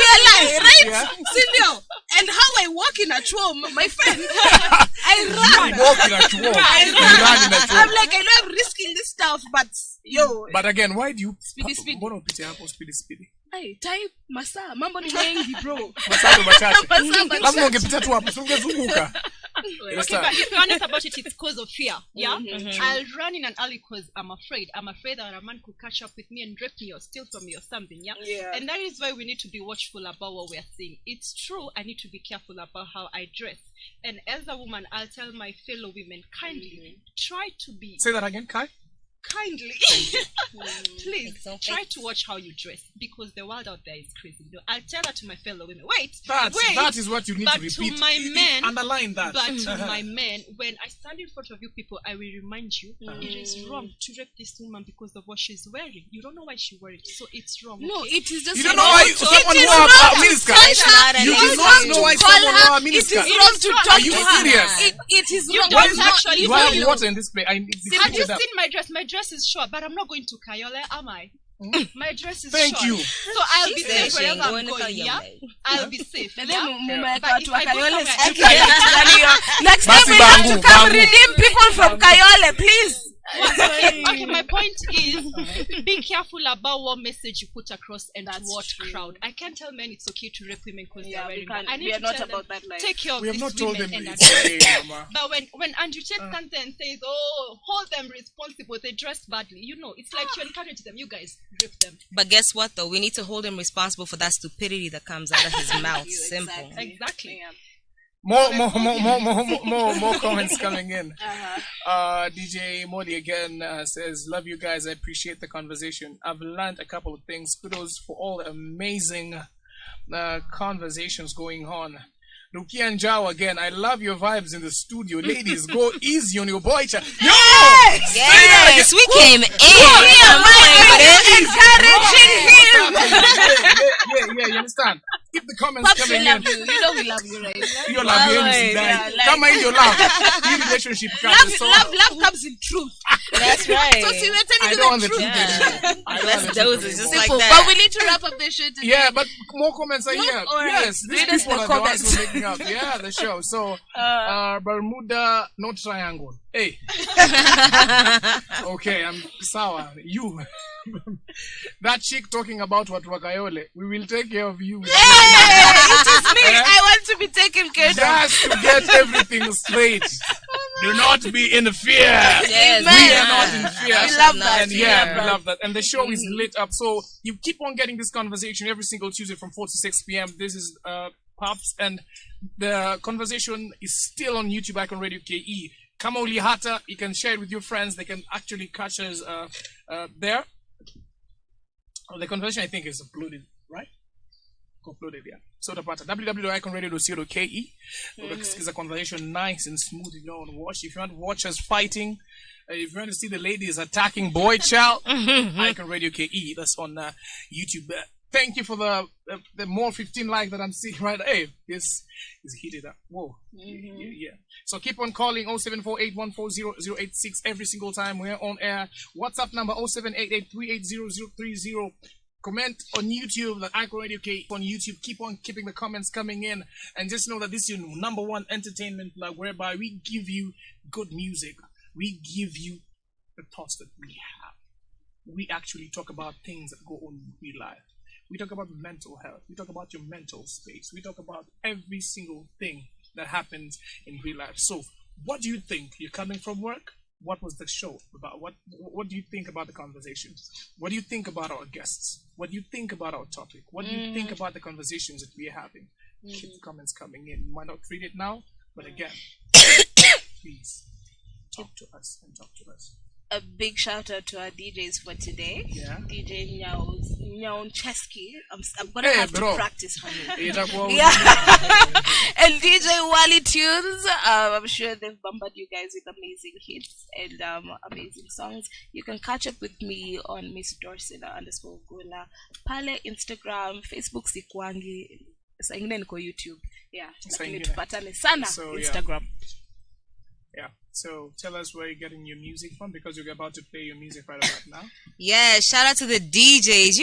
a lie, right? Yeah. Silvio, and how I walk in a chwom, my friend, I run. You walk in a chwom. I run. I'm like, I know I'm risking this stuff, but yo. But again, why do you... Speedy. Speedy. Hey, type masa, mambo ni mengi bro. Masa ndo machache. Labda ungepita tu hapo, ungezunguka. understand? but if you're honest about it, it's cause of fear. Yeah, Mhm. I'll run in an alley because I'm afraid. I'm afraid that a man could catch up with me and rape me or steal from me or something. Yeah, and that is why we need to be watchful about what we are seeing. It's true. I need to be careful about how I dress. And as a woman, I'll tell my fellow women kindly try to be. Say that again, Kai. Kindly, please try to watch how you dress because the world out there is crazy. You know, I'll tell that to my fellow women. Wait, that is what you need but to repeat. To my men, underline that. But to my men, when I stand in front of you people, I will remind you it is wrong to rape this woman because of what she's wearing. You don't know why she wore it, so it's wrong. No, okay? it is just You don't know why someone wore a miniskirt. You do not know why someone wore a miniskirt. It is wrong to talk Are you to her. serious? It is You wrong. don't actually. Do I have water in this place? I need to Have you it up. seen my dress? My dress is short, but I'm not going to Kayole, am I? My dress is Thank short. you. So I'll be She safe said she ain't wherever I'm going to going, yeah? Kayole. I'll be safe, But yeah? then Mumeka But if to I go Kayole somewhere- next time Basi we have to Bangu, come Bangu. redeem people from Kayole, please. Okay, my point is be careful about what message you put across and to what crowd. I can't tell men it's okay to rape women because they're wearing that. I need we are to not tell about them, that life. take care of We have these not told women them and it's advise okay, them. Mama. But when Andrew Tate stands there and says, oh, hold them responsible, they dress badly, you know, it's like you encourage them, you guys rape them. But guess what, though? We need to hold him responsible for that stupidity that comes out of his mouth. Simple. Exactly. More comments coming in. DJ Molly again says, love you guys. I appreciate the conversation. I've learned a couple of things. Kudos for all the amazing conversations going on. Rukia and Jao again, I love your vibes in the studio. Ladies, go easy on your boy. Yes, we came in. Yeah, you understand? Keep the comments Pops, coming we love in. you. You know we love you, right? You love you, come in your love. Your relationship comes. Love comes in truth. That's right. So see, we're I telling don't want you the the truth truth. anymore. I don't Less want the truth doses, just anymore. like But that. we need to wrap up this show today. Yeah, but more comments are here. All right. Yes, these Read us people the are the ones comments. who are making up. Yeah, the show. So, Bermuda, no triangle. Hey. Okay, I'm sour. You. That chick talking about what Wakayole. We will take care of you. Hey, it is me. I want to be taken care of. Just to get everything straight. Do not be in fear. Yes, We are not in fear. We love that. And yeah, we love that. And the show is lit up. So you keep on getting this conversation every single Tuesday from 4 to 6 p.m. This is Pops. And the conversation is still on YouTube, Icon Radio KE. Kama ulihata, you can share it with your friends. They can actually catch us there. The conversation, I think, is uploaded, right? Uploaded, yeah. So utapata www.iconradio.co.ke. Ukasikiza conversation nice and smooth. You don't watch. If you want to watch us fighting, if you want to see the ladies attacking boy child, Icon Radio KE. That's on YouTube. Thank you for the more 15 likes that I'm seeing right now. Hey, this is heated up. Whoa. Yeah. So keep on calling 0748140086 every single time we're on air. WhatsApp number 0788380030. Comment on YouTube, the Icon Radio K on YouTube. Keep on keeping the comments coming in. And just know that this is your #1 entertainment plug whereby we give you good music. We give you the thoughts that we have. We actually talk about things that go on in real life. We talk about mental health. We talk about your mental space. We talk about every single thing that happens in real life. So, what do you think? You're coming from work? What was the show about? What do you think about the conversation? What do you think about our guests? What do you think about our topic? What do you think about the conversations that we're having? Keep the comments coming in. You might not read it now, but again, please talk to us and talk to us. A big shout out to our DJs for today. Yeah. DJ Nyaunchesky. I'm gonna have to practice for him. Yeah. And DJ Wallytunes. I'm sure they've bombarded you guys with amazing hits and amazing songs. You can catch up with me on Miss Dorsina_Gola. Pale Instagram, Facebook Sikwangi. Saingine niko YouTube. Yeah. Lakini tupatane sana Instagram. Yeah. So tell us where you're getting your music from, because you're about to play your music right about now. Yeah, shout out to the DJs.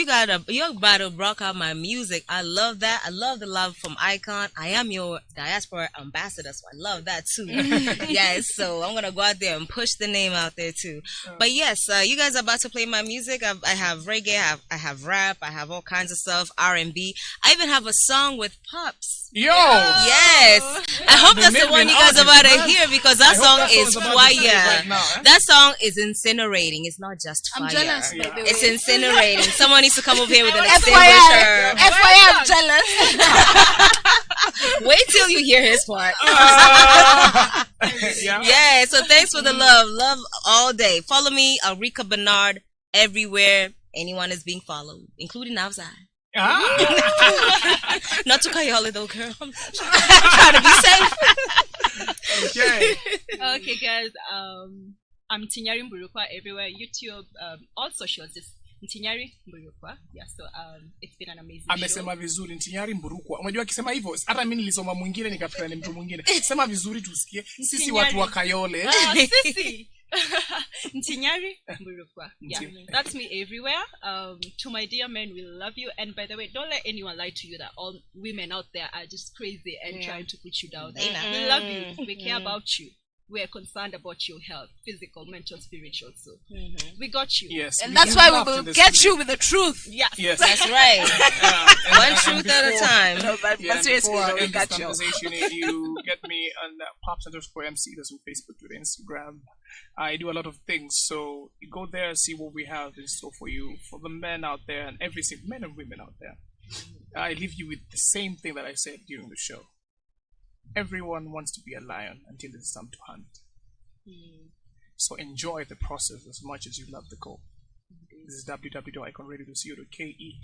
You're about to rock out my music. I love that. I love the love from Icon. I am your diaspora ambassador, so I love that too. Yes, so I'm gonna go out there and push the name out there too. But yes, you guys are about to play my music. I have reggae, I have rap, I have all kinds of stuff, R&B. I even have a song with Pops. Yo! Yes! I hope that's the one you guys are about to hear because that song is fire. That song is incinerating. It's not just fire. I'm jealous, by the way. It's incinerating. Someone needs to come over here with an extinguisher. FYI, I'm jealous. Wait till you hear his part. Yeah, so thanks for the love. Love all day. Follow me, Ulrika Bernard, everywhere. Anyone is being followed, including outside. Not to call you all though, girl. I'm trying to be safe. Okay, guys. I'm Tinyari Mburukwa everywhere. YouTube, all socials. Just Tinyari Mburukwa. Yeah, so it's been an amazing show. Amesema vizuri Tinyari Mburukwa. Unajua akisema hivyo, hata mimi nilisoma mwingine nikafikiri ni mtu mwingine. Sema vizuri tusikie. Sisi watu wa Kayole. Sisi. Tinyari Mburukwa. Yeah, that's me everywhere. To my dear men, we love you. And by the way, don't let anyone lie to you that all women out there are just crazy and trying to put you down. We love you. We care about you. We are concerned about your health, physical, mental, spiritual. So we got you. Yes, and that's why we will get you with the truth. Yes, that's right. One truth at a time. No, but seriously, we got you. Conversation, you get me on Pops_MC. That's on Facebook, Twitter, Instagram. I do a lot of things, so you go there, see what we have in store for you, for the men out there, and every single men and women out there. I leave you with the same thing that I said during the show. Everyone wants to be a lion until it's time to hunt. So enjoy the process as much as you love the goal. This is www.iconradio.co.ke,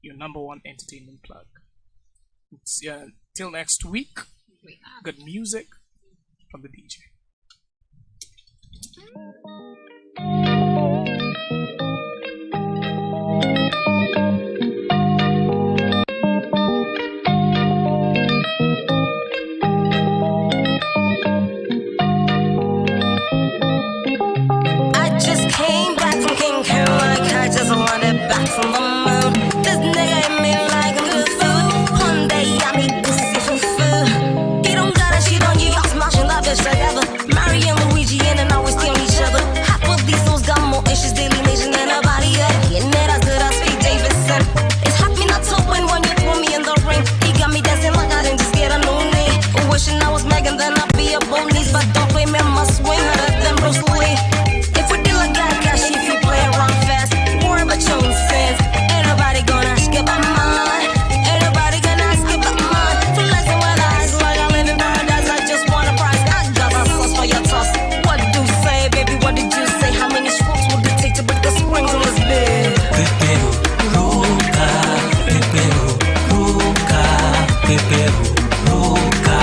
your #1 entertainment plug. Till next week, good music from the DJ. Back from the moon. This nigga hit me like I'm good food. One day I meet pussy for food. He don't got it, she don't. You y'all smashing that bitch together. Mary and Luigi in and always stealing each other. Half of these souls got more issues, daily nation than a body up. Getting it as good as Pete Davidson. It's hot me not to win when you throw me in the ring. He got me dancing like I didn't just get a new knee. Wishing I was Megan, then I'd be a bold knees. But don't play me, my swing harder than Bruce Lee. If we deal like that, cash if you play around fast. But your own sense. Ain't nobody gonna ask about mine. Ain't nobody gonna ask about mine. Flexing with eyes like I live in paradise. I just want a prize. I got a sauce for your toss. What do you say, baby? What did you say? How many strokes would it take to break the springs on this bed? Pepero, roca, pepero, roca, pepero, roca,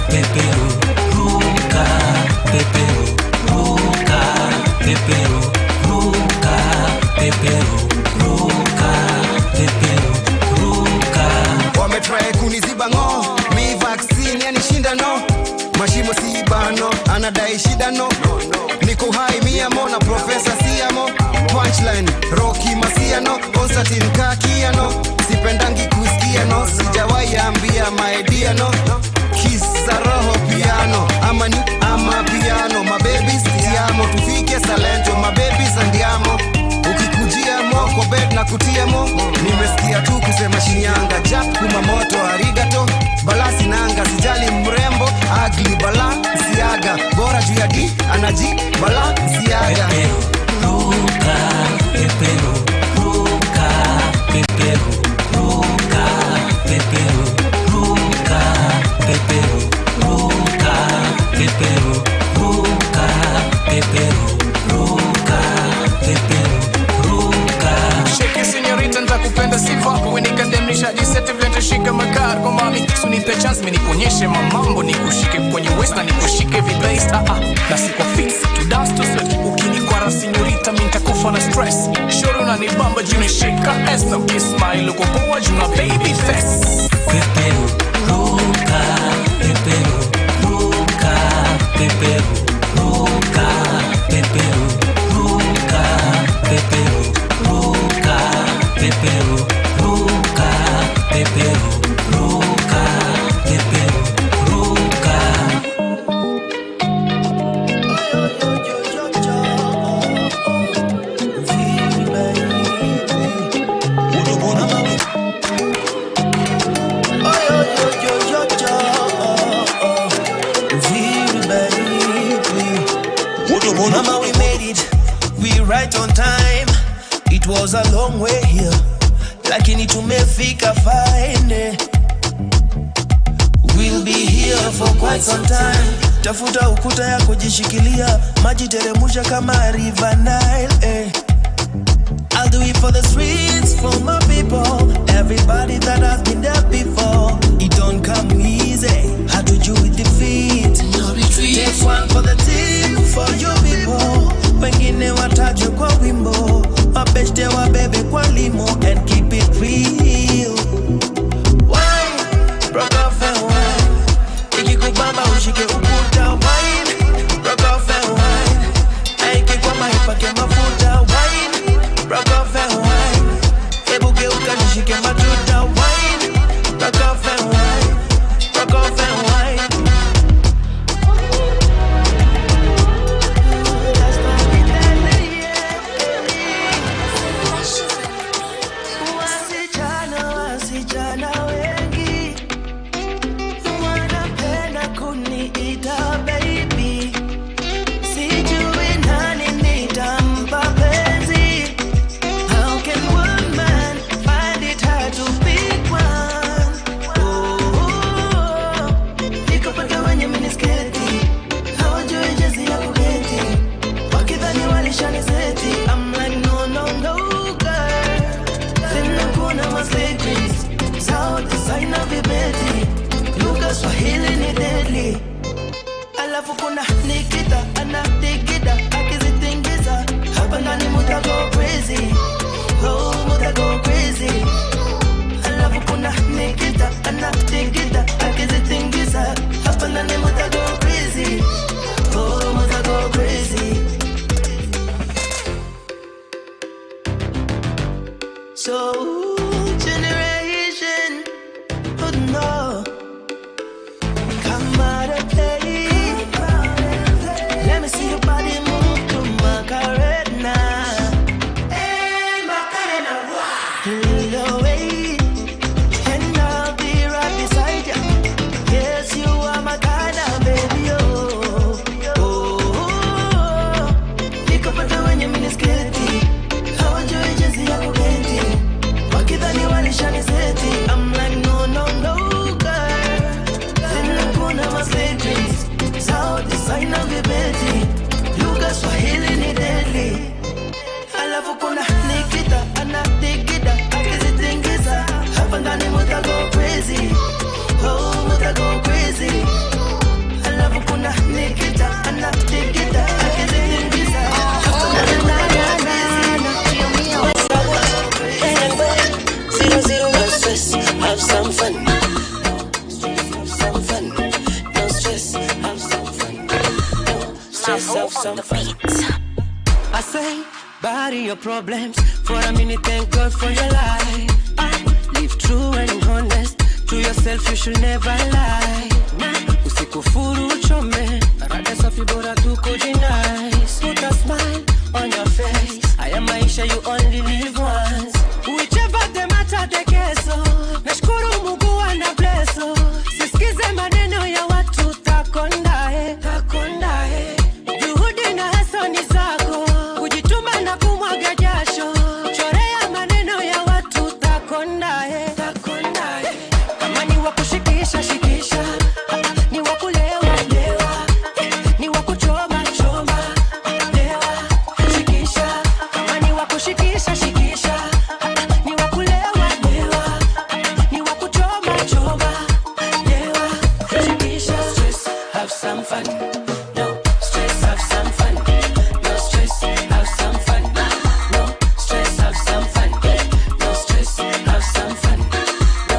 pepero, roca, pepero, roca, pepero, roca, pepero. Wametry kuniziba ngo, mi vaccine yani shindano. Mashimo si ibano, anadai shida no. Niko hai miyamo na professor siyamo. Punchline, Rocky Masiano, Constantine Kakiano. Sipendangi kusikia no, sijawahi ambia my dear no. Kisa roho piano, amani ama piano. My babies tiamo, tufike Salento, my babies andiamo. Ukikujia mo, kwa bed na kutia mo. Nimesikia tu kusema Shinyanga, Jack kumamoto, arigato. Balasi nanga, sijali mrembo, ugly bala, siaga. Bora juu ya di, anaji, bala, siaga. Pepero, roca, pepero, roca, pepero, roca, pepero, roca, pepero, roca, pepero, roca, pepero, roca, pepero. Shake it, señorita, nitakupenda sifa. Unikademnisha jisete vile shika makar kwa mami. Sunipe chance mimi nikuonyeshe mamambo, nikushike kwenye waist na nikushike vibaist. Na siko fix to dance to sweat. Ukinikwara señorita mimi nitakufa na stress. Shoro unanibamba juni shake ass na ukismile uko poa juna baby face. Pepero, roca, pepero, roca, pepero, roca, pepero, roca, pepero, roca, pepero, roca, pepero, roca, pepero, roca. was a long way here, lakini tumefika fine. We'll be here for quite some time. Tafuta ukuta ya kujishikilia, maji teremusha kama River Nile. I'll do it for the streets, for my people, everybody that has been there before. It don't come easy, had to do with defeat. No retreat. Take one for the team, for you people. Wengine watajwe kwa wimbo, mabeshte wa bebe kwa limo, and keep it real. Wine, broke off and wine. Ikikubamba ushike ukuta, wine, broke off and wine. Aikikwama ipake mafuta, wine, broke off and wine. Ebuke ukanishike matuta, wine, broke off and wine, broke off and wine. Wasichana wengi wanapenda kuniita baby, sijui nani nitampa penzi. How can one man find it hard to pick one? Nikopata wenye minisketi, hawajui jinsi ya kuketi, wakidhani walishanizeti. I'm like no, no, no girl, sina kuna masecrets, sao designer vibeti, lugha Swahili ni deadly. Alafu kuna Nikita, anatikida, akizitingiza, hapa ndani muta go crazy, oh muta go crazy. Alafu kuna Nikita, anatikida, akizitingiza, hapa ndani muta go crazy, oh muta go crazy. So generation would know, come out of play. Let me see your body move to Macarena. Hey Macarena, lead the way, and I'll be right beside you. Yes, you are my kind of baby, oh, oh. Nikopata wenye minisketi, hawajui jinsi ya kuketi, wakidhani walishanizeti. I'm like no, no, no girl, sina kuna masecrets, sao designer vibeti, lugha Swahili ni deadly. Alafu kuna Nikita, anatikida, akizitingiza, hapa ndani muta go crazy, oh muta go crazy. Alafu kuna Nikita, anatikida, akizitingiza, hapa ndani muta go Zero, no stress, have some fun. Some fun, no stress, have some fun. No stress, have some fun. I say, bury your problems for a minute, thank God for your life. Live true and honest to yourself, you should never lie. Usikufuru uchome, rada safi bora tu kujinice. Put a smile on your face, haya maisha you only live once. Whichever the matter the keso, nashukuru Mungu ana blesso. Sisikize maneno ya watu takondae, takondae. Juhudi na hasa ni zako, kujituma na kumwaga jasho. Chorea maneno ya watu takondae, takondae. Kama ni wakushikisha, shikisha. Ni wakulewa, lewa. Ni wakuchoma, choma. Lewa, shikisha. Kama ni wakushikisha, shikisha. Ni wakulewa, lewa. Ni wakuchoma, choma. Lewa, shikisha. Have some fun.